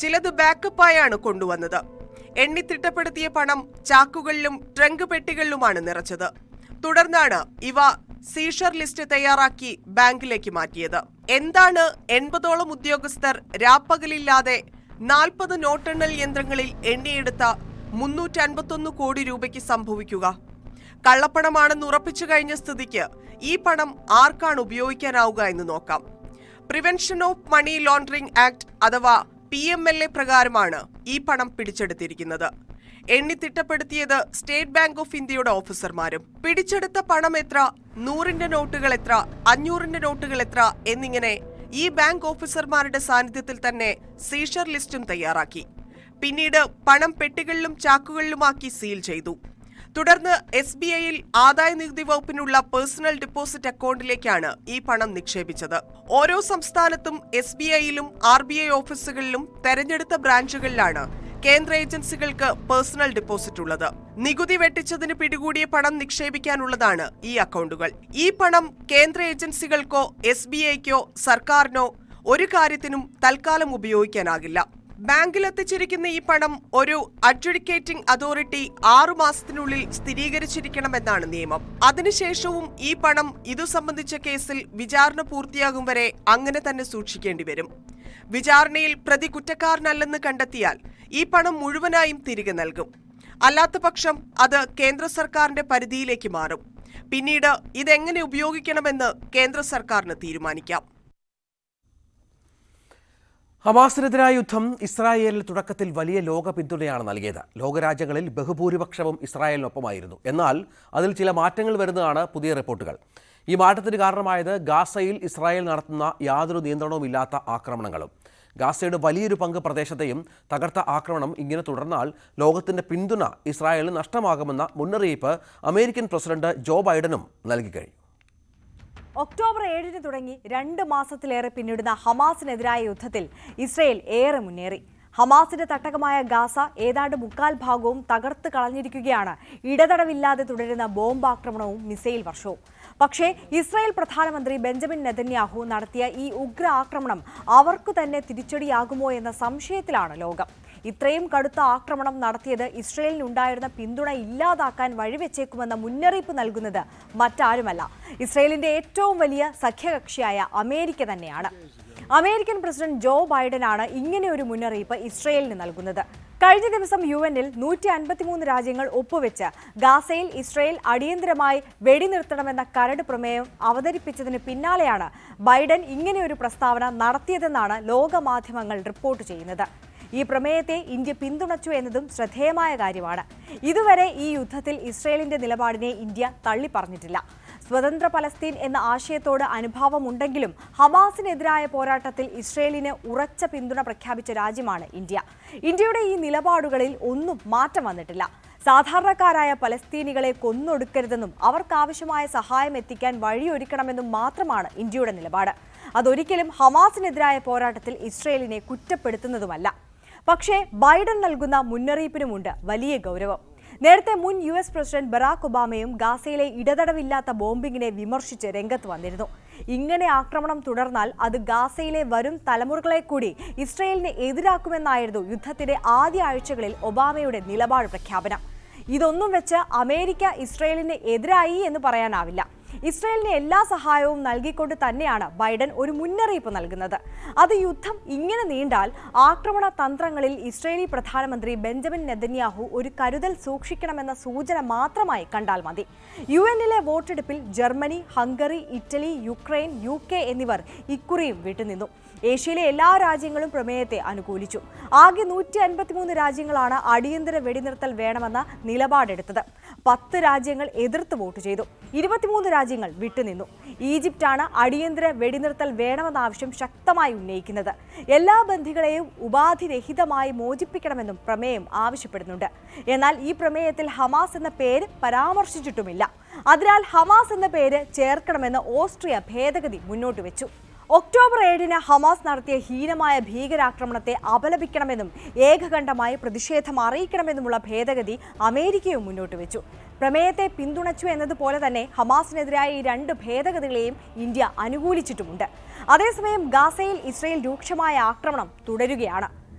ചിലത് ബാക്കപ്പായാണ് കൊണ്ടുവന്നത്. എണ്ണി തിട്ടപ്പെടുത്തിയ പണം ചാക്കുകളിലും ട്രങ്ക് പെട്ടികളിലുമാണ് നിറച്ചത്. തുടർന്നാണ് ഇവ സീഷർ ലിസ്റ്റ് തയ്യാറാക്കി ബാങ്കിലേക്ക് മാറ്റിയത്. എന്താണ് 80ഓളം ഉദ്യോഗസ്ഥർ രാപ്പകലില്ലാതെ 40 നോട്ടെണ്ണൽ യന്ത്രങ്ങളിൽ എണ്ണിയെടുത്ത 351 കോടി രൂപയ്ക്ക് സംഭവിക്കുക? കള്ളപ്പണമാണെന്ന് ഉറപ്പിച്ചു കഴിഞ്ഞ സ്ഥിതിക്ക് ഈ പണം ആർക്കാണ് ഉപയോഗിക്കാനാവുക എന്ന് നോക്കാം. Prevention of money laundering act അഥവാ PMLA പ്രകാരമാണ് ഈ പണം പിടിച്ചെടുത്തിരിക്കുന്നത്. എണ്ണി തിട്ടപ്പെടുത്തിയത് സ്റ്റേറ്റ് ബാങ്ക് ഓഫ് ഇന്ത്യയുടെ ഓഫീസർമാരും. പിടിച്ചെടുത്ത പണം എത്ര, 100ന്റെ നോട്ടുകൾ എത്ര, 500ന്റെ നോട്ടുകൾ എത്ര എന്നിങ്ങനെ ഈ ബാങ്ക് ഓഫീസർമാരുടെ സാന്നിധ്യത്തിൽ തന്നെ സീഷർ ലിസ്റ്റും തയ്യാറാക്കി. പിന്നീട് പണം പെട്ടികളിലും ചാക്കുകളിലുമാക്കി സീൽ ചെയ്തു. തുടർന്ന് SBIയിൽ ആദായനികുതി വകുപ്പിനുള്ള പേഴ്സണൽ ഡെപ്പോസിറ്റ് അക്കൗണ്ടിലേക്കാണ് ഈ പണം നിക്ഷേപിച്ചത്. ഓരോ സംസ്ഥാനത്തും SBIയിലും RBI ഓഫീസുകളിലും തെരഞ്ഞെടുത്ത ബ്രാഞ്ചുകളിലാണ് കേന്ദ്ര ഏജൻസികൾക്ക് പേഴ്സണൽ ഡെപ്പോസിറ്റ് ഉള്ളത്. നികുതി വെട്ടിച്ചതിന് പിടികൂടിയ പണം നിക്ഷേപിക്കാനുള്ളതാണ് ഈ അക്കൗണ്ടുകൾ. ഈ പണം കേന്ദ്ര ഏജൻസികൾക്കോ SBIക്കോ സർക്കാരിനോ ഒരു കാര്യത്തിനും തൽക്കാലം ഉപയോഗിക്കാനാകില്ല. ബാങ്കിലെത്തിച്ചിരിക്കുന്ന ഈ പണം ഒരു അഡ്ജുഡിക്കേറ്റിംഗ് അതോറിറ്റി 6 മാസത്തിനുള്ളിൽ സ്ഥിരീകരിച്ചിരിക്കണമെന്നാണ് നിയമം. അതിനുശേഷവും ഈ പണം ഇതു സംബന്ധിച്ച കേസിൽ വിചാരണ പൂർത്തിയാകും വരെ അങ്ങനെ തന്നെ സൂക്ഷിക്കേണ്ടി വരും. വിചാരണയിൽ പ്രതി കുറ്റക്കാരനല്ലെന്ന് കണ്ടെത്തിയാൽ ഈ പണം മുഴുവനായും തിരികെ നൽകും. അല്ലാത്തപക്ഷം അത് കേന്ദ്ര സർക്കാരിന്റെ പരിധിയിലേക്ക് മാറും. പിന്നീട് ഇതെങ്ങനെ ഉപയോഗിക്കണമെന്ന് കേന്ദ്ര സർക്കാരിന് തീരുമാനിക്കാം. ഹമാസിനെതിരായ യുദ്ധം ഇസ്രായേലിൽ തുടക്കത്തിൽ വലിയ ലോക പിന്തുണയാണ് നൽകിയത്. ലോകരാജ്യങ്ങളിൽ ബഹുഭൂരിപക്ഷവും ഇസ്രായേലിനൊപ്പമായിരുന്നു. എന്നാൽ അതിൽ ചില മാറ്റങ്ങൾ വരുന്നതാണ് പുതിയ റിപ്പോർട്ടുകൾ. ഈ മാറ്റത്തിന് കാരണമായത് ഗാസയിൽ ഇസ്രായേൽ നടത്തുന്ന യാതൊരു നിയന്ത്രണവുമില്ലാത്ത ആക്രമണങ്ങളും. ഗാസയുടെ വലിയൊരു പങ്ക് പ്രദേശത്തെയും തകർത്ത ആക്രമണം ഇങ്ങനെ തുടർന്നാൽ ലോകത്തിന്റെ പിന്തുണ ഇസ്രായേലിന് നഷ്ടമാകുമെന്ന മുന്നറിയിപ്പ് അമേരിക്കൻ പ്രസിഡന്റ് ജോ ബൈഡനും നൽകിക്കഴിഞ്ഞു. ഒക്ടോബർ 7 തുടങ്ങി 2 മാസത്തിലേറെ പിന്നിടുന്ന ഹമാസിനെതിരായ യുദ്ധത്തിൽ ഇസ്രയേൽ ഏറെ മുന്നേറി. ഹമാസിന്റെ തട്ടകമായ ഗാസ ഏതാണ്ട് 3/4 ഭാഗവും തകർത്ത് കളഞ്ഞിരിക്കുകയാണ് ഇടതടവില്ലാതെ തുടരുന്ന ബോംബാക്രമണവും മിസൈൽ വർഷവും. പക്ഷേ ഇസ്രായേൽ പ്രധാനമന്ത്രി ബെഞ്ചമിൻ നെതന്യാഹു നടത്തിയ ഈ ഉഗ്ര ആക്രമണം അവർക്കു തന്നെ തിരിച്ചടിയാകുമോ എന്ന സംശയത്തിലാണ് ലോകം. ഇത്രയും കടുത്ത ആക്രമണം നടത്തിയത് ഇസ്രയേലിനുണ്ടായിരുന്ന പിന്തുണ ഇല്ലാതാക്കാൻ വഴിവെച്ചേക്കുമെന്ന മുന്നറിയിപ്പ് നൽകുന്നത് മറ്റാരുമല്ല, ഇസ്രയേലിന്റെ ഏറ്റവും വലിയ സഖ്യകക്ഷിയായ അമേരിക്ക തന്നെയാണ്. അമേരിക്കൻ പ്രസിഡന്റ് ജോ ബൈഡനാണ് ഇങ്ങനെയൊരു മുന്നറിയിപ്പ് ഇസ്രയേലിന് നൽകുന്നത്. കഴിഞ്ഞ ദിവസം UN-ൽ 153 രാജ്യങ്ങൾ ഒപ്പുവെച്ച് ഗാസയിൽ ഇസ്രയേൽ അടിയന്തരമായി വെടിനിർത്തണമെന്ന കരട് പ്രമേയം അവതരിപ്പിച്ചതിന് പിന്നാലെയാണ് ബൈഡൻ ഇങ്ങനെയൊരു പ്രസ്താവന നടത്തിയതെന്നാണ് ലോകമാധ്യമങ്ങൾ റിപ്പോർട്ട് ചെയ്യുന്നത്. ഈ പ്രമേയത്തെ ഇന്ത്യ പിന്തുണച്ചു എന്നതും ശ്രദ്ധേയമായ കാര്യമാണ്. ഇതുവരെ ഈ യുദ്ധത്തിൽ ഇസ്രയേലിന്റെ നിലപാടിനെ ഇന്ത്യ തള്ളിപ്പറഞ്ഞിട്ടില്ല. സ്വതന്ത്ര പലസ്തീൻ എന്ന ആശയത്തോട് അനുഭാവമുണ്ടെങ്കിലും ഹമാസിനെതിരായ പോരാട്ടത്തിൽ ഇസ്രയേലിന് ഉറച്ച പിന്തുണ പ്രഖ്യാപിച്ച രാജ്യമാണ് ഇന്ത്യ. ഇന്ത്യയുടെ ഈ നിലപാടുകളിൽ ഒന്നും മാറ്റം വന്നിട്ടില്ല. സാധാരണക്കാരായ പലസ്തീനികളെ കൊന്നൊടുക്കരുതെന്നും അവർക്കാവശ്യമായ സഹായം എത്തിക്കാൻ വഴിയൊരുക്കണമെന്നും മാത്രമാണ് ഇന്ത്യയുടെ നിലപാട്. അതൊരിക്കലും ഹമാസിനെതിരായ പോരാട്ടത്തിൽ ഇസ്രയേലിനെ കുറ്റപ്പെടുത്തുന്നതുമല്ല. പക്ഷേ ബൈഡൻ നൽകുന്ന മുന്നറിയിപ്പിനുമുണ്ട് വലിയ ഗൗരവം. നേരത്തെ മുൻ US പ്രസിഡന്റ് ബറാക് ഒബാമയും ഗാസയിലെ ഇടതടവില്ലാത്ത ബോംബിങ്ങിനെ വിമർശിച്ച് രംഗത്ത് വന്നിരുന്നു. ഇങ്ങനെ ആക്രമണം തുടർന്നാൽ അത് ഗാസയിലെ വരും തലമുറകളെ കൂടി ഇസ്രയേലിന് എതിരാക്കുമെന്നായിരുന്നു യുദ്ധത്തിന്റെ ആദ്യ ആഴ്ചകളിൽ ഒബാമയുടെ നിലപാട് പ്രഖ്യാപനം. ഇതൊന്നും വെച്ച് അമേരിക്ക ഇസ്രയേലിന് എതിരായി എന്ന് പറയാനാവില്ല. ഇസ്രയേലിന് എല്ലാ സഹായവും നൽകിക്കൊണ്ട് തന്നെയാണ് ബൈഡൻ ഒരു മുന്നറിയിപ്പ് നൽകുന്നത്. അത് യുദ്ധം ഇങ്ങനെ നീണ്ടാൽ ആക്രമണ തന്ത്രങ്ങളിൽ ഇസ്രയേലി പ്രധാനമന്ത്രി ബെഞ്ചമിൻ നെതന്യാഹു ഒരു കരുതൽ സൂക്ഷിക്കണമെന്ന സൂചന മാത്രമായി കണ്ടാൽ മതി. UN-ലെ വോട്ടെടുപ്പിൽ Germany, Hungary, Italy, Ukraine, UK എന്നിവർ ഇക്കുറിയും വിട്ടുനിന്നു. ഏഷ്യയിലെ എല്ലാ രാജ്യങ്ങളും പ്രമേയത്തെ അനുകൂലിച്ചു. ആകെ 153 രാജ്യങ്ങളാണ് അടിയന്തര വെടിനിർത്തൽ വേണമെന്ന നിലപാടെടുത്തത്. 10 രാജ്യങ്ങൾ എതിർത്ത് വോട്ട് ചെയ്തു. 23 രാജ്യങ്ങൾ വിട്ടുനിന്നു. ഈജിപ്റ്റാണ് അടിയന്തര വെടിനിർത്തൽ വേണമെന്ന ആവശ്യം ശക്തമായി ഉന്നയിക്കുന്നത്. എല്ലാ ബന്ധികളെയും ഉപാധിരഹിതമായി മോചിപ്പിക്കണമെന്നും പ്രമേയം ആവശ്യപ്പെടുന്നുണ്ട്. എന്നാൽ ഈ പ്രമേയത്തിൽ ഹമാസ് എന്ന പേര് പരാമർശിച്ചിട്ടുമില്ല. അതിനാൽ ഹമാസ് എന്ന പേര് ചേർക്കണമെന്ന് ഓസ്ട്രിയ ഭേദഗതി മുന്നോട്ട് വെച്ചു. ഒക്ടോബർ 7 ഹമാസ് നടത്തിയ ഹീനമായ ഭീകരാക്രമണത്തെ അപലപിക്കണമെന്നും ഏകകണ്ഠമായി പ്രതിഷേധം അറിയിക്കണമെന്നുമുള്ള ഭേദഗതി അമേരിക്കയും മുന്നോട്ട് വെച്ചു. പ്രമേയത്തെ പിന്തുണച്ചു എന്നതുപോലെ തന്നെ ഹമാസിനെതിരായ ഈ 2 ഭേദഗതികളെയും ഇന്ത്യ അനുകൂലിച്ചിട്ടുമുണ്ട്. അതേസമയം ഗാസയിൽ ഇസ്രയേൽ രൂക്ഷമായ ആക്രമണം തുടരുകയാണ്.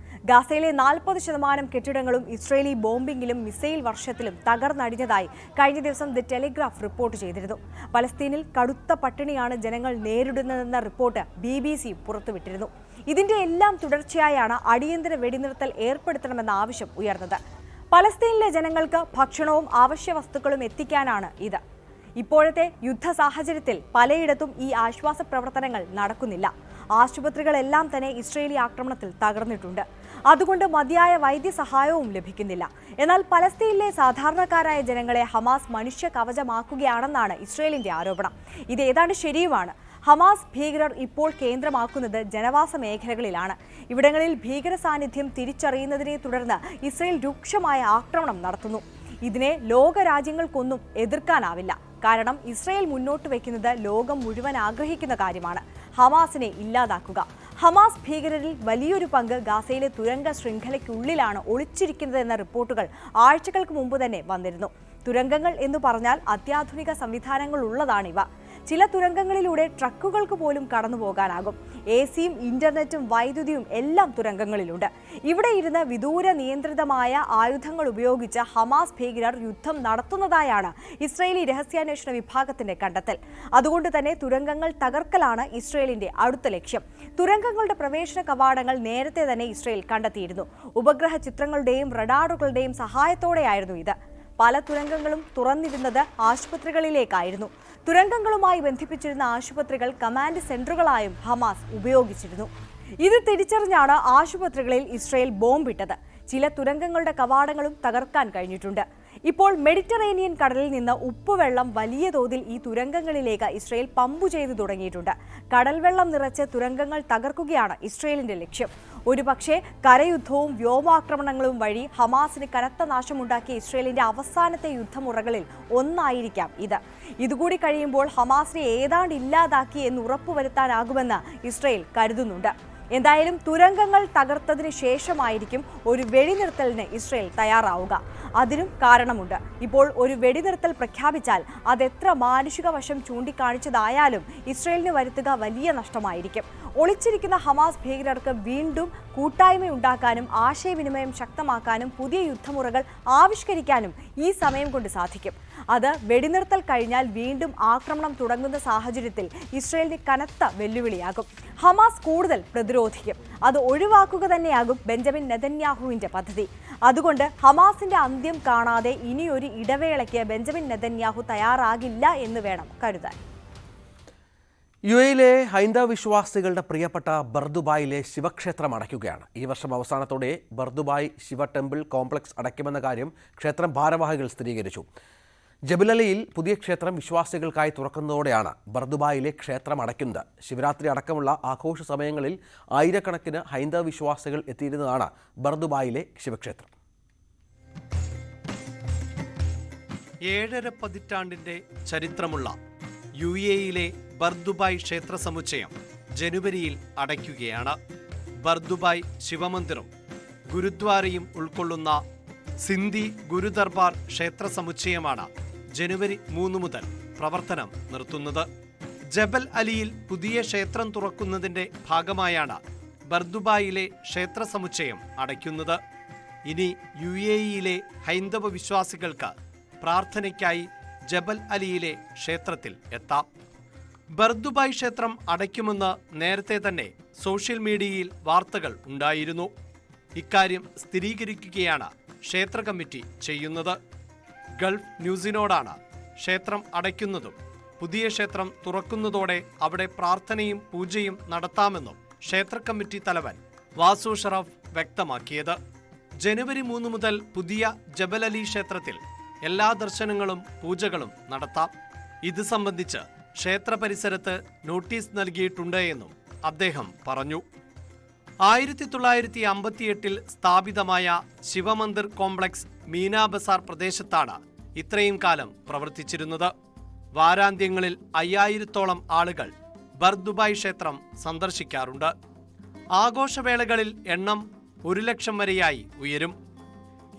ഗാസയിലെ 40% കെട്ടിടങ്ങളും ഇസ്രയേലി ബോംബിംഗിലും മിസൈൽ വർഷത്തിലും തകർന്നടിഞ്ഞതായി കഴിഞ്ഞ ദിവസം ദി ടെലിഗ്രാഫ് റിപ്പോർട്ട് ചെയ്തിരുന്നു. പലസ്തീനിൽ കടുത്ത പട്ടിണിയാണ് ജനങ്ങൾ നേരിടുന്നതെന്ന റിപ്പോർട്ട് BBC പുറത്തുവിട്ടിരുന്നു. ഇതിന്റെ എല്ലാം തുടർച്ചയായാണ് അടിയന്തര വെടിനിർത്തൽ ഏർപ്പെടുത്തണമെന്ന ആവശ്യം ഉയർന്നത്. പലസ്തീനിലെ ജനങ്ങൾക്ക് ഭക്ഷണവും അവശ്യ വസ്തുക്കളും എത്തിക്കാനാണ് ഇത്. ഇപ്പോഴത്തെ യുദ്ധ സാഹചര്യത്തിൽ പലയിടത്തും ഈ ആശ്വാസ പ്രവർത്തനങ്ങൾ നടക്കുന്നില്ല. ആശുപത്രികളെല്ലാം തന്നെ ഇസ്രയേലി ആക്രമണത്തിൽ തകർന്നിട്ടുണ്ട്. അതുകൊണ്ട് മതിയായ വൈദ്യസഹായവും ലഭിക്കുന്നില്ല. എന്നാൽ പലസ്തീനിലെ സാധാരണക്കാരായ ജനങ്ങളെ ഹമാസ് മനുഷ്യ കവചമാക്കുകയാണെന്നാണ് ഇസ്രയേലിന്റെ ആരോപണം. ഇത് ഏതാണ്ട് ശരിയുമാണ്. ഹമാസ് ഭീകരർ ഇപ്പോൾ കേന്ദ്രമാക്കുന്നത് ജനവാസ മേഖലകളിലാണ്. ഇവിടങ്ങളിൽ ഭീകര സാന്നിധ്യം തിരിച്ചറിയുന്നതിനെ തുടർന്ന് ഇസ്രയേൽ രൂക്ഷമായ ആക്രമണം നടത്തുന്നു. ഇതിനെ ലോകരാജ്യങ്ങൾക്കൊന്നും എതിർക്കാനാവില്ല. കാരണം ഇസ്രയേൽ മുന്നോട്ട് വയ്ക്കുന്നത് ലോകം മുഴുവൻ ആഗ്രഹിക്കുന്ന കാര്യമാണ്: ഹമാസിനെ ഇല്ലാതാക്കുക. ഹമാസ് ഭീകരരിൽ വലിയൊരു പങ്ക് ഗാസയിലെ തുരങ്ക ശൃംഖലയ്ക്കുള്ളിലാണ് ഒളിച്ചിരിക്കുന്നതെന്ന റിപ്പോർട്ടുകൾ ആഴ്ചകൾക്ക് മുമ്പ് തന്നെ വന്നിരുന്നു. തുരങ്കങ്ങൾ എന്ന് പറഞ്ഞാൽ അത്യാധുനിക സംവിധാനങ്ങൾ ഉള്ളതാണിവ. ചില തുരങ്കങ്ങളിലൂടെ ട്രക്കുകൾക്ക് പോലും കടന്നു പോകാനാകും. എസിയും ഇന്റർനെറ്റും വൈദ്യുതിയും എല്ലാം തുരങ്കങ്ങളിലുണ്ട്. ഇവിടെ ഇരുന്ന് വിദൂര നിയന്ത്രിതമായ ആയുധങ്ങൾ ഉപയോഗിച്ച് ഹമാസ് ഭീകരർ യുദ്ധം നടത്തുന്നതായാണ് ഇസ്രയേലി രഹസ്യാന്വേഷണ വിഭാഗത്തിന്റെ കണ്ടെത്തൽ. അതുകൊണ്ട് തന്നെ തുരങ്കങ്ങൾ തകർക്കലാണ് ഇസ്രയേലിന്റെ അടുത്ത ലക്ഷ്യം. തുരങ്കങ്ങളുടെ പ്രവേശന കവാടങ്ങൾ നേരത്തെ തന്നെ ഇസ്രയേൽ കണ്ടെത്തിയിരുന്നു. ഉപഗ്രഹ ചിത്രങ്ങളുടെയും റഡാറുകളുടെയും സഹായത്തോടെയായിരുന്നു ഇത്. പല തുരങ്കങ്ങളും തുറന്നിരുന്നത് ആശുപത്രികളിലേക്കായിരുന്നു. തുരങ്കങ്ങളുമായി ബന്ധിപ്പിച്ചിരുന്ന ആശുപത്രികൾ കമാൻഡ് സെന്ററുകളായും ഹമാസ് ഉപയോഗിച്ചിരുന്നു. ഇത് തിരിച്ചറിഞ്ഞാണ് ആശുപത്രികളിൽ ഇസ്രയേൽ ബോംബിട്ടത്. ചില തുരങ്കങ്ങളുടെ കവാടങ്ങളും തകർക്കാൻ കഴിഞ്ഞിട്ടുണ്ട്. ഇപ്പോൾ മെഡിറ്ററേനിയൻ കടലിൽ നിന്ന് ഉപ്പുവെള്ളം വലിയ തോതിൽ ഈ തുരങ്കങ്ങളിലേക്ക് ഇസ്രയേൽ പമ്പു ചെയ്തു തുടങ്ങിയിട്ടുണ്ട്. കടൽവെള്ളം നിറച്ച് തുരങ്കങ്ങൾ തകർക്കുകയാണ് ഇസ്രയേലിന്റെ ലക്ഷ്യം. ഒരുപക്ഷെ കരയുദ്ധവും വ്യോമാക്രമണങ്ങളും വഴി ഹമാസിന് കനത്ത നാശമുണ്ടാക്കിയ ഇസ്രയേലിന്റെ അവസാനത്തെ യുദ്ധമുറകളിൽ ഒന്നായിരിക്കാം ഇത്. ഇതുകൂടി കഴിയുമ്പോൾ ഹമാസിനെ ഏതാണ്ട് ഇല്ലാതാക്കി എന്ന് ഉറപ്പുവരുത്താനാകുമെന്ന് ഇസ്രയേൽ കരുതുന്നുണ്ട്. എന്തായാലും തുരങ്കങ്ങൾ തകർത്തതിന് ശേഷമായിരിക്കും ഒരു വെടിനിർത്തലിന് ഇസ്രയേൽ തയ്യാറാവുക. അതിനും കാരണമുണ്ട്. ഇപ്പോൾ ഒരു വെടിനിർത്തൽ പ്രഖ്യാപിച്ചാൽ അതെത്ര മാനുഷിക വശം ചൂണ്ടിക്കാണിച്ചതായാലും ഇസ്രയേലിന് വരുത്തുക വലിയ നഷ്ടമായിരിക്കും. ഒളിച്ചിരിക്കുന്ന ഹമാസ് ഭീകരർക്ക് വീണ്ടും കൂട്ടായ്മയുണ്ടാക്കാനും ആശയവിനിമയം ശക്തമാക്കാനും പുതിയ യുദ്ധമുറകൾ ആവിഷ്കരിക്കാനും ഈ സമയം കൊണ്ട് സാധിക്കും. അത് വെടിനിർത്തൽ കഴിഞ്ഞാൽ വീണ്ടും ആക്രമണം തുടങ്ങുന്ന സാഹചര്യത്തിൽ ഇസ്രയേലിന് കനത്ത വെല്ലുവിളിയാകും. ഹമാസ് കൂടുതൽ പ്രതിരോധിക്കും. അത് ഒഴിവാക്കുക തന്നെയാകും ബെഞ്ചമിൻ നെതന്യാഹുവിന്റെ പദ്ധതി. അതുകൊണ്ട് ഹമാസിന്റെ അന്ത്യം കാണാതെ ഇനിയൊരു ഇടവേളയ്ക്ക് ബെഞ്ചമിൻ നെതന്യാഹു തയ്യാറാകില്ല എന്ന് വേണം കരുതാൻ. യുഎയിലെ ഹൈന്ദവ വിശ്വാസികളുടെ പ്രിയപ്പെട്ട ബർദുബായിലെ ശിവക്ഷേത്രം അടയ്ക്കുകയാണ്. ഈ വർഷം അവസാനത്തോടെ ബർദുബായ് ശിവ ടെമ്പിൾ കോംപ്ലക്സ് അടയ്ക്കുമെന്ന കാര്യം ക്ഷേത്രം ഭാരവാഹികൾ സ്ഥിരീകരിച്ചു. ജബലലിയിൽ പുതിയ ക്ഷേത്രം വിശ്വാസികൾക്കായി തുറക്കുന്നതോടെയാണ് ബർദുബായിലെ ക്ഷേത്രം അടയ്ക്കുന്നത്. ശിവരാത്രി അടക്കമുള്ള ആഘോഷ സമയങ്ങളിൽ ആയിരക്കണക്കിന് ഹൈന്ദവ വിശ്വാസികൾ എത്തിയിരുന്നതാണ് ബർദുബായിലെ ശിവക്ഷേത്രം. 7.5 പതിറ്റാണ്ടിന്റെ ചരിത്രമുള്ള യുഎയിലെ ബർദുബായ് ക്ഷേത്ര സമുച്ചയം ജനുവരിയിൽ അടയ്ക്കുകയാണ്. ബർദുബായ് ശിവമന്ദിറും ഗുരുദ്വാരയും ഉൾക്കൊള്ളുന്ന സിന്ധി ഗുരുദർബാർ ക്ഷേത്ര സമുച്ചയമാണ് ജനുവരി 3 മുതൽ പ്രവർത്തനം നിർത്തുന്നത്. ജബൽ അലിയിൽ പുതിയ ക്ഷേത്രം തുറക്കുന്നതിന്റെ ഭാഗമായാണ് ബർദുബായിലെ ക്ഷേത്ര സമുച്ചയം അടയ്ക്കുന്നത്. ഇനി യുഎഇയിലെ ഹൈന്ദവ വിശ്വാസികൾക്ക് പ്രാർത്ഥനയ്ക്കായി ജബൽ അലിയിലെ ക്ഷേത്രത്തിൽ എത്താം. ബർദുബായ് ക്ഷേത്രം അടയ്ക്കുമെന്ന് നേരത്തെ തന്നെ സോഷ്യൽ മീഡിയയിൽ വാർത്തകൾ ഉണ്ടായിരുന്നു. ഇക്കാര്യം സ്ഥിരീകരിക്കുകയാണ് ക്ഷേത്ര കമ്മിറ്റി ചെയ്യുന്നത്. ഗൾഫ് ന്യൂസിനോടാണ് ക്ഷേത്രം അടയ്ക്കുന്നതും പുതിയ ക്ഷേത്രം തുറക്കുന്നതോടെ അവിടെ പ്രാർത്ഥനയും പൂജയും നടത്താമെന്നും ക്ഷേത്ര കമ്മിറ്റി തലവൻ വാസു ഷറഫ് വ്യക്തമാക്കിയത്. ജനുവരി 3 മുതൽ പുതിയ ജബൽ അലി ക്ഷേത്രത്തിൽ എല്ലാ ദർശനങ്ങളും പൂജകളും നടത്താം. ഇത് സംബന്ധിച്ച് ക്ഷേത്ര പരിസരത്ത് നോട്ടീസ് നൽകിയിട്ടുണ്ട് എന്നും അദ്ദേഹം പറഞ്ഞു. 1958 സ്ഥാപിതമായ ശിവമന്ദിർ കോംപ്ലക്സ് മീനാ ബസാർ പ്രദേശത്താണ് ഇത്രയും കാലം പ്രവർത്തിച്ചിരുന്നത്. വാരാന്ത്യങ്ങളിൽ 5000-ഓളം ആളുകൾ ബർദുബായ് ക്ഷേത്രം സന്ദർശിക്കാറുണ്ട്. ആഘോഷവേളകളിൽ എണ്ണം 100,000 വരെയായി ഉയരും.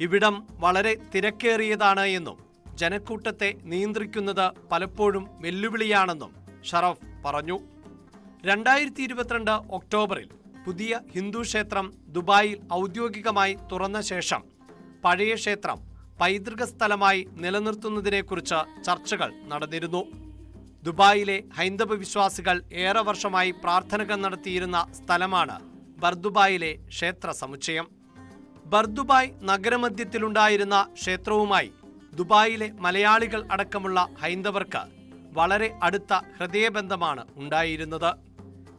ഇവിടം വളരെ തിരക്കേറിയതാണ് എന്നും ജനക്കൂട്ടത്തെ നിയന്ത്രിക്കുന്നത് പലപ്പോഴും വെല്ലുവിളിയാണെന്നും ഷറഫ് പറഞ്ഞു. 2022 ഒക്ടോബറിൽ പുതിയ ഹിന്ദു ക്ഷേത്രം ദുബായിൽ ഔദ്യോഗികമായി തുറന്ന ശേഷം പഴയ ക്ഷേത്രം പൈതൃക സ്ഥലമായി നിലനിർത്തുന്നതിനെക്കുറിച്ച് ചർച്ചകൾ നടന്നിരുന്നു. ദുബായിലെ ഹൈന്ദവ വിശ്വാസികൾ ഏറെ വർഷമായി പ്രാർത്ഥനകൾ നടത്തിയിരുന്ന സ്ഥലമാണ് ബർദുബായിലെ ക്ഷേത്ര സമുച്ചയം. ബർദുബായ് നഗരമധ്യത്തിലുണ്ടായിരുന്ന ക്ഷേത്രവുമായി ദുബായിലെ മലയാളികൾ അടക്കമുള്ള ഹൈന്ദവർക്ക് വളരെ അടുത്ത ഹൃദയബന്ധമാണ് ഉണ്ടായിരുന്നത്.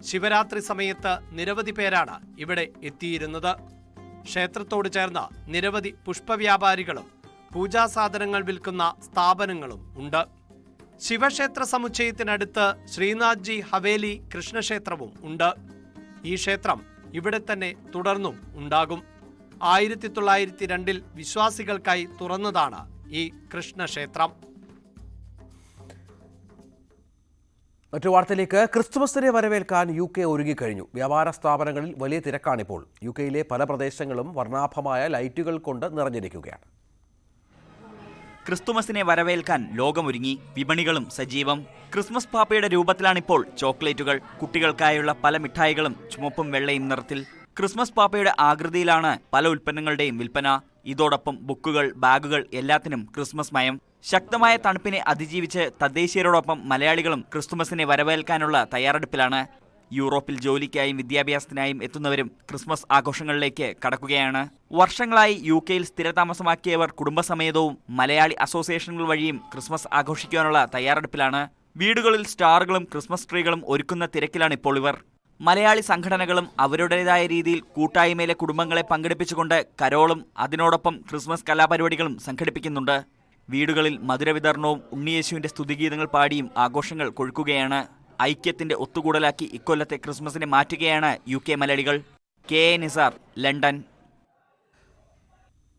ശിവരാത്രി സമയത്ത് നിരവധി പേരാണ് ഇവിടെ എത്തിയിരുന്നത്. ക്ഷേത്രത്തോട് ചേർന്ന് നിരവധി പുഷ്പവ്യാപാരികളും പൂജാസാധനങ്ങൾ വിൽക്കുന്ന സ്ഥാപനങ്ങളും ഉണ്ട്. ശിവക്ഷേത്ര സമുച്ചയത്തിനടുത്ത് ശ്രീനാഥ്ജി ഹവേലി കൃഷ്ണക്ഷേത്രവും ഉണ്ട്. ഈ ക്ഷേത്രം ഇവിടെ തന്നെ തുടർന്നും ഉണ്ടാകും. 1902 വിശ്വാസികൾക്കായി തുറന്നതാണ് ഈ കൃഷ്ണക്ഷേത്രം. മറ്റു വാർത്തയിലേക്ക്. ക്രിസ്തുമസിനെ വരവേൽക്കാൻ UK ഒരുങ്ങിക്കഴിഞ്ഞു. വ്യാപാര സ്ഥാപനങ്ങളിൽ വലിയ തിരക്കാണിപ്പോൾ. UKയിലെ പല പ്രദേശങ്ങളും വർണ്ണാഭമായ ലൈറ്റുകൾ കൊണ്ട് നിറഞ്ഞിരിക്കുകയാണ്. ക്രിസ്തുമസിനെ വരവേൽക്കാൻ ലോകമൊരുങ്ങി, വിപണികളും സജീവം. ക്രിസ്മസ് പാപ്പയുടെ രൂപത്തിലാണിപ്പോൾ ചോക്ലേറ്റുകൾ. കുട്ടികൾക്കായുള്ള പല മിഠായികളും ചുമപ്പും വെള്ളയും നിറത്തിൽ. ക്രിസ്മസ് പാപ്പയുടെ ആകൃതിയിലാണ് പല ഉൽപ്പന്നങ്ങളുടെയും വിൽപ്പന. ഇതോടൊപ്പം ബുക്കുകൾ, ബാഗുകൾ എല്ലാത്തിനും ക്രിസ്മസ് മയം. ശക്തമായ തണുപ്പിനെ അതിജീവിച്ച് തദ്ദേശീയരോടൊപ്പം മലയാളികളും ക്രിസ്തുമസിനെ വരവേൽക്കാനുള്ള തയ്യാറെടുപ്പിലാണ്. യൂറോപ്പിൽ ജോലിക്കായും വിദ്യാഭ്യാസത്തിനായും എത്തുന്നവരും ക്രിസ്മസ് ആഘോഷങ്ങളിലേക്ക് കടക്കുകയാണ്. വർഷങ്ങളായി UKയിൽ സ്ഥിരതാമസമാക്കിയവർ കുടുംബസമേതവും മലയാളി അസോസിയേഷനുകൾ വഴിയും ക്രിസ്മസ് ആഘോഷിക്കാനുള്ള തയ്യാറെടുപ്പിലാണ്. വീടുകളിൽ സ്റ്റാറുകളും ക്രിസ്മസ് ട്രീകളും ഒരുക്കുന്ന തിരക്കിലാണ് ഇപ്പോൾ ഇവർ. മലയാളി സംഘടനകളും അവരുടേതായ രീതിയിൽ കൂട്ടായ്മയിലെ കുടുംബങ്ങളെ പങ്കെടുപ്പിച്ചുകൊണ്ട് കരോളും അതിനോടൊപ്പം ക്രിസ്മസ് കലാപരിപാടികളും സംഘടിപ്പിക്കുന്നുണ്ട്. വീടുകളിൽ മധുരവിതരണവും ഉണ്ണിയേശുവിന്റെ സ്തുതിഗീതങ്ങൾ പാടിയും ആഘോഷങ്ങൾ കൊഴുക്കുകയാണ്. ഐക്യത്തിന്റെ ഒത്തുകൂടലാക്കി ഇക്കൊല്ലത്തെ ക്രിസ്മസിനെ മാറ്റുകയാണ് UK മലയാളികൾ. KA Nisar, London.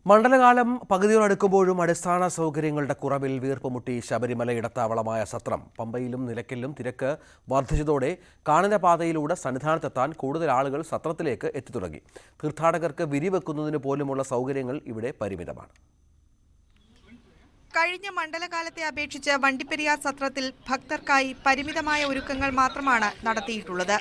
മണ്ഡലകാലം പകുതിയോടടുക്കുമ്പോഴും അടിസ്ഥാന സൗകര്യങ്ങളുടെ കുറവിൽ വീർപ്പുമുട്ടി ശബരിമല ഇടത്താവളമായ സത്രം. പമ്പയിലും നിലയ്ക്കലിലും തിരക്ക് വർദ്ധിച്ചതോടെ കാനനപാതയിലൂടെ സന്നിധാനത്തെത്താൻ കൂടുതൽ ആളുകൾ സത്രത്തിലേക്ക് എത്തിത്തുടങ്ങി. തീർത്ഥാടകർക്ക് വിരിവെക്കുന്നതിന് പോലുമുള്ള സൗകര്യങ്ങൾ ഇവിടെ പരിമിതമാണ്. കഴിഞ്ഞ മണ്ഡലകാലത്തെ അപേക്ഷിച്ച് വണ്ടിപ്പെരിയാർ സത്രത്തിൽ ഭക്തർക്കായി പരിമിതമായ ഒരുക്കങ്ങൾ മാത്രമാണ് നടത്തിയിട്ടുള്ളത്.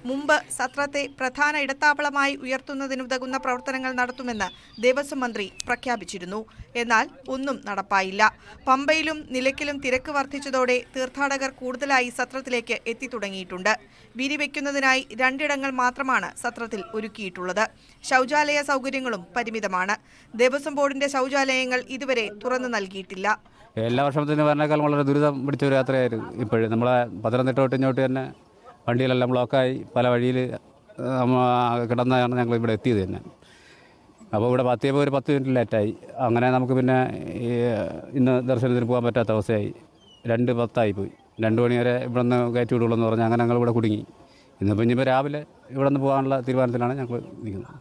മുമ്പ് സത്രത്തെ പ്രധാന ഇടത്താവളമായി ഉയർത്തുന്നതിനുതകുന്ന പ്രവർത്തനങ്ങൾ നടത്തുമെന്ന് ദേവസ്വം മന്ത്രി പ്രഖ്യാപിച്ചിരുന്നു. എന്നാൽ ഒന്നും നടപ്പായില്ല. പമ്പയിലും നിലയ്ക്കലും തിരക്ക് വർദ്ധിച്ചതോടെ തീർത്ഥാടകർ കൂടുതലായി സത്രത്തിലേക്ക് എത്തിത്തുടങ്ങിയിട്ടുണ്ട്. വിരിവെക്കുന്നതിനായി 2 ഇടങ്ങൾ മാത്രമാണ് സത്രത്തിൽ ഒരുക്കിയിട്ടുള്ളത്. ശൗചാലയ സൗകര്യങ്ങളും പരിമിതമാണ്. ദേവസ്വം ബോർഡിന്റെ ശൗചാലയങ്ങൾ ഇതുവരെ തുറന്നു നൽകിയിട്ടില്ല. എല്ലാ വർഷത്തിന് പറഞ്ഞേക്കാൾ വളരെ ദുരിതം പിടിച്ച ഒരു യാത്രയായിരുന്നു. ഇപ്പോഴും നമ്മളെ പത്തനംതിട്ട തൊട്ട് ഇങ്ങോട്ട് തന്നെ വണ്ടിയിലെല്ലാം ബ്ലോക്കായി പല വഴിയിൽ കിടന്നാണ് ഞങ്ങൾ ഇവിടെ എത്തിയത് തന്നെ. അപ്പോൾ ഇവിടെ എത്തിയപ്പോൾ ഒരു 10 മിനിറ്റ് ലേറ്റായി. അങ്ങനെ നമുക്ക് പിന്നെ ഇന്ന് ദർശനത്തിന് പോകാൻ പറ്റാത്ത അവസ്ഥയായി. 2:10 പോയി. 2 മണി വരെ ഇവിടെ നിന്ന് കയറ്റി വിടുള്ളൂ എന്ന് പറഞ്ഞാൽ അങ്ങനെ ഞങ്ങൾ ഇവിടെ കുടുങ്ങി. ഇന്നിപ്പോൾ ഇനിയിപ്പോൾ രാവിലെ ഇവിടെ നിന്ന് പോകാനുള്ള തീരുമാനത്തിലാണ് ഞങ്ങൾ നിൽക്കുന്നത്.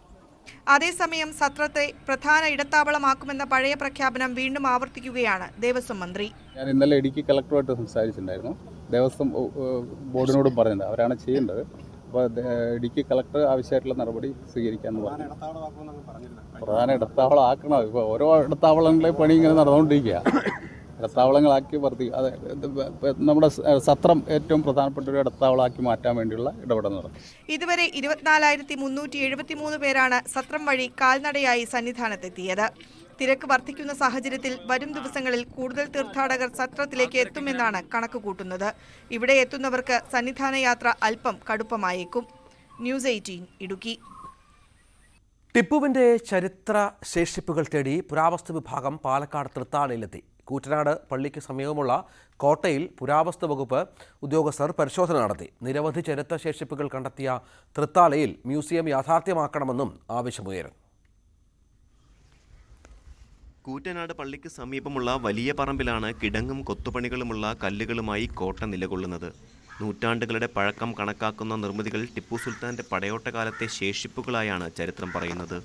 അതേസമയം സത്രത്തെ പ്രധാന ഇടത്താവളമാക്കുമെന്ന പഴയ പ്രഖ്യാപനം വീണ്ടും ആവർത്തിക്കുകയാണ് ദേവസ്വം മന്ത്രി. ഞാൻ ഇന്നലെ ഇടുക്കി കളക്ടറുമായിട്ട് സംസാരിച്ചിട്ടുണ്ടായിരുന്നു. ദേവസ്വം ബോർഡിനോടും പറഞ്ഞിട്ടുണ്ട്, അവരാണ് ചെയ്യേണ്ടത്. അപ്പോൾ ഇടുക്കി കളക്ടർ ആവശ്യമായിട്ടുള്ള നടപടി സ്വീകരിക്കാമെന്ന് പറഞ്ഞു. പ്രധാന ഇടത്താവളം ആക്കണം. ഇപ്പോൾ ഓരോ ഇടത്താവളങ്ങളെ പണി ഇങ്ങനെ നടന്നുകൊണ്ടിരിക്കുക. ഇടത്താവളങ്ങളാക്കി അത് നമ്മുടെ സത്രം ഏറ്റവും പ്രധാനപ്പെട്ട ഒരു ഇടത്താവളമാക്കി മാറ്റാൻ വേണ്ടിയുള്ള ഇടപെടൽ നടത്തും. ഇതുവരെ 24,373 പേരാണ് സത്രം വഴി കാൽനടയായി സന്നിധാനത്തെത്തിയത്. തിരക്ക് വർദ്ധിക്കുന്ന സാഹചര്യത്തിൽ വരും ദിവസങ്ങളിൽ കൂടുതൽ തീർത്ഥാടകർ സത്രത്തിലേക്ക് എത്തുമെന്നാണ് കണക്കുകൂട്ടുന്നത്. ഇവിടെ എത്തുന്നവർക്ക് സന്നിധാന യാത്ര അല്പം കടുപ്പമായേക്കും. ന്യൂസ് 18 ഇടുക്കി. ടിപ്പുവിന്റെ ചരിത്ര ശേഷിപ്പുകൾ തേടി പുരാവസ്തു വിഭാഗം പാലക്കാട് തൃത്താലയിലെത്തി. കൂറ്റനാട് പള്ളിക്ക് സമീപമുള്ള കോട്ടയിൽ പുരാവസ്തു വകുപ്പ് ഉദ്യോഗസ്ഥർ പരിശോധന നടത്തി. നിരവധി ചരിത്ര ശേഷിപ്പുകൾ കണ്ടെത്തിയ തൃത്താലയിൽ മ്യൂസിയം യാഥാർത്ഥ്യമാക്കണമെന്നും ആവശ്യമുയരുന്നു. കൂറ്റനാട് പള്ളിക്ക് സമീപമുള്ള വലിയ പറമ്പിലാണ് കിടങ്ങും കൊത്തുപണികളുമുള്ള കല്ലുകളുമായി കോട്ട നിലകൊള്ളുന്നത്. നൂറ്റാണ്ടുകളുടെ പഴക്കം കണക്കാക്കുന്ന നിർമ്മിതികൾ ടിപ്പു സുൽത്താന്റെ പടയോട്ടകാലത്തെ ശേഷിപ്പുകളായാണ് ചരിത്രം പറയുന്നത്.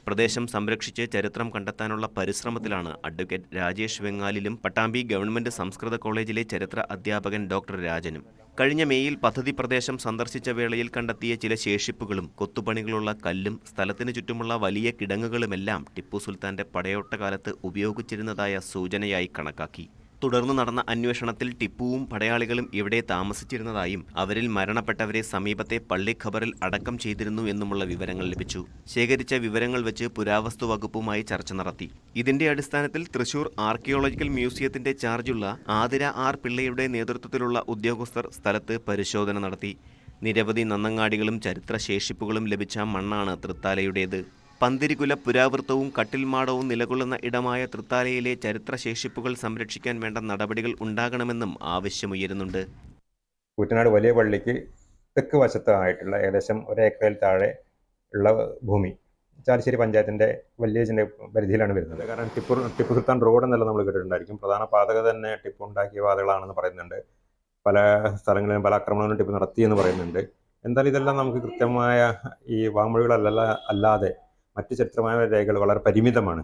പ്രദേശം സംരക്ഷിച്ച് ചരിത്രം കണ്ടെത്താനുള്ള പരിശ്രമത്തിലാണ് അഡ്വക്കേറ്റ് രാജേഷ് വെങ്ങാലിലും പട്ടാമ്പി ഗവൺമെന്റ് സംസ്കൃത കോളേജിലെ ചരിത്ര അധ്യാപകൻ ഡോക്ടർ രാജനും. കഴിഞ്ഞ മേയിൽ പദ്ധതി പ്രദേശം സന്ദർശിച്ച വേളയിൽ കണ്ടെത്തിയ ചില ശേഷിപ്പുകളും കൊത്തുപണികളുള്ള കല്ലും സ്ഥലത്തിന് ചുറ്റുമുള്ള വലിയ കിടങ്ങുകളുമെല്ലാം ടിപ്പു സുൽത്താന്റെ പടയോട്ടകാലത്ത് ഉപയോഗിച്ചിരുന്നതായ സൂചനയായി കണക്കാക്കി. തുടർന്ന് നടന്ന അന്വേഷണത്തിൽ ടിപ്പുവും പടയാളികളും ഇവിടെ താമസിച്ചിരുന്നതായും അവരിൽ മരണപ്പെട്ടവരെ സമീപത്തെ പള്ളി ഖബറിൽ അടക്കം ചെയ്തിരുന്നു എന്നുമുള്ള വിവരങ്ങൾ ലഭിച്ചു. ശേഖരിച്ച വിവരങ്ങൾ വെച്ച് പുരാവസ്തു വകുപ്പുമായി ചർച്ച നടത്തി. ഇതിന്റെ അടിസ്ഥാനത്തിൽ തൃശൂർ ആർക്കിയോളജിക്കൽ മ്യൂസിയത്തിന്റെ ചാർജുള്ള ആതിര ആർ പിള്ളയുടെ നേതൃത്വത്തിലുള്ള ഉദ്യോഗസ്ഥർ സ്ഥലത്ത് പരിശോധന നടത്തി. നിരവധി നന്നങ്ങാടികളും ചരിത്ര ശേഷിപ്പുകളും ലഭിച്ച മണ്ണാണ് തൃത്താലയുടേത്. പന്തിരികുല പുരാവൃത്തവും കട്ടിൽമാടവും നിലകൊള്ളുന്ന ഇടമായ തൃത്താലയിലെ ചരിത്രശേഷിപ്പുകൾ സംരക്ഷിക്കാൻ വേണ്ട നടപടികൾ ഉണ്ടാകണമെന്നും ആവശ്യമുയരുന്നുണ്ട്. കൂറ്റനാട് വലിയ പള്ളിക്ക് തെക്ക് വശത്തായിട്ടുള്ള ഏകദേശം 1 ഏക്കറിൽ താഴെ ഉള്ള ഭൂമി ചാലിശ്ശേരി പഞ്ചായത്തിൻ്റെ വില്ലേജിൻ്റെ പരിധിയിലാണ് വരുന്നത്. കാരണം ടിപ്പു സുൽത്താൻ റോഡ് എന്നെല്ലാം നമ്മൾ കേട്ടിട്ടുണ്ടായിരിക്കും. പ്രധാന പാതകൾ തന്നെ ടിപ്പു ഉണ്ടാക്കിയ പാതകളാണെന്ന് പറയുന്നുണ്ട്. പല സ്ഥലങ്ങളിലും പല ആക്രമണങ്ങളും ടിപ്പു നടത്തിയെന്ന് പറയുന്നുണ്ട്. എന്തായാലും ഇതെല്ലാം നമുക്ക് കൃത്യമായ ഈ വാങ്മൊഴികളല്ലാതെ മറ്റ് ചരിത്രമായ രേഖകൾ വളരെ പരിമിതമാണ്.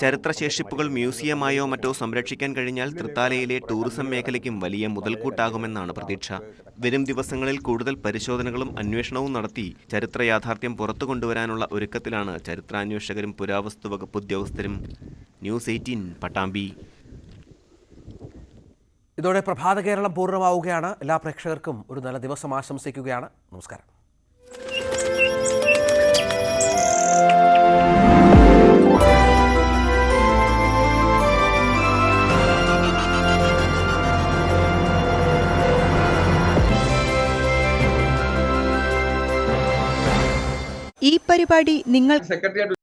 ചരിത്രശേഷിപ്പുകൾ മ്യൂസിയമായോ മറ്റോ സംരക്ഷിക്കാൻ കഴിഞ്ഞാൽ തൃത്താലയിലെ ടൂറിസം മേഖലയ്ക്കും വലിയ മുതൽക്കൂട്ടാകുമെന്നാണ് പ്രതീക്ഷ. വരും ദിവസങ്ങളിൽ കൂടുതൽ പരിശോധനകളും അന്വേഷണവും നടത്തി ചരിത്ര യാഥാർത്ഥ്യം പുറത്തു കൊണ്ടുവരാനുള്ള ഒരുക്കത്തിലാണ് ചരിത്രാന്വേഷകരും പുരാവസ്തു വകുപ്പ് ഉദ്യോഗസ്ഥരും. ന്യൂസ് 18 പട്ടാമ്പി. ഇതോടെ പ്രഭാത കേരളം പൂർണ്ണമാവുകയാണ്. എല്ലാ പ്രേക്ഷകർക്കും ഒരു നല്ല ദിവസം ആശംസിക്കുകയാണ്. നമസ്കാരം. ഈ പരിപാടി നിങ്ങൾ